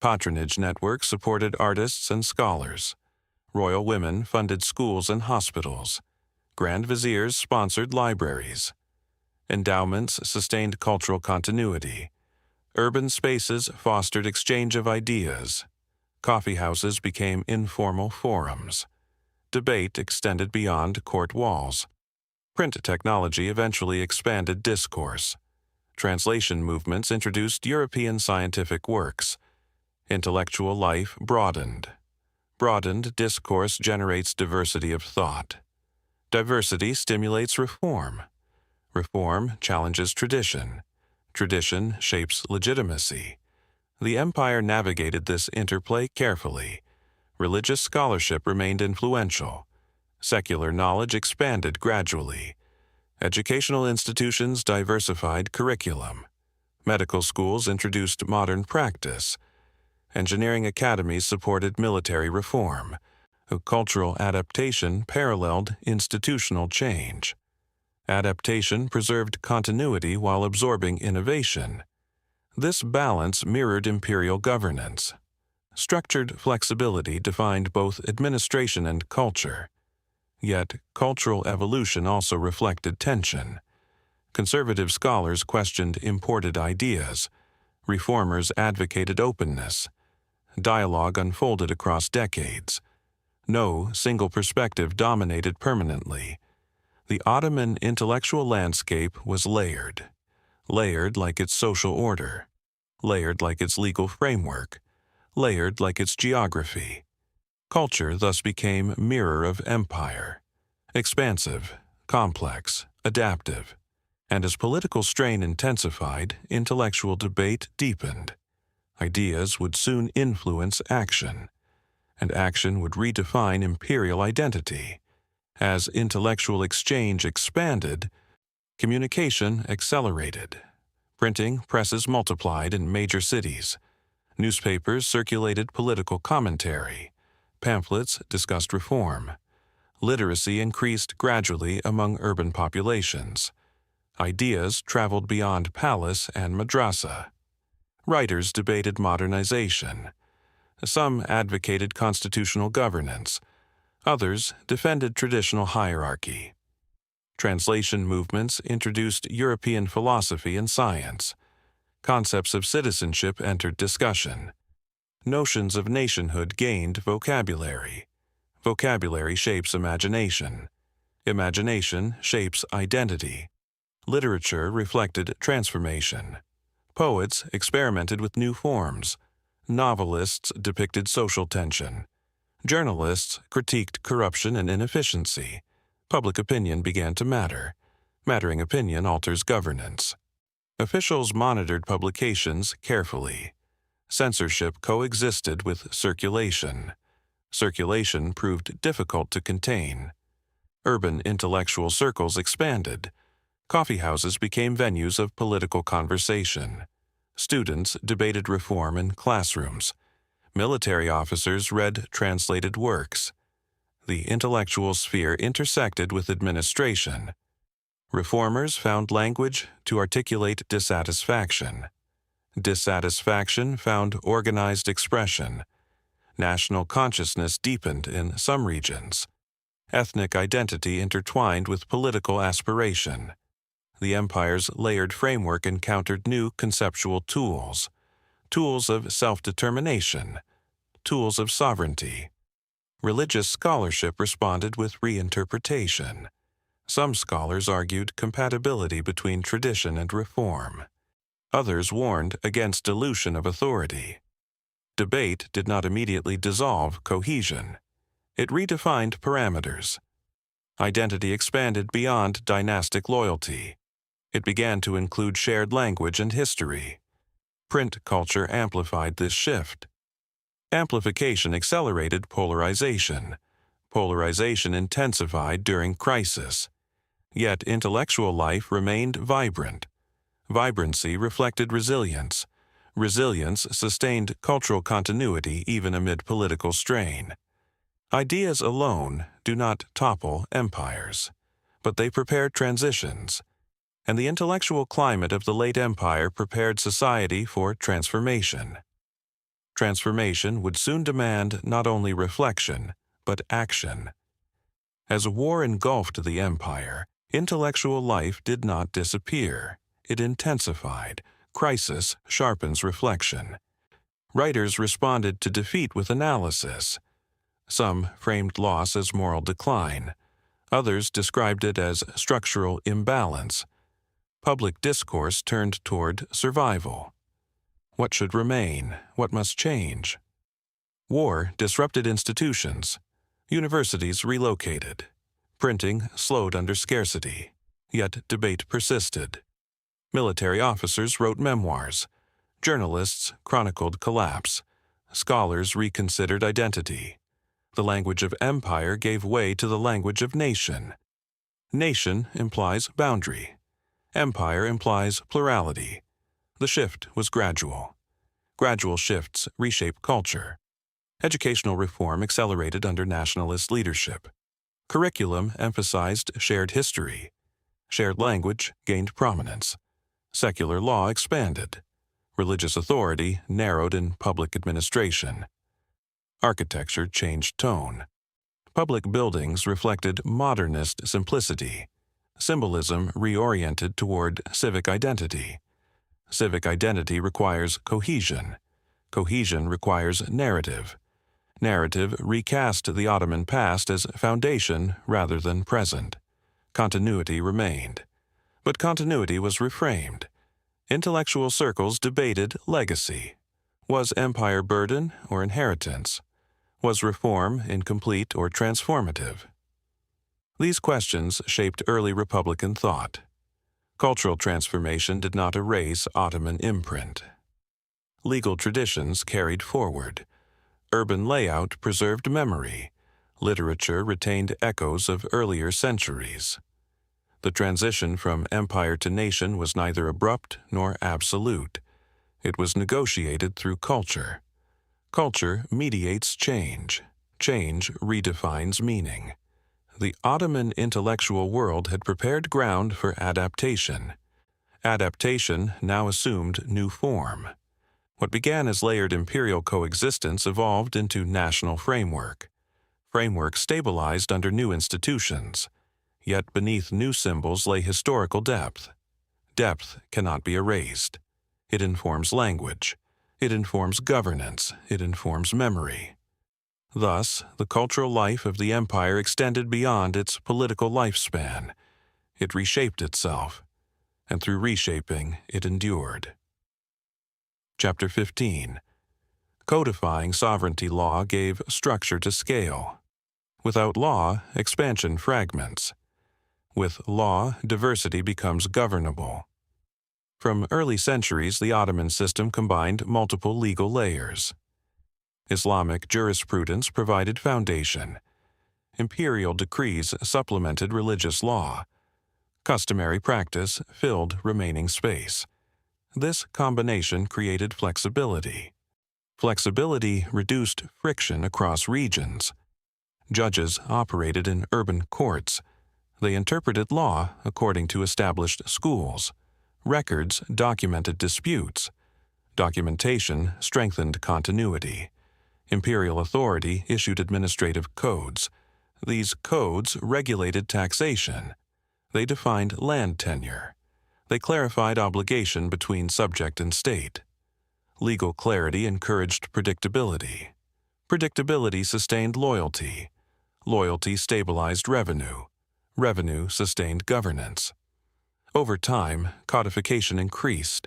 Patronage networks supported artists and scholars. Royal women funded schools and hospitals. Grand viziers sponsored libraries. Endowments sustained cultural continuity. Urban spaces fostered exchange of ideas. Coffee houses became informal forums. Debate extended beyond court walls. Print technology eventually expanded discourse. Translation movements introduced European scientific works. Intellectual life broadened. Broadened discourse generates diversity of thought. Diversity stimulates reform. Reform challenges tradition. Tradition shapes legitimacy. The empire navigated this interplay carefully. Religious scholarship remained influential. Secular knowledge expanded gradually. Educational institutions diversified curriculum. Medical schools introduced modern practice. Engineering academies supported military reform. Cultural adaptation paralleled institutional change. Adaptation preserved continuity while absorbing innovation. This balance mirrored imperial governance. Structured flexibility defined both administration and culture. Yet, cultural evolution also reflected tension. Conservative scholars questioned imported ideas. Reformers advocated openness. Dialogue unfolded across decades. No single perspective dominated permanently. The Ottoman intellectual landscape was layered. Layered like its social order. Layered like its legal framework. Layered like its geography. Culture thus became mirror of empire. Expansive, complex, adaptive. And as political strain intensified, intellectual debate deepened. Ideas would soon influence action, and action would redefine imperial identity. As intellectual exchange expanded, communication accelerated. Printing presses multiplied in major cities. Newspapers circulated political commentary. Pamphlets discussed reform. Literacy increased gradually among urban populations. Ideas traveled beyond palace and madrasa. Writers debated modernization. Some advocated constitutional governance. Others defended traditional hierarchy. Translation movements introduced European philosophy and science. Concepts of citizenship entered discussion. Notions of nationhood gained vocabulary. Vocabulary shapes imagination. Imagination shapes identity. Literature reflected transformation. Poets experimented with new forms. Novelists depicted social tension. Journalists critiqued corruption and inefficiency. Public opinion began to matter. Mattering opinion alters governance. Officials monitored publications carefully. Censorship coexisted with circulation. Circulation proved difficult to contain. Urban intellectual circles expanded. Coffeehouses became venues of political conversation. Students debated reform in classrooms. Military officers read translated works. The intellectual sphere intersected with administration. Reformers found language to articulate dissatisfaction. Dissatisfaction found organized expression. National consciousness deepened in some regions. Ethnic identity intertwined with political aspiration. The empire's layered framework encountered new conceptual tools. Tools of self-determination. Tools of sovereignty. Religious scholarship responded with reinterpretation. Some scholars argued compatibility between tradition and reform. Others warned against dilution of authority. Debate did not immediately dissolve cohesion. It redefined parameters. Identity expanded beyond dynastic loyalty. It began to include shared language and history. Print culture amplified this shift. Amplification accelerated polarization. Polarization intensified during crisis. Yet intellectual life remained vibrant. Vibrancy reflected resilience. Resilience sustained cultural continuity even amid political strain. Ideas alone do not topple empires, but they prepare transitions. And the intellectual climate of the late empire prepared society for transformation. Transformation would soon demand not only reflection, but action. As war engulfed the empire, intellectual life did not disappear. It intensified. Crisis sharpens reflection. Writers responded to defeat with analysis. Some framed loss as moral decline. Others described it as structural imbalance. Public discourse turned toward survival. What should remain? What must change? War disrupted institutions. Universities relocated. Printing slowed under scarcity. Yet debate persisted. Military officers wrote memoirs. Journalists chronicled collapse. Scholars reconsidered identity. The language of empire gave way to the language of nation. Nation implies boundary. Empire implies plurality. The shift was gradual. Gradual shifts reshape culture. Educational reform accelerated under nationalist leadership. Curriculum emphasized shared history. Shared language gained prominence. Secular law expanded. Religious authority narrowed in public administration. Architecture changed tone. Public buildings reflected modernist simplicity. Symbolism reoriented toward civic identity. Civic identity requires cohesion. Cohesion requires narrative. Narrative recast the Ottoman past as foundation rather than present. Continuity remained. But continuity was reframed. Intellectual circles debated legacy. Was empire burden or inheritance? Was reform incomplete or transformative? These questions shaped early Republican thought. Cultural transformation did not erase Ottoman imprint. Legal traditions carried forward. Urban layout preserved memory. Literature retained echoes of earlier centuries. The transition from empire to nation was neither abrupt nor absolute. It was negotiated through culture. Culture mediates change. Change redefines meaning. The Ottoman intellectual world had prepared ground for adaptation. Adaptation now assumed new form. What began as layered imperial coexistence evolved into national framework. Framework stabilized under new institutions, yet beneath new symbols lay historical depth. Depth cannot be erased. It informs language. It informs governance. It informs memory. Thus, the cultural life of the empire extended beyond its political lifespan. It reshaped itself, and through reshaping, it endured. Chapter 15. Codifying sovereignty law gave structure to scale. Without law, expansion fragments. With law, diversity becomes governable. From early centuries, the Ottoman system combined multiple legal layers. Islamic jurisprudence provided foundation. Imperial decrees supplemented religious law. Customary practice filled remaining space. This combination created flexibility. Flexibility reduced friction across regions. Judges operated in urban courts. They interpreted law according to established schools. Records documented disputes. Documentation strengthened continuity. Imperial authority issued administrative codes. These codes regulated taxation. They defined land tenure. They clarified obligation between subject and state. Legal clarity encouraged predictability. Predictability sustained loyalty. Loyalty stabilized revenue. Revenue sustained governance. Over time, codification increased.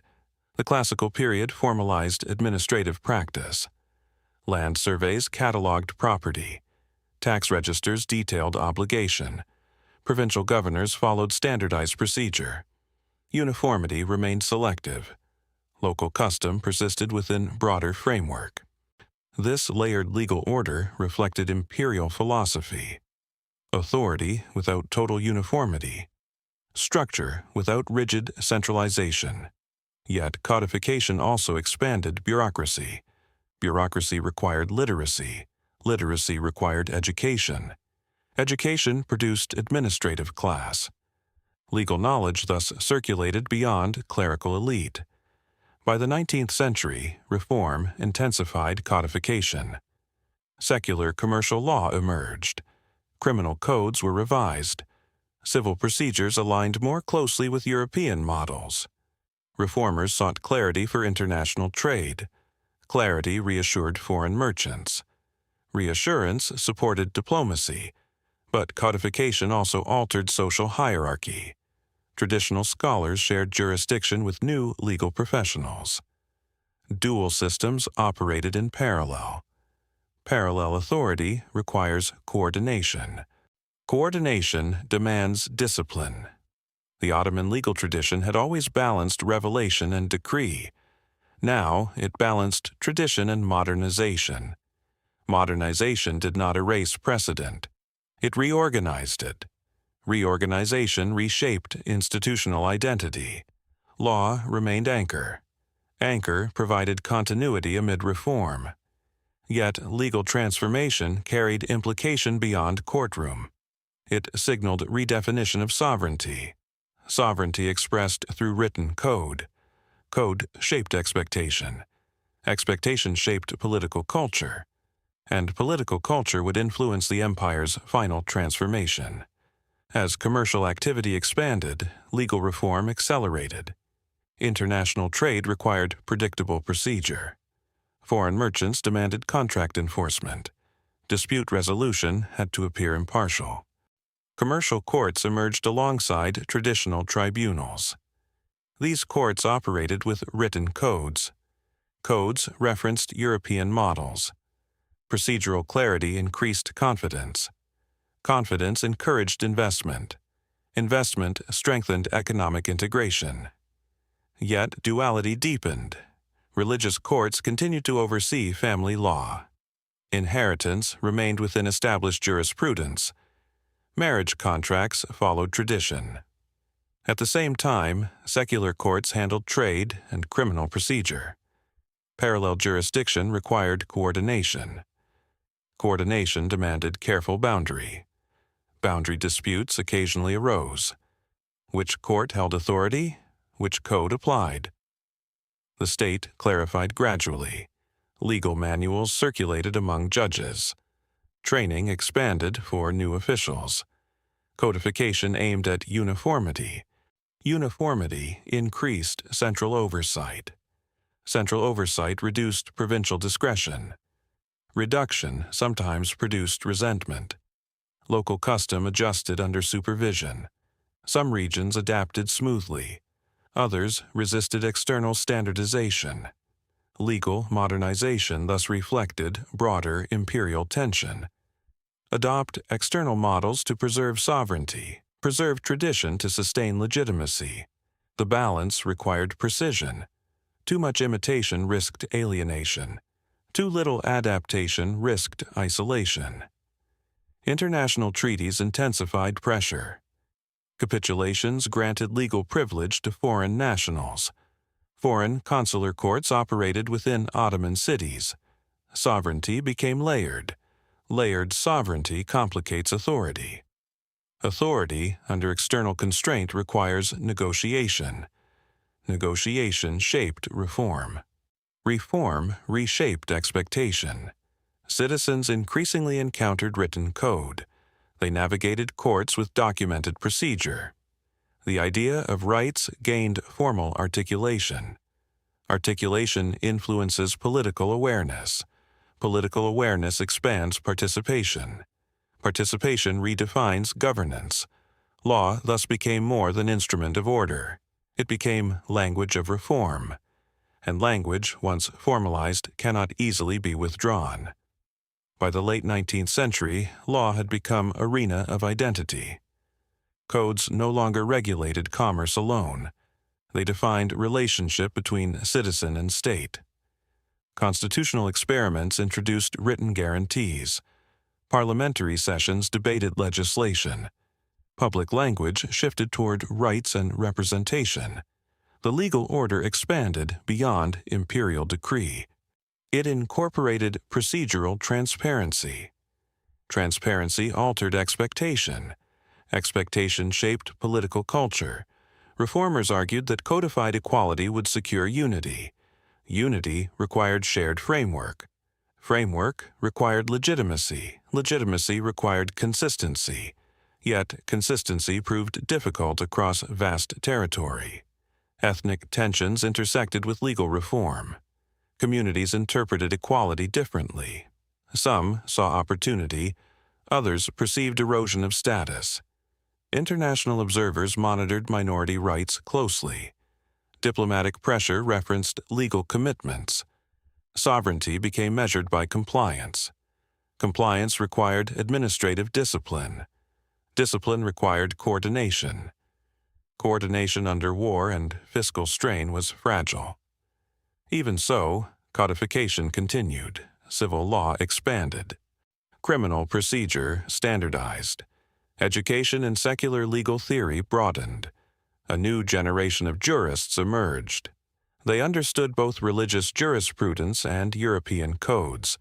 The classical period formalized administrative practice. Land surveys cataloged property. Tax registers detailed obligation. Provincial governors followed standardized procedure. Uniformity remained selective. Local custom persisted within broader framework. This layered legal order reflected imperial philosophy. Authority without total uniformity. Structure without rigid centralization. Yet codification also expanded bureaucracy. Bureaucracy required literacy. Literacy required education. Education produced administrative class. Legal knowledge thus circulated beyond clerical elite. By the 19th century, reform intensified codification. Secular commercial law emerged. Criminal codes were revised. Civil procedures aligned more closely with European models. Reformers sought clarity for international trade. Clarity reassured foreign merchants. Reassurance supported diplomacy, but codification also altered social hierarchy. Traditional scholars shared jurisdiction with new legal professionals. Dual systems operated in parallel. Parallel authority requires coordination. Coordination demands discipline. The Ottoman legal tradition had always balanced revelation and decree. Now it balanced tradition and modernization. Modernization did not erase precedent. It reorganized it. Reorganization reshaped institutional identity. Law remained anchor. Anchor provided continuity amid reform. Yet legal transformation carried implication beyond courtroom. It signaled redefinition of sovereignty. Sovereignty expressed through written code. Code shaped expectation. Expectation shaped political culture. And political culture would influence the empire's final transformation. As commercial activity expanded, legal reform accelerated. International trade required predictable procedure. Foreign merchants demanded contract enforcement. Dispute resolution had to appear impartial. Commercial courts emerged alongside traditional tribunals. These courts operated with written codes. Codes referenced European models. Procedural clarity increased confidence. Confidence encouraged investment. Investment strengthened economic integration. Yet duality deepened. Religious courts continued to oversee family law. Inheritance remained within established jurisprudence. Marriage contracts followed tradition. At the same time, secular courts handled trade and criminal procedure. Parallel jurisdiction required coordination. Coordination demanded careful boundary. Boundary disputes occasionally arose. Which court held authority? Which code applied? The state clarified gradually. Legal manuals circulated among judges. Training expanded for new officials. Codification aimed at uniformity. Uniformity increased central oversight. Central oversight reduced provincial discretion. Reduction sometimes produced resentment. Local custom adjusted under supervision. Some regions adapted smoothly. Others resisted external standardization. Legal modernization thus reflected broader imperial tension. Adopt external models to preserve sovereignty, preserve tradition to sustain legitimacy. The balance required precision. Too much imitation risked alienation. Too little adaptation risked isolation. International treaties intensified pressure. Capitulations granted legal privilege to foreign nationals. Foreign consular courts operated within Ottoman cities. Sovereignty became layered. Layered sovereignty complicates authority. Authority under external constraint requires negotiation. Negotiation shaped reform. Reform reshaped expectation. Citizens increasingly encountered written code. They navigated courts with documented procedure. The idea of rights gained formal articulation. Articulation influences political awareness. Political awareness expands participation. Participation redefines governance. Law thus became more than instrument of order. It became language of reform. And language, once formalized, cannot easily be withdrawn. By the late 19th century, law had become arena of identity. Codes no longer regulated commerce alone. They defined relationship between citizen and state. Constitutional experiments introduced written guarantees. Parliamentary sessions debated legislation. Public language shifted toward rights and representation. The legal order expanded beyond imperial decree. It incorporated procedural transparency. Transparency altered expectation. Expectation shaped political culture. Reformers argued that codified equality would secure unity. Unity required shared framework. Framework required legitimacy. Legitimacy required consistency. Yet consistency proved difficult across vast territory. Ethnic tensions intersected with legal reform. Communities interpreted equality differently. Some saw opportunity, others perceived erosion of status. International observers monitored minority rights closely. Diplomatic pressure referenced legal commitments. Sovereignty became measured by compliance. Compliance required administrative discipline. Discipline required coordination. Coordination under war and fiscal strain was fragile. Even so, codification continued. Civil law expanded. Criminal procedure standardized. Education in secular legal theory broadened. A new generation of jurists emerged. They understood both religious jurisprudence and European codes.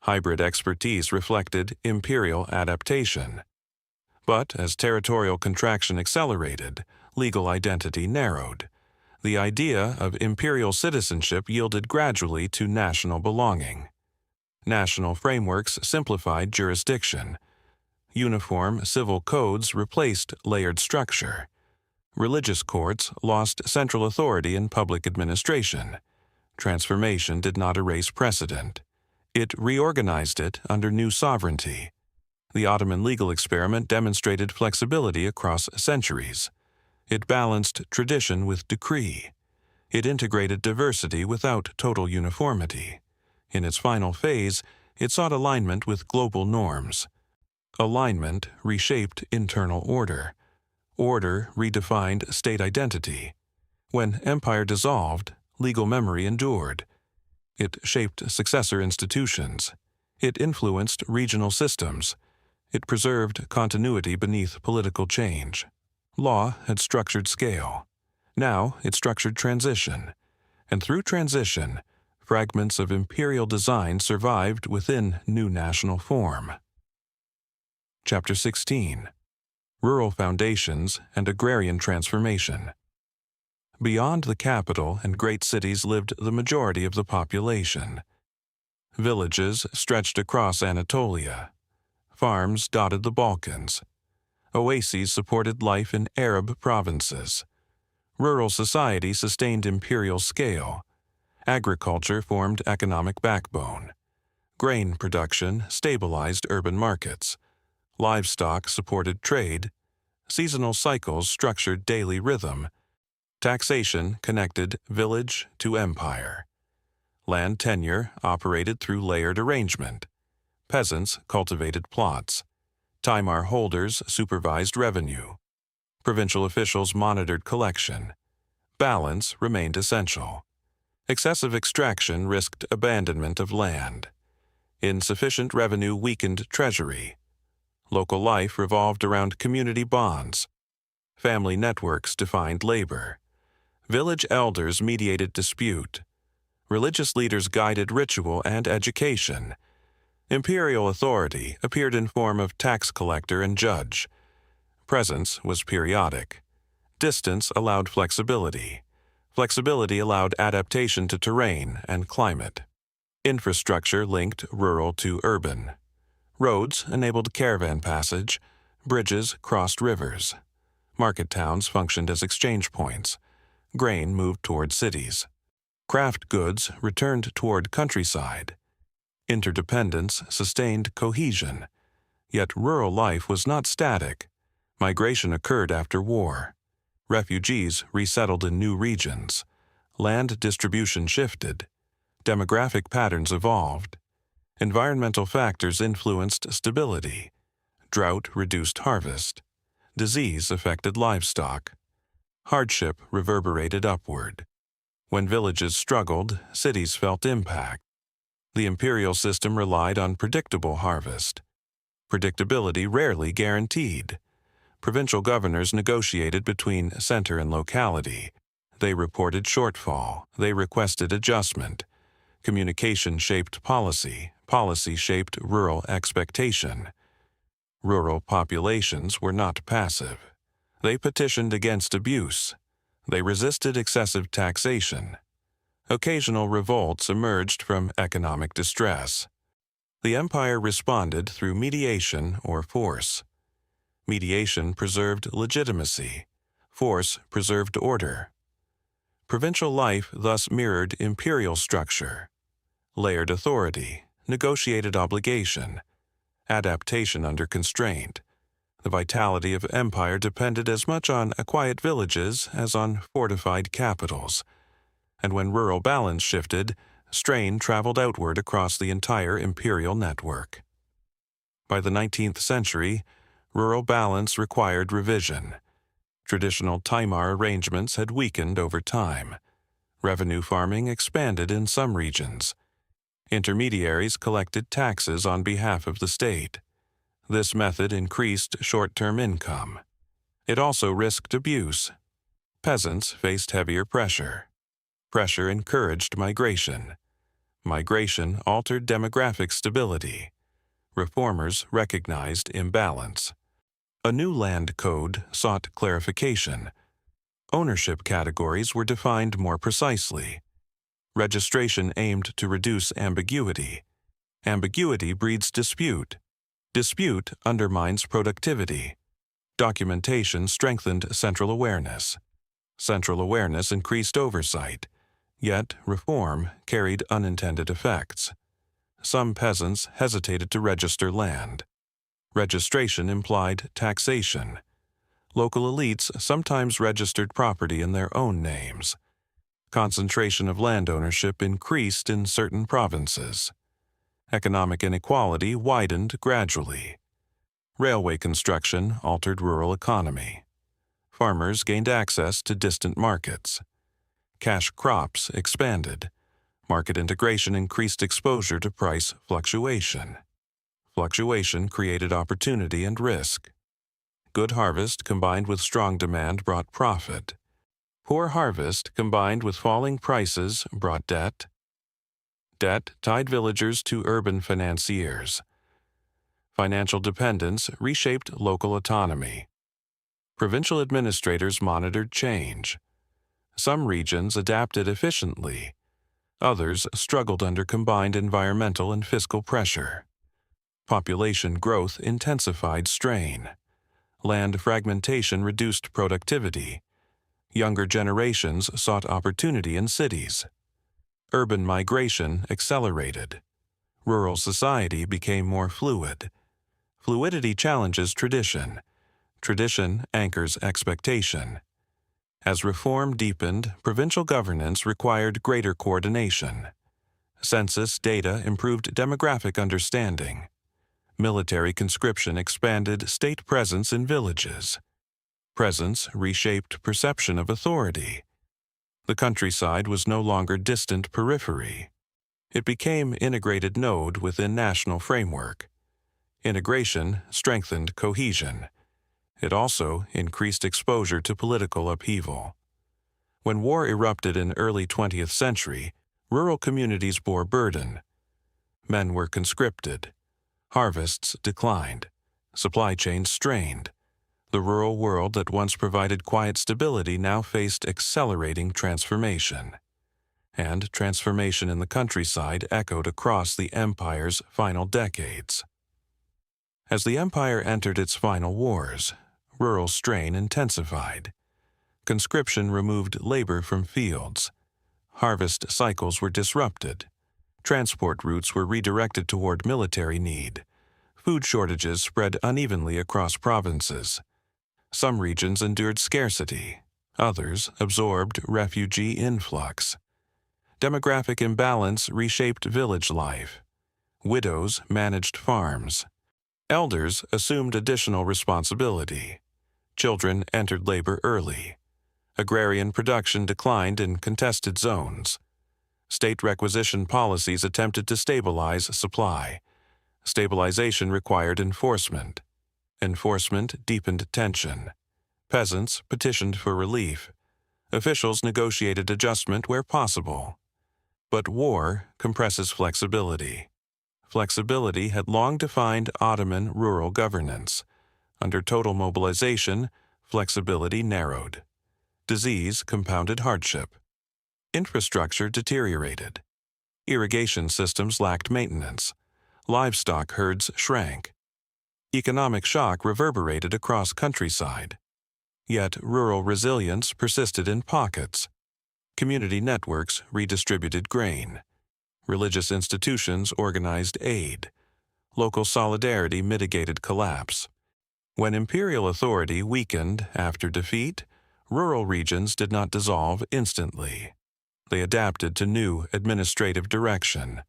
Hybrid expertise reflected imperial adaptation. But as territorial contraction accelerated, legal identity narrowed. The idea of imperial citizenship yielded gradually to national belonging. National frameworks simplified jurisdiction. Uniform civil codes replaced layered structure. Religious courts lost central authority in public administration. Transformation did not erase precedent. It reorganized it under new sovereignty. The Ottoman legal experiment demonstrated flexibility across centuries. It balanced tradition with decree. It integrated diversity without total uniformity. In its final phase, it sought alignment with global norms. Alignment reshaped internal order. Order redefined state identity. When empire dissolved, legal memory endured. It shaped successor institutions. It influenced regional systems. It preserved continuity beneath political change. Law had structured scale. Now it structured transition. And through transition, fragments of imperial design survived within new national form. Chapter 16. Rural Foundations and Agrarian Transformation. Beyond the capital and great cities lived the majority of the population. Villages stretched across Anatolia. Farms dotted the Balkans. Oases supported life in Arab provinces. Rural society sustained imperial scale. Agriculture formed economic backbone. Grain production stabilized urban markets. Livestock supported trade. Seasonal cycles structured daily rhythm. Taxation connected village to empire. Land tenure operated through layered arrangement. Peasants cultivated plots. Timar holders supervised revenue. Provincial officials monitored collection. Balance remained essential. Excessive extraction risked abandonment of land. Insufficient revenue weakened treasury. Local life revolved around community bonds. Family networks defined labor. Village elders mediated dispute. Religious leaders guided ritual and education. Imperial authority appeared in form of tax collector and judge. Presence was periodic. Distance allowed flexibility. Flexibility allowed adaptation to terrain and climate. Infrastructure linked rural to urban. Roads enabled caravan passage. Bridges crossed rivers. Market towns functioned as exchange points. Grain moved toward cities. Craft goods returned toward countryside. Interdependence sustained cohesion. Yet rural life was not static. Migration occurred after war. Refugees resettled in new regions. Land distribution shifted. Demographic patterns evolved. Environmental factors influenced stability. Drought reduced harvest. Disease affected livestock. Hardship reverberated upward. When villages struggled, cities felt impact. The imperial system relied on predictable harvest. Predictability rarely guaranteed. Provincial governors negotiated between center and locality. They reported shortfall. They requested adjustment. Communication shaped policy. Policy shaped rural expectation. Rural populations were not passive. They petitioned against abuse. They resisted excessive taxation. Occasional revolts emerged from economic distress. The empire responded through mediation or force. Mediation preserved legitimacy. Force preserved order. Provincial life thus mirrored imperial structure. Layered authority, negotiated obligation, adaptation under constraint. The vitality of empire depended as much on quiet villages as on fortified capitals. And when rural balance shifted, strain traveled outward across the entire imperial network. By the 19th century, rural balance required revision. Traditional Timar arrangements had weakened over time. Revenue farming expanded in some regions. Intermediaries collected taxes on behalf of the state. This method increased short-term income. It also risked abuse. Peasants faced heavier pressure. Pressure encouraged migration. Migration altered demographic stability. Reformers recognized imbalance. A new land code sought clarification. Ownership categories were defined more precisely. Registration aimed to reduce ambiguity. Ambiguity breeds dispute. Dispute undermines productivity. Documentation strengthened central awareness. Central awareness increased oversight. Yet, reform carried unintended effects. Some peasants hesitated to register land. Registration implied taxation. Local elites sometimes registered property in their own names. Concentration of land ownership increased in certain provinces. Economic inequality widened gradually. Railway construction altered rural economy. Farmers gained access to distant markets. Cash crops expanded. Market integration increased exposure to price fluctuation. Fluctuation created opportunity and risk. Good harvest combined with strong demand brought profit. Poor harvest combined with falling prices brought debt. Debt tied villagers to urban financiers. Financial dependence reshaped local autonomy. Provincial administrators monitored change. Some regions adapted efficiently. Others struggled under combined environmental and fiscal pressure. Population growth intensified strain. Land fragmentation reduced productivity. Younger generations sought opportunity in cities. Urban migration accelerated. Rural society became more fluid. Fluidity challenges tradition. Tradition anchors expectation. As reform deepened, provincial governance required greater coordination. Census data improved demographic understanding. Military conscription expanded state presence in villages. Presence reshaped perception of authority. The countryside was no longer distant periphery. It became integrated node within national framework. Integration strengthened cohesion. It also increased exposure to political upheaval. When war erupted in early 20th century, rural communities bore burden. Men were conscripted. Harvests declined. Supply chains strained. The rural world that once provided quiet stability now faced accelerating transformation. And transformation in the countryside echoed across the empire's final decades. As the empire entered its final wars, rural strain intensified. Conscription removed labor from fields. Harvest cycles were disrupted. Transport routes were redirected toward military need. Food shortages spread unevenly across provinces. Some regions endured scarcity. Others absorbed refugee influx. Demographic imbalance reshaped village life. Widows managed farms. Elders assumed additional responsibility. Children entered labor early. Agrarian production declined in contested zones. State requisition policies attempted to stabilize supply. Stabilization required enforcement. Enforcement deepened tension. Peasants petitioned for relief. Officials negotiated adjustment where possible. But war compresses flexibility. Flexibility had long defined Ottoman rural governance. Under total mobilization, flexibility narrowed. Disease compounded hardship. Infrastructure deteriorated. Irrigation systems lacked maintenance. Livestock herds shrank. Economic shock reverberated across countryside. Yet rural resilience persisted in pockets. Community networks redistributed grain. Religious institutions organized aid. Local solidarity mitigated collapse. When imperial authority weakened after defeat, rural regions did not dissolve instantly. They adapted to new administrative direction.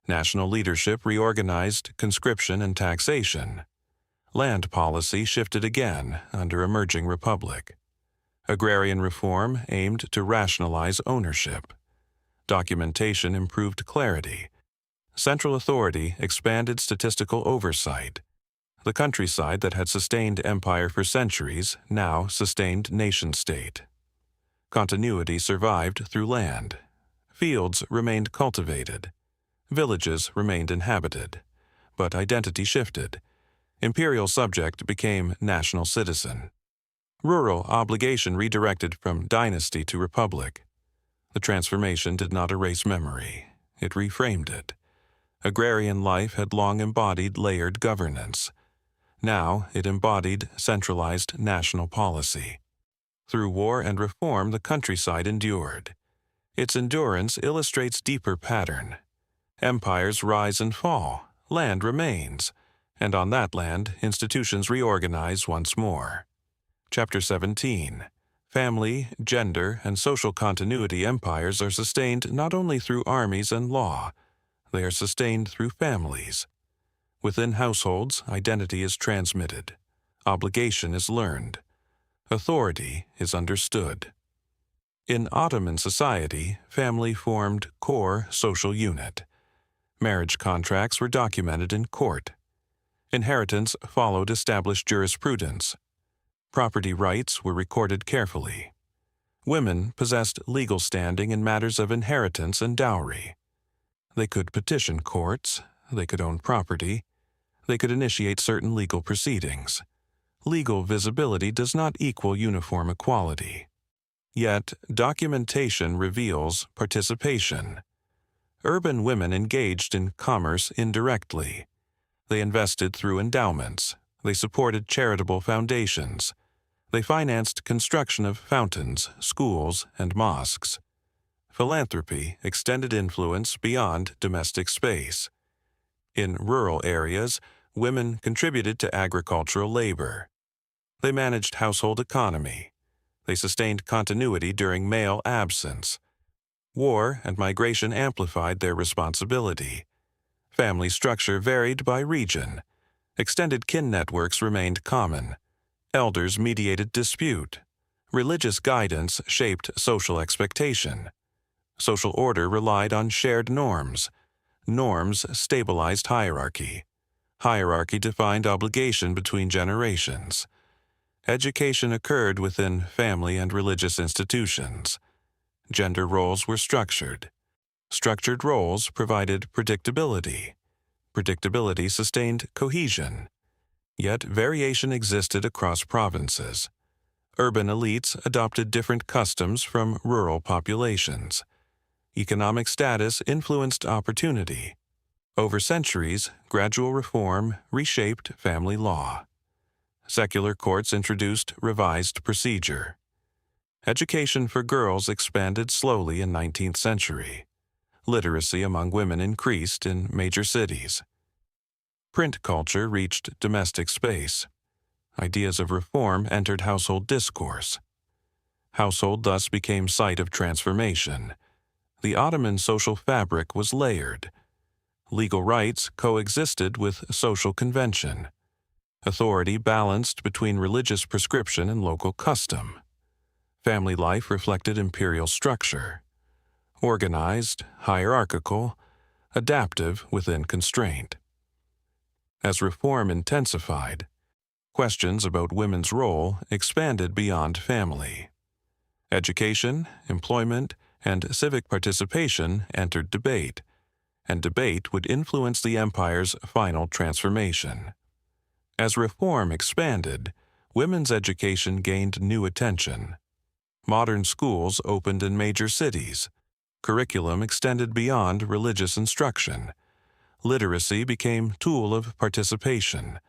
National leadership reorganized conscription and taxation. Land policy shifted again under emerging republic. Agrarian reform aimed to rationalize ownership. Documentation improved clarity. Central authority expanded statistical oversight. The countryside that had sustained empire for centuries now sustained nation-state. Continuity survived through land. Fields remained cultivated. Villages remained inhabited. But identity shifted. Imperial subject became national citizen. Rural obligation redirected from dynasty to republic. The transformation did not erase memory. It reframed it. Agrarian life had long embodied layered governance. Now it embodied centralized national policy. Through war and reform, the countryside endured. Its endurance illustrates deeper pattern. Empires rise and fall, land remains, and on that land, institutions reorganize once more. Chapter 17. Family, gender, and social continuity empires are sustained not only through armies and law, they are sustained through families. Within households, identity is transmitted. Obligation is learned. Authority is understood. In Ottoman society, family formed core social unit. Marriage contracts were documented in court. Inheritance followed established jurisprudence. Property rights were recorded carefully. Women possessed legal standing in matters of inheritance and dowry. They could petition courts, they could own property, they could initiate certain legal proceedings. Legal visibility does not equal uniform equality. Yet, documentation reveals participation. Urban women engaged in commerce indirectly. They invested through endowments. They supported charitable foundations. They financed construction of fountains, schools, and mosques. Philanthropy extended influence beyond domestic space. In rural areas, women contributed to agricultural labor. They managed household economy. They sustained continuity during male absence. War and migration amplified their responsibility. Family structure varied by region. Extended kin networks remained common. Elders mediated dispute. Religious guidance shaped social expectation. Social order relied on shared norms. Norms stabilized hierarchy. Hierarchy defined obligation between generations. Education occurred within family and religious institutions. Gender roles were structured. Structured roles provided predictability. Predictability sustained cohesion. Yet variation existed across provinces. Urban elites adopted different customs from rural populations. Economic status influenced opportunity. Over centuries, gradual reform reshaped family law. Secular courts introduced revised procedure. Education for girls expanded slowly in 19th century. Literacy among women increased in major cities. Print culture reached domestic space. Ideas of reform entered household discourse. Household thus became site of transformation. The Ottoman social fabric was layered. Legal rights coexisted with social convention. Authority balanced between religious prescription and local custom. Family life reflected imperial structure. Organized, hierarchical, adaptive within constraint. As reform intensified, questions about women's role expanded beyond family. Education, employment, and civic participation entered debate, and debate would influence the empire's final transformation. As reform expanded, women's education gained new attention. Modern schools opened in major cities. Curriculum extended beyond religious instruction. Literacy became tool of participation.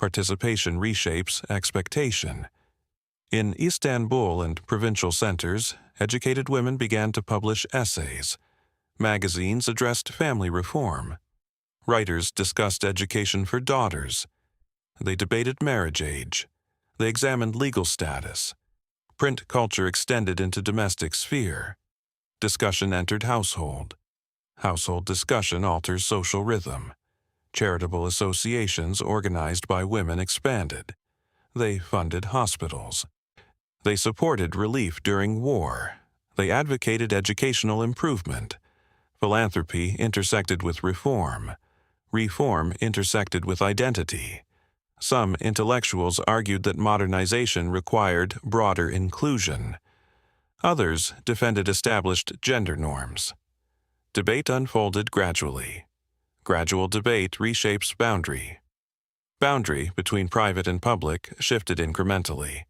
Participation reshapes expectation. In Istanbul and provincial centers, educated women began to publish essays. Magazines addressed family reform. Writers discussed education for daughters. They debated marriage age. They examined legal status. Print culture extended into domestic sphere. Discussion entered household. Household discussion alters social rhythm. Charitable associations organized by women expanded. They funded hospitals. They supported relief during war. They advocated educational improvement. Philanthropy intersected with reform. Reform intersected with identity. Some intellectuals argued that modernization required broader inclusion. Others defended established gender norms. Debate unfolded gradually. Gradual debate reshapes boundary. Boundary between private and public shifted incrementally.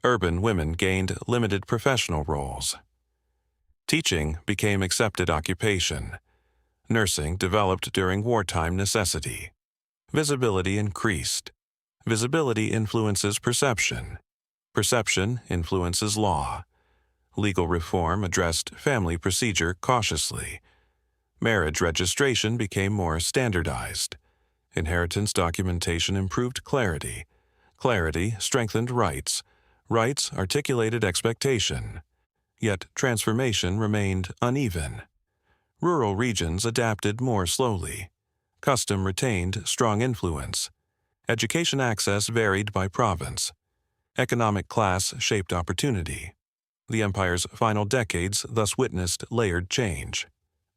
Urban women gained limited professional roles. Teaching became accepted occupation. Nursing developed during wartime necessity. Visibility increased. Visibility influences perception. Perception influences law. Legal reform addressed family procedure cautiously. Marriage registration became more standardized. Inheritance documentation improved clarity. Clarity strengthened rights. Rights articulated expectation. Yet transformation remained uneven. Rural regions adapted more slowly. Custom retained strong influence. Education access varied by province. Economic class shaped opportunity. The empire's final decades thus witnessed layered change.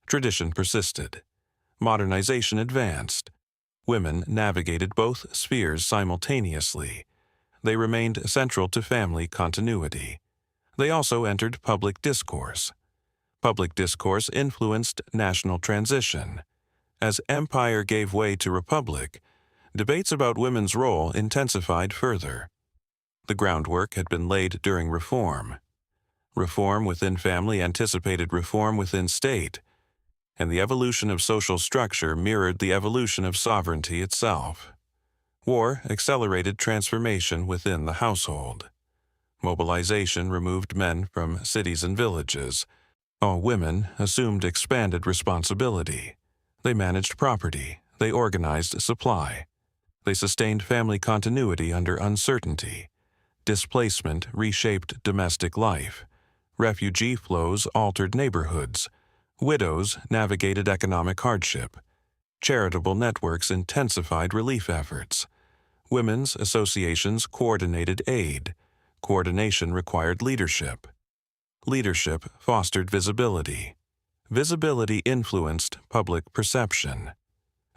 Tradition persisted. Modernization advanced. Women navigated both spheres simultaneously. They remained central to family continuity. They also entered public discourse. Public discourse influenced national transition. As empire gave way to republic, debates about women's role intensified further. The groundwork had been laid during reform. Reform within family anticipated reform within state, and the evolution of social structure mirrored the evolution of sovereignty itself. War accelerated transformation within the household. Mobilization removed men from cities and villages. All women assumed expanded responsibility. They managed property. They organized supply. They sustained family continuity under uncertainty. Displacement reshaped domestic life. Refugee flows altered neighborhoods. Widows navigated economic hardship. Charitable networks intensified relief efforts. Women's associations coordinated aid. Coordination required leadership. Leadership fostered visibility. Visibility influenced public perception.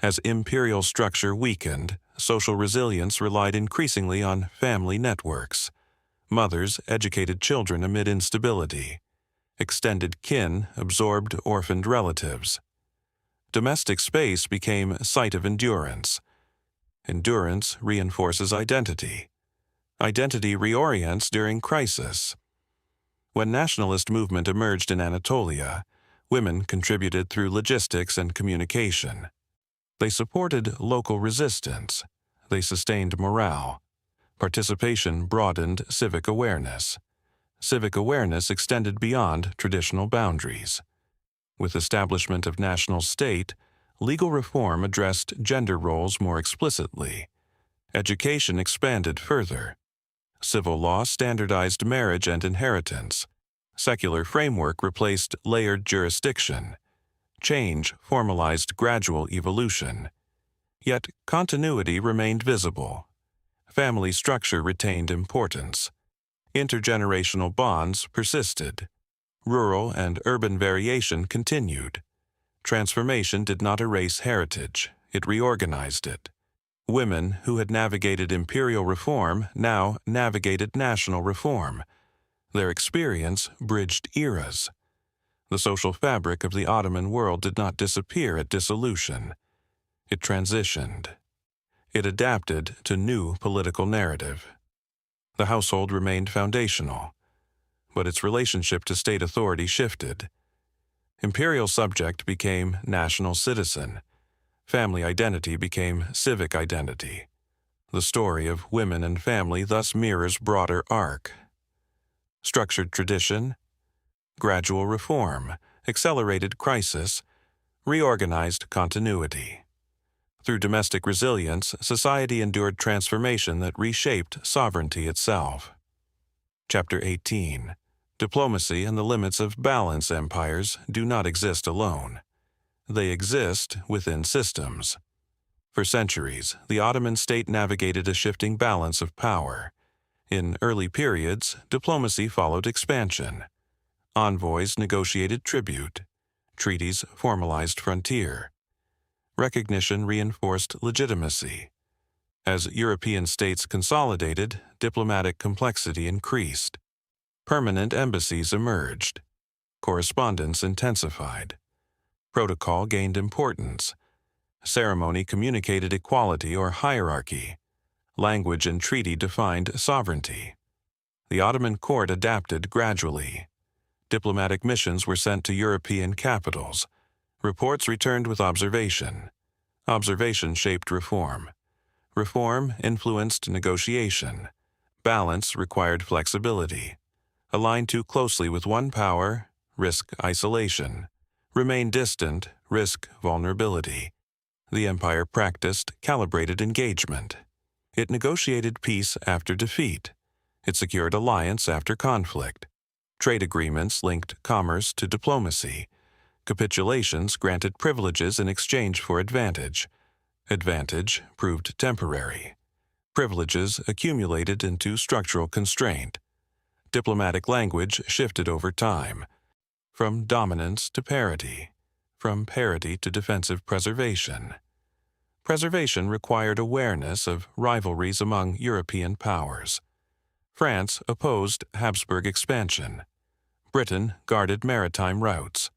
As imperial structure weakened, social resilience relied increasingly on family networks. Mothers educated children amid instability. Extended kin absorbed orphaned relatives. Domestic space became site of endurance. Endurance reinforces identity. Identity reorients during crisis. When nationalist movement emerged in Anatolia, women contributed through logistics and communication. They supported local resistance. They sustained morale. Participation broadened civic awareness. Civic awareness extended beyond traditional boundaries. With establishment of national state, legal reform addressed gender roles more explicitly. Education expanded further. Civil law standardized marriage and inheritance. Secular framework replaced layered jurisdiction. Change formalized gradual evolution. Yet continuity remained visible. Family structure retained importance. Intergenerational bonds persisted. Rural and urban variation continued. Transformation did not erase heritage, it reorganized it. Women who had navigated imperial reform now navigated national reform. Their experience bridged eras. The social fabric of the Ottoman world did not disappear at dissolution. It transitioned. It adapted to new political narrative. The household remained foundational, but its relationship to state authority shifted. Imperial subject became national citizen. Family identity became civic identity. The story of women and family thus mirrors broader arc. Structured tradition, gradual reform, accelerated crisis, reorganized continuity. Through domestic resilience, society endured transformation that reshaped sovereignty itself. Chapter 18. Diplomacy and the limits of balance empires do not exist alone. They exist within systems. For centuries, the Ottoman state navigated a shifting balance of power. In early periods, diplomacy followed expansion. Envoys negotiated tribute. Treaties formalized frontier. Recognition reinforced legitimacy. As European states consolidated, diplomatic complexity increased. Permanent embassies emerged. Correspondence intensified. Protocol gained importance. Ceremony communicated equality or hierarchy. Language and treaty defined sovereignty. The Ottoman court adapted gradually. Diplomatic missions were sent to European capitals. Reports returned with observation. Observation shaped reform. Reform influenced negotiation. Balance required flexibility. Align too closely with one power, risk isolation. Remain distant, risk vulnerability. The empire practiced calibrated engagement. It negotiated peace after defeat. It secured alliance after conflict. Trade agreements linked commerce to diplomacy. Capitulations granted privileges in exchange for advantage. Advantage proved temporary. Privileges accumulated into structural constraint. Diplomatic language shifted over time. From dominance to parity, from parity to defensive preservation. Preservation required awareness of rivalries among European powers. France opposed Habsburg expansion. Britain guarded maritime routes.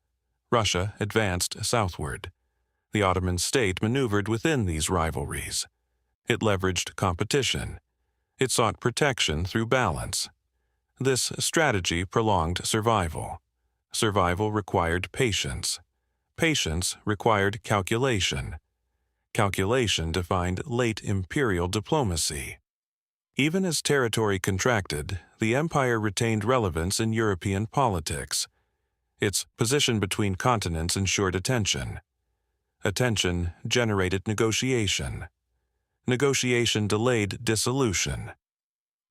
Russia advanced southward. The Ottoman state maneuvered within these rivalries. It leveraged competition. It sought protection through balance. This strategy prolonged survival. Survival required patience. Patience required calculation. Calculation defined late imperial diplomacy. Even as territory contracted, the empire retained relevance in European politics. Its position between continents ensured attention. Attention generated negotiation. Negotiation delayed dissolution.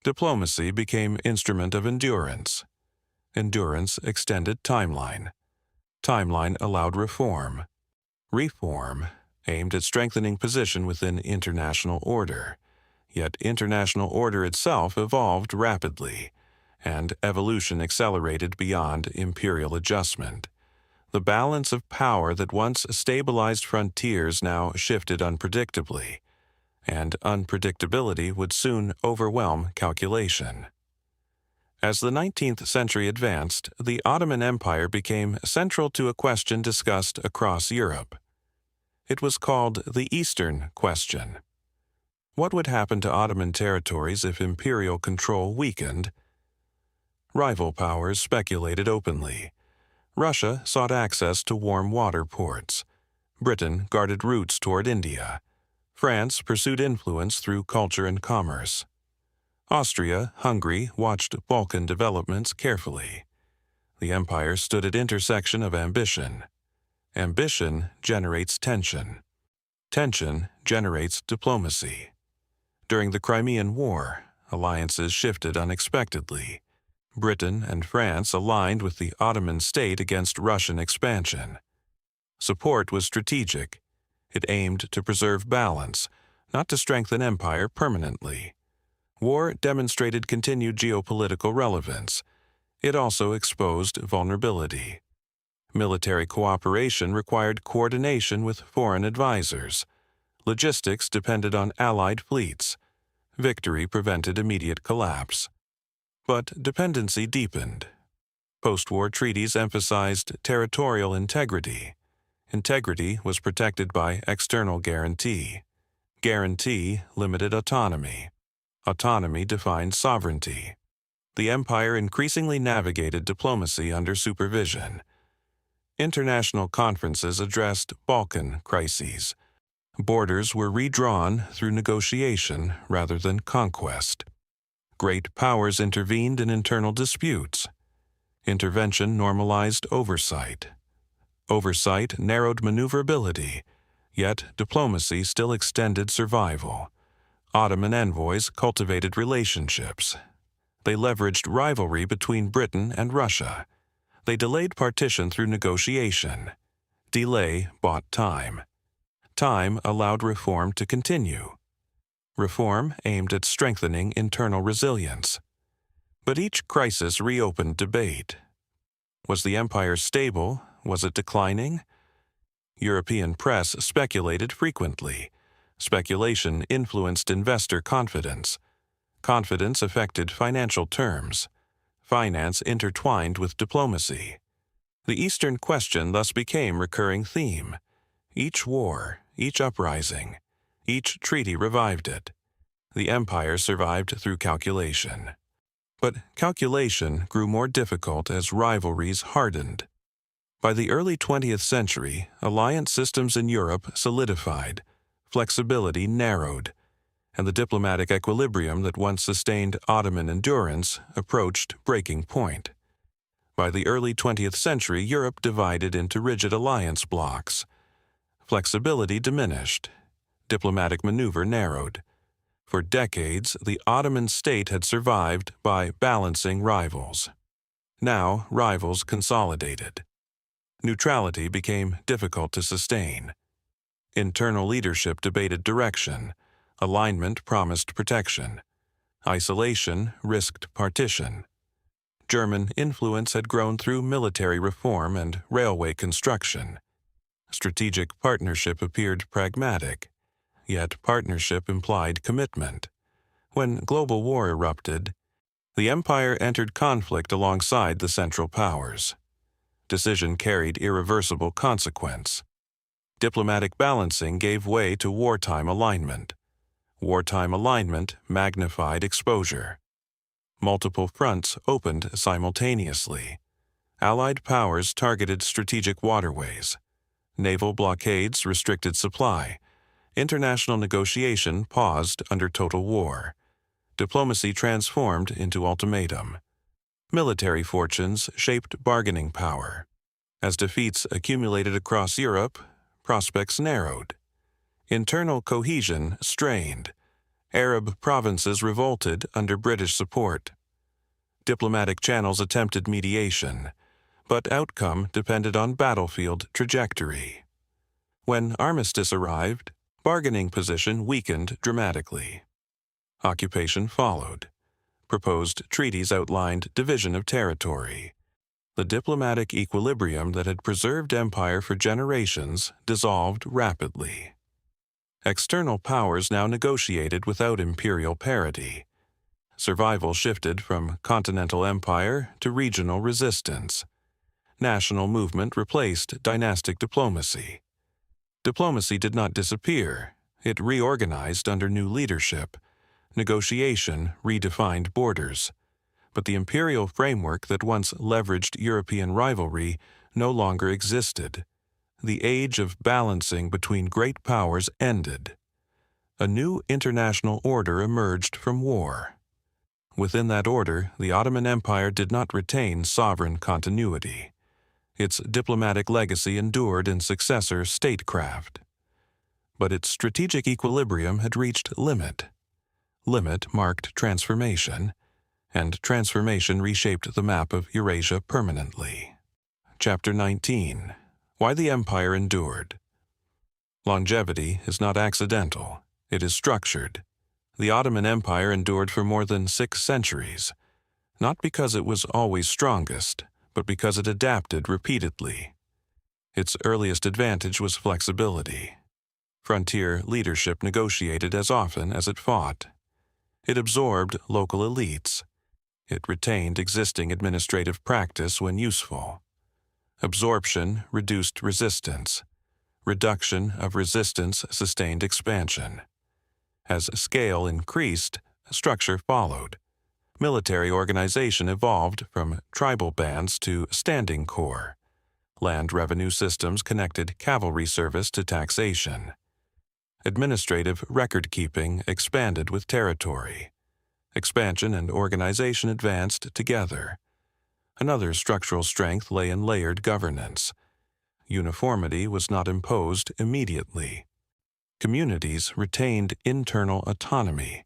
Diplomacy became instrument of endurance. Endurance extended timeline. Timeline allowed reform. Reform aimed at strengthening position within international order. Yet international order itself evolved rapidly, and evolution accelerated beyond imperial adjustment. The balance of power that once stabilized frontiers now shifted unpredictably, and unpredictability would soon overwhelm calculation. As the 19th century advanced, the Ottoman Empire became central to a question discussed across Europe. It was called the Eastern Question. What would happen to Ottoman territories if imperial control weakened? Rival powers speculated openly. Russia sought access to warm water ports. Britain guarded routes toward India. France pursued influence through culture and commerce. Austria-Hungary watched Balkan developments carefully. The empire stood at intersection of ambition. Ambition generates tension. Tension generates diplomacy. During the Crimean War, alliances shifted unexpectedly. Britain and France aligned with the Ottoman state against Russian expansion. Support was strategic. It aimed to preserve balance, not to strengthen empire permanently. War demonstrated continued geopolitical relevance. It also exposed vulnerability. Military cooperation required coordination with foreign advisors. Logistics depended on allied fleets. Victory prevented immediate collapse. But dependency deepened. Post-war treaties emphasized territorial integrity. Integrity was protected by external guarantee. Guarantee limited autonomy. Autonomy defined sovereignty. The empire increasingly navigated diplomacy under supervision. International conferences addressed Balkan crises. Borders were redrawn through negotiation rather than conquest. Great powers intervened in internal disputes. Intervention normalized oversight. Oversight narrowed maneuverability, yet diplomacy still extended survival. Ottoman envoys cultivated relationships. They leveraged rivalry between Britain and Russia. They delayed partition through negotiation. Delay bought time. Time allowed reform to continue. Reform aimed at strengthening internal resilience. But each crisis reopened debate. Was the empire stable? Was it declining? European press speculated frequently. Speculation influenced investor confidence. Confidence affected financial terms. Finance intertwined with diplomacy. The Eastern Question thus became a recurring theme. Each war, each uprising, each treaty revived it. The empire survived through calculation. But calculation grew more difficult as rivalries hardened. By the early 20th century, alliance systems in Europe solidified, flexibility narrowed, and the diplomatic equilibrium that once sustained Ottoman endurance approached breaking point. By the early 20th century, Europe divided into rigid alliance blocs. Flexibility diminished. Diplomatic maneuver narrowed. For decades, the Ottoman state had survived by balancing rivals. Now, rivals consolidated. Neutrality became difficult to sustain. Internal leadership debated direction. Alignment promised protection. Isolation risked partition. German influence had grown through military reform and railway construction. Strategic partnership appeared pragmatic, yet partnership implied commitment. When global war erupted, the empire entered conflict alongside the Central Powers. Decision carried irreversible consequence. Diplomatic balancing gave way to wartime alignment. Wartime alignment magnified exposure. Multiple fronts opened simultaneously. Allied powers targeted strategic waterways. Naval blockades restricted supply. International negotiation paused under total war. Diplomacy transformed into ultimatum. Military fortunes shaped bargaining power. As defeats accumulated across Europe, prospects narrowed. Internal cohesion strained. Arab provinces revolted under British support. Diplomatic channels attempted mediation, but outcome depended on battlefield trajectory. When armistice arrived, bargaining position weakened dramatically. Occupation followed. Proposed treaties outlined division of territory. The diplomatic equilibrium that had preserved empire for generations dissolved rapidly. External powers now negotiated without imperial parity. Survival shifted from continental empire to regional resistance. National movement replaced dynastic diplomacy. Diplomacy did not disappear. It reorganized under new leadership. Negotiation redefined borders. But the imperial framework that once leveraged European rivalry no longer existed. The age of balancing between great powers ended. A new international order emerged from war. Within that order, the Ottoman Empire did not retain sovereign continuity. Its diplomatic legacy endured in successor statecraft. But its strategic equilibrium had reached limit. Limit marked transformation, and transformation reshaped the map of Eurasia permanently. Chapter 19. Why the Empire Endured. Longevity is not accidental, it is structured. The Ottoman Empire endured for more than 6 centuries, not because it was always strongest, but because it adapted repeatedly. Its earliest advantage was flexibility. Frontier leadership negotiated as often as it fought. It absorbed local elites. It retained existing administrative practice when useful. Absorption reduced resistance. Reduction of resistance sustained expansion. As scale increased, structure followed. Military organization evolved from tribal bands to standing corps. Land revenue systems connected cavalry service to taxation. Administrative record-keeping expanded with territory. Expansion and organization advanced together. Another structural strength lay in layered governance. Uniformity was not imposed immediately. Communities retained internal autonomy.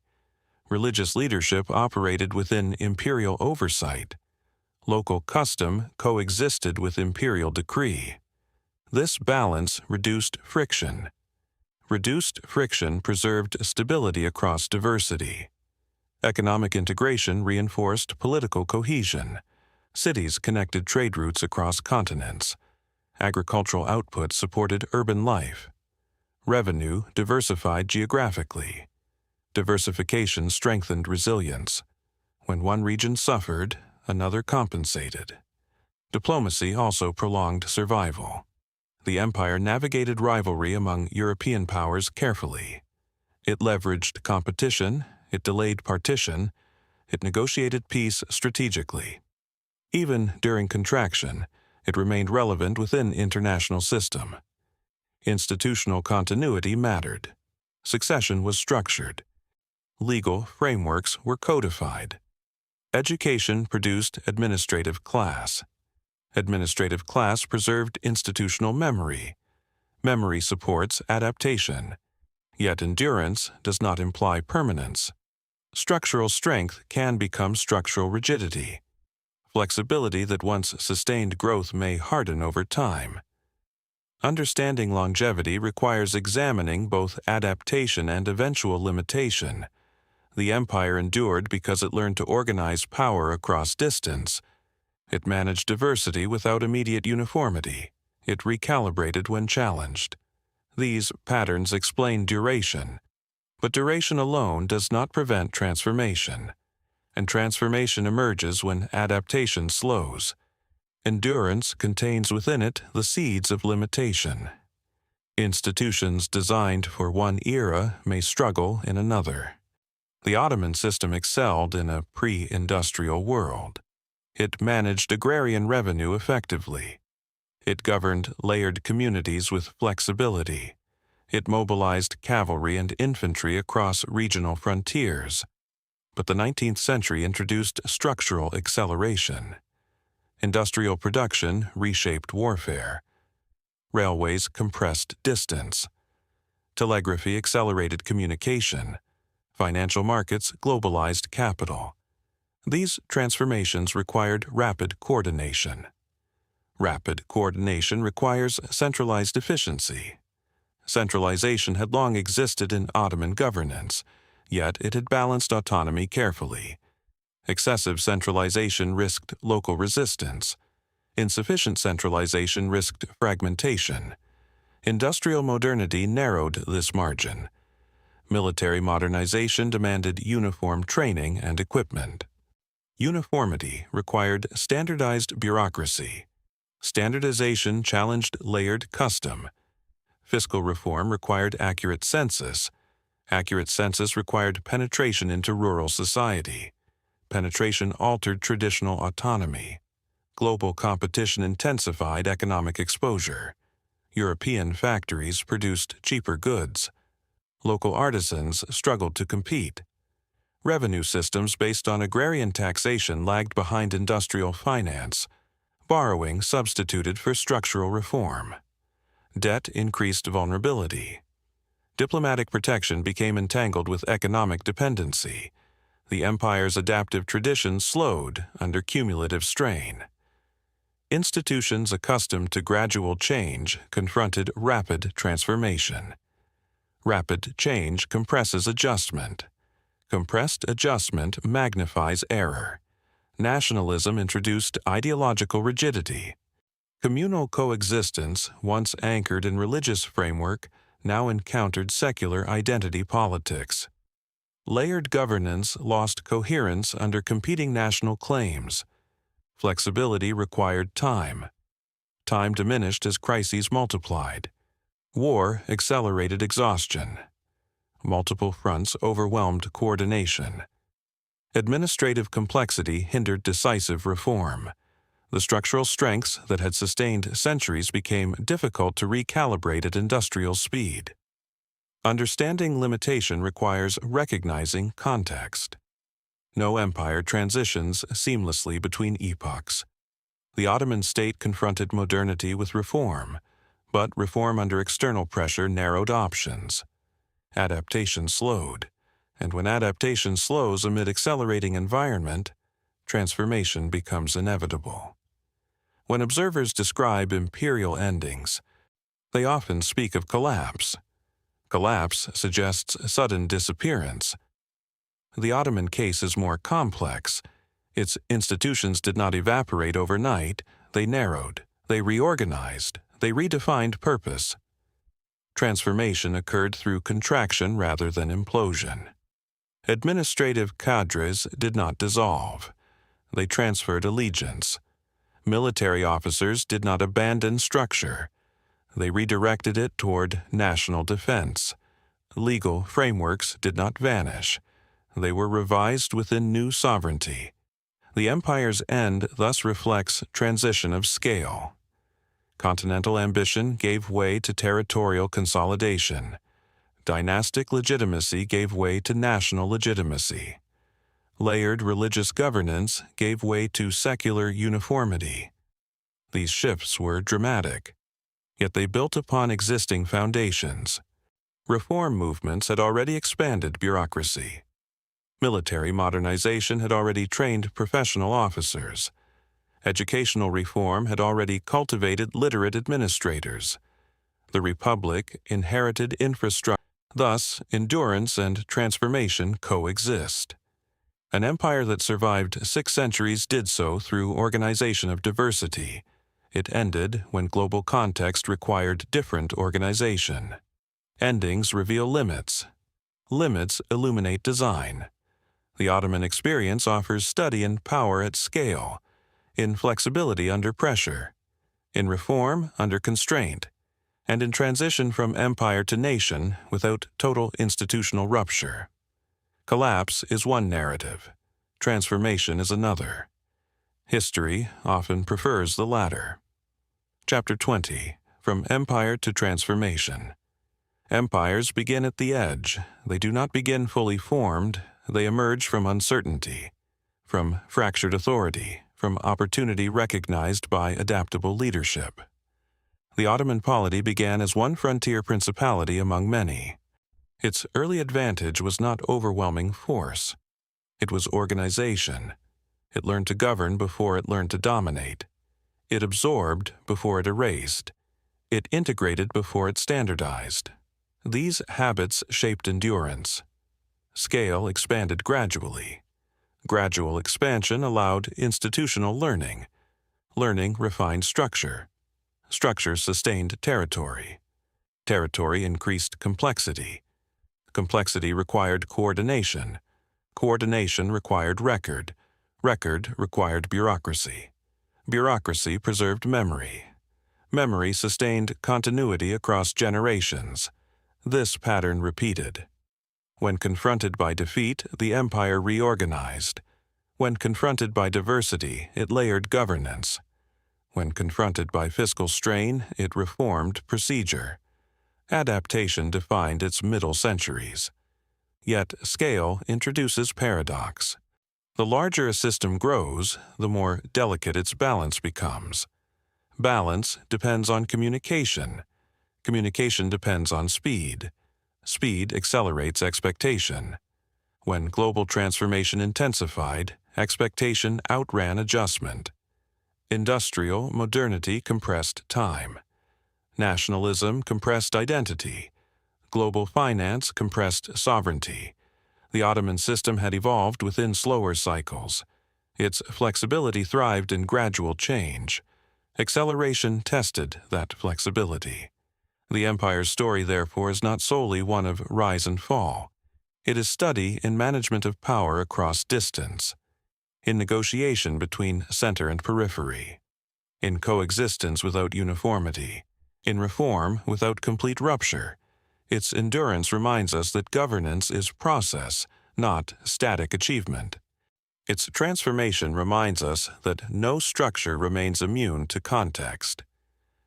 Religious leadership operated within imperial oversight. Local custom coexisted with imperial decree. This balance reduced friction. Reduced friction preserved stability across diversity. Economic integration reinforced political cohesion. Cities connected trade routes across continents. Agricultural output supported urban life. Revenue diversified geographically. Diversification strengthened resilience. When one region suffered, another compensated. Diplomacy also prolonged survival. The empire navigated rivalry among European powers carefully. It leveraged competition, it delayed partition, it negotiated peace strategically. Even during contraction, it remained relevant within international system. Institutional continuity mattered. Succession was structured. Legal frameworks were codified. Education produced administrative class. Administrative class preserved institutional memory. Memory supports adaptation. Yet endurance does not imply permanence. Structural strength can become structural rigidity. Flexibility that once sustained growth may harden over time. Understanding longevity requires examining both adaptation and eventual limitation. The empire endured because it learned to organize power across distance. It managed diversity without immediate uniformity. It recalibrated when challenged. These patterns explain duration. But duration alone does not prevent transformation. And transformation emerges when adaptation slows. Endurance contains within it the seeds of limitation. Institutions designed for one era may struggle in another. The Ottoman system excelled in a pre-industrial world. It managed agrarian revenue effectively. It governed layered communities with flexibility. It mobilized cavalry and infantry across regional frontiers. But the 19th century introduced structural acceleration. Industrial production reshaped warfare. Railways compressed distance. Telegraphy accelerated communication. Financial markets globalized capital. These transformations required rapid coordination. Rapid coordination requires centralized efficiency. Centralization had long existed in Ottoman governance, yet it had balanced autonomy carefully. Excessive centralization risked local resistance. Insufficient centralization risked fragmentation. Industrial modernity narrowed this margin. Military modernization demanded uniform training and equipment. Uniformity required standardized bureaucracy. Standardization challenged layered custom. Fiscal reform required accurate census. Accurate census required penetration into rural society. Penetration altered traditional autonomy. Global competition intensified economic exposure. European factories produced cheaper goods. Local artisans struggled to compete. Revenue systems based on agrarian taxation lagged behind industrial finance. Borrowing substituted for structural reform. Debt increased vulnerability. Diplomatic protection became entangled with economic dependency. The empire's adaptive tradition slowed under cumulative strain. Institutions accustomed to gradual change confronted rapid transformation. Rapid change compresses adjustment. Compressed adjustment magnifies error. Nationalism introduced ideological rigidity. Communal coexistence, once anchored in religious framework, now encountered secular identity politics. Layered governance lost coherence under competing national claims. Flexibility required time. Time diminished as crises multiplied. War accelerated exhaustion. Multiple fronts overwhelmed coordination. Administrative complexity hindered decisive reform. The structural strengths that had sustained centuries became difficult to recalibrate at industrial speed. Understanding limitation requires recognizing context. No empire transitions seamlessly between epochs. The Ottoman state confronted modernity with reform, but reform under external pressure narrowed options. Adaptation slowed, and when adaptation slows amid accelerating environment, transformation becomes inevitable. When observers describe imperial endings, they often speak of collapse. Collapse suggests sudden disappearance. The Ottoman case is more complex. Its institutions did not evaporate overnight, they narrowed, they reorganized, they redefined purpose. Transformation occurred through contraction rather than implosion. Administrative cadres did not dissolve. They transferred allegiance. Military officers did not abandon structure. They redirected it toward national defense. Legal frameworks did not vanish. They were revised within new sovereignty. The empire's end thus reflects transition of scale. Continental ambition gave way to territorial consolidation. Dynastic legitimacy gave way to national legitimacy. Layered religious governance gave way to secular uniformity. These shifts were dramatic, yet they built upon existing foundations. Reform movements had already expanded bureaucracy. Military modernization had already trained professional officers. Educational reform had already cultivated literate administrators. The Republic inherited infrastructure. Thus, endurance and transformation coexist. An empire that survived 6 centuries did so through organization of diversity. It ended when global context required different organization. Endings reveal limits. Limits illuminate design. The Ottoman experience offers study in power at scale, in flexibility under pressure, in reform under constraint, and in transition from empire to nation without total institutional rupture. Collapse is one narrative. Transformation is another. History often prefers the latter. Chapter 20. From Empire to Transformation. Empires begin at the edge. They do not begin fully formed. They emerge from uncertainty, from fractured authority, from opportunity recognized by adaptable leadership. The Ottoman polity began as one frontier principality among many. Its early advantage was not overwhelming force. It was organization. It learned to govern before it learned to dominate. It absorbed before it erased. It integrated before it standardized. These habits shaped endurance. Scale expanded gradually. Gradual expansion allowed institutional learning. Learning refined structure. Structure sustained territory. Territory increased complexity. Complexity required coordination. Coordination required record. Record required bureaucracy. Bureaucracy preserved memory. Memory sustained continuity across generations. This pattern repeated. When confronted by defeat, the empire reorganized. When confronted by diversity, it layered governance. When confronted by fiscal strain, it reformed procedure. Adaptation defined its middle centuries. Yet scale introduces paradox. The larger a system grows, the more delicate its balance becomes. Balance depends on communication. Communication depends on speed. Speed accelerates expectation. When global transformation intensified, expectation outran adjustment. Industrial modernity compressed time. Nationalism compressed identity. Global finance compressed sovereignty. The Ottoman system had evolved within slower cycles. Its flexibility thrived in gradual change. Acceleration tested that flexibility. The empire's story, therefore, is not solely one of rise and fall. It is study in management of power across distance, in negotiation between center and periphery, in coexistence without uniformity, in reform without complete rupture. Its endurance reminds us that governance is process, not static achievement. Its transformation reminds us that no structure remains immune to context.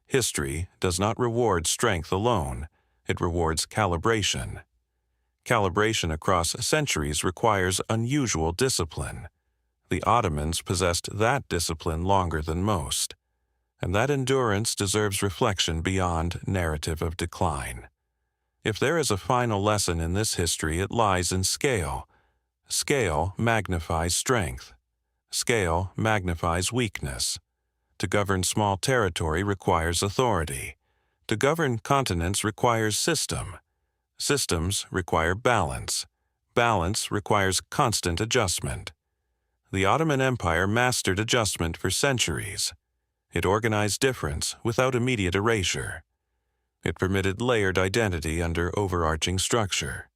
History does not reward strength alone, it rewards calibration. Calibration across centuries requires unusual discipline. The Ottomans possessed that discipline longer than most, and that endurance deserves reflection beyond narrative of decline. If there is a final lesson in this history, it lies in scale. Scale magnifies strength. Scale magnifies weakness. To govern small territory requires authority. To govern continents requires system. Systems require balance. Balance requires constant adjustment. The Ottoman Empire mastered adjustment for centuries. It organized difference without immediate erasure. It permitted layered identity under overarching structure.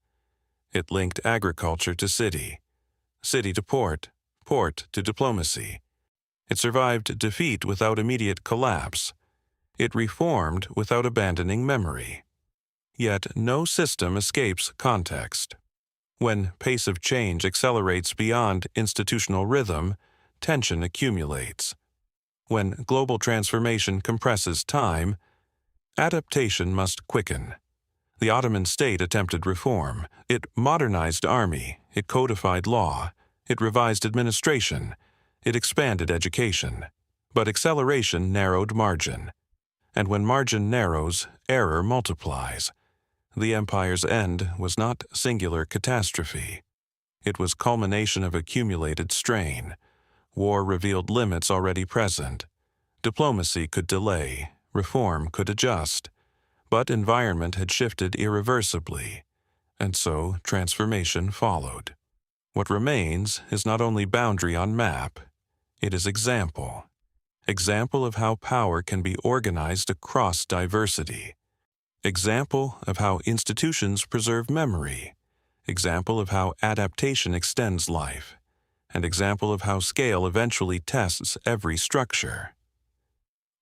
It linked agriculture to city, city to port, port to diplomacy. It survived defeat without immediate collapse. It reformed without abandoning memory. Yet no system escapes context. When pace of change accelerates beyond institutional rhythm, tension accumulates. When global transformation compresses time, adaptation must quicken. The Ottoman state attempted reform. It modernized army. It codified law. It revised administration. It expanded education. But acceleration narrowed margin. And when margin narrows, error multiplies. The empire's end was not singular catastrophe. It was culmination of accumulated strain. War revealed limits already present. Diplomacy could delay. Reform could adjust. But environment had shifted irreversibly, and so transformation followed. What remains is not only boundary on map, it is example. Example of how power can be organized across diversity. Example of how institutions preserve memory. Example of how adaptation extends life. And example of how scale eventually tests every structure.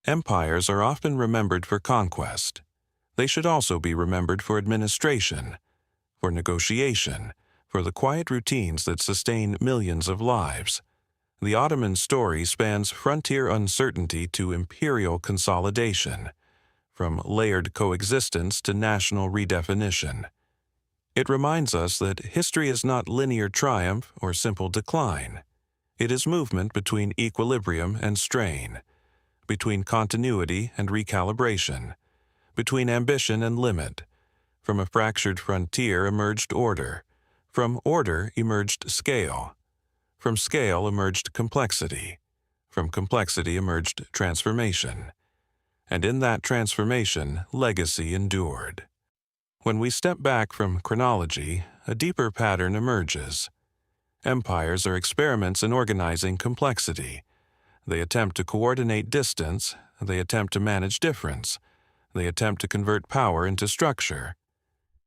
Empires are often remembered for conquest. They should also be remembered for administration, for negotiation, for for the quiet routines that sustain millions of lives. The Ottoman story spans frontier uncertainty to imperial consolidation, from layered coexistence to national redefinition. It reminds us that history is not linear triumph or simple decline. It is movement between equilibrium and strain, between continuity and recalibration, between ambition and limit. From a fractured frontier emerged order. From order emerged scale. From scale emerged complexity. From complexity emerged transformation. And in that transformation, legacy endured. When we step back from chronology, a deeper pattern emerges. Empires are experiments in organizing complexity. They attempt to coordinate distance. They attempt to manage difference. They attempt to convert power into structure.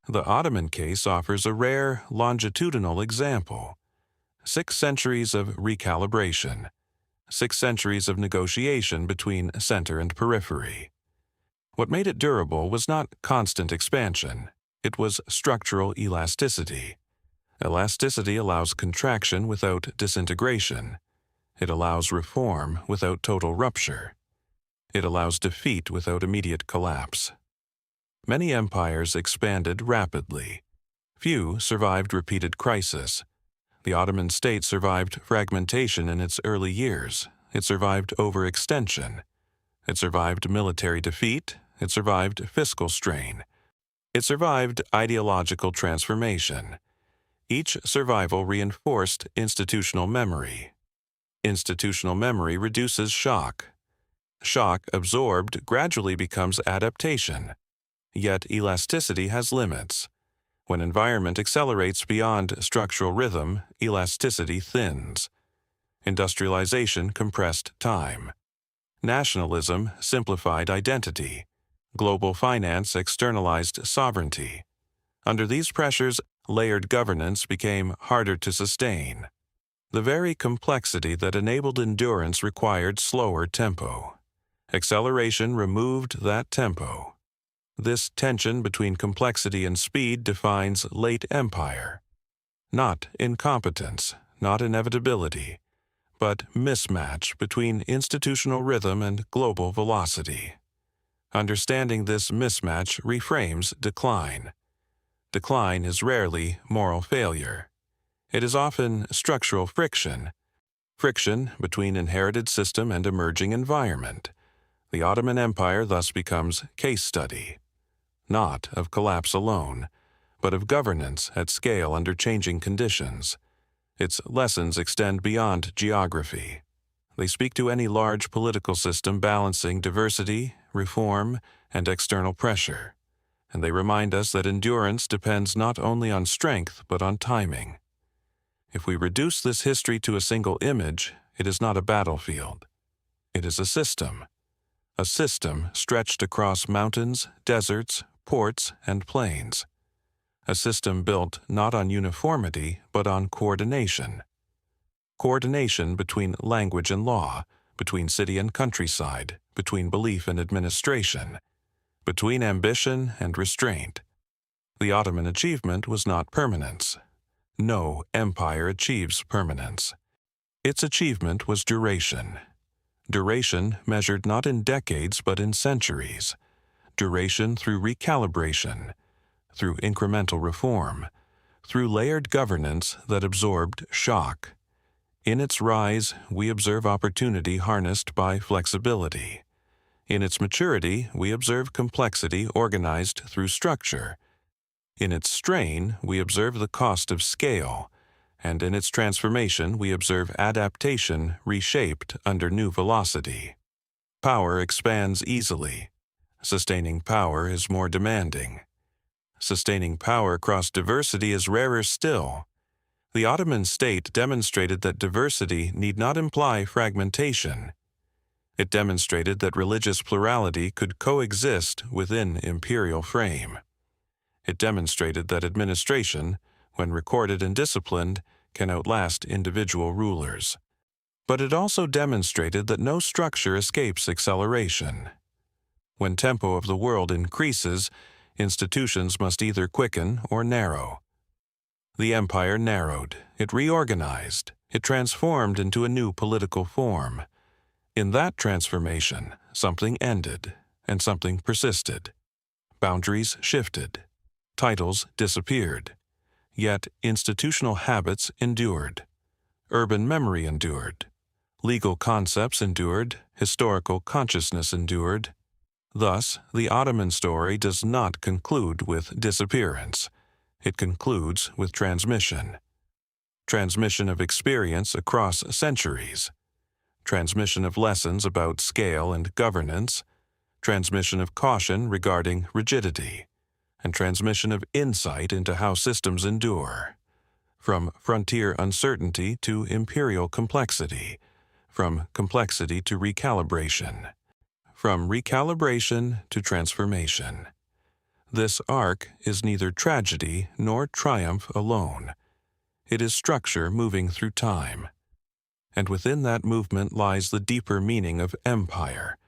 The Ottoman case offers a rare, longitudinal example. 6 centuries of recalibration. 6 centuries of negotiation between center and periphery. What made it durable was not constant expansion. It was structural elasticity. Elasticity allows contraction without disintegration. It allows reform without total rupture. It allows defeat without immediate collapse. Many empires expanded rapidly. Few survived repeated crisis. The Ottoman state survived fragmentation in its early years. It survived overextension. It survived military defeat. It survived fiscal strain. It survived ideological transformation. Each survival reinforced institutional memory. Institutional memory reduces shock. Shock absorbed gradually becomes adaptation. Yet elasticity has limits. When environment accelerates beyond structural rhythm, elasticity thins. Industrialization compressed time. Nationalism simplified identity. Global finance externalized sovereignty. Under these pressures, layered governance became harder to sustain. The very complexity that enabled endurance required slower tempo. Acceleration removed that tempo. This tension between complexity and speed defines late empire. Not incompetence, not inevitability, but mismatch between institutional rhythm and global velocity. Understanding this mismatch reframes decline. Decline is rarely moral failure. It is often structural friction. Friction between inherited system and emerging environment. The Ottoman Empire thus becomes case study. Not of collapse alone, but of governance at scale under changing conditions. Its lessons extend beyond geography. They speak to any large political system balancing diversity, reform, and external pressure. And they remind us that endurance depends not only on strength but on timing. If we reduce this history to a single image, it is not a battlefield. It is a system stretched across mountains, deserts, ports, and plains. A system built not on uniformity but on coordination. Coordination between language and law, between city and countryside, between belief and administration, between ambition and restraint. The Ottoman achievement was not permanence. No empire achieves permanence. Its achievement was duration. Duration measured not in decades but in centuries. Duration through recalibration, through incremental reform, through layered governance that absorbed shock. In its rise, we observe opportunity harnessed by flexibility. In its maturity, we observe complexity organized through structure. In its strain, we observe the cost of scale, and in its transformation, we observe adaptation reshaped under new velocity. Power expands easily. Sustaining power is more demanding. Sustaining power across diversity is rarer still. The Ottoman state demonstrated that diversity need not imply fragmentation. It demonstrated that religious plurality could coexist within imperial frame. It demonstrated that administration, when recorded and disciplined, can outlast individual rulers. But it also demonstrated that no structure escapes acceleration. When tempo of the world increases, institutions must either quicken or narrow. The empire narrowed, it reorganized, it transformed into a new political form. In that transformation, something ended, and something persisted. Boundaries shifted. Titles disappeared. Yet institutional habits endured. Urban memory endured. Legal concepts endured. Historical consciousness endured. Thus, the Ottoman story does not conclude with disappearance. It concludes with transmission. Transmission of experience across centuries. Transmission of lessons about scale and governance. Transmission of caution regarding rigidity. And transmission of insight into how systems endure. From frontier uncertainty to imperial complexity. From complexity to recalibration. From recalibration to transformation. This arc is neither tragedy nor triumph alone. It is structure moving through time. And within that movement lies the deeper meaning of empire,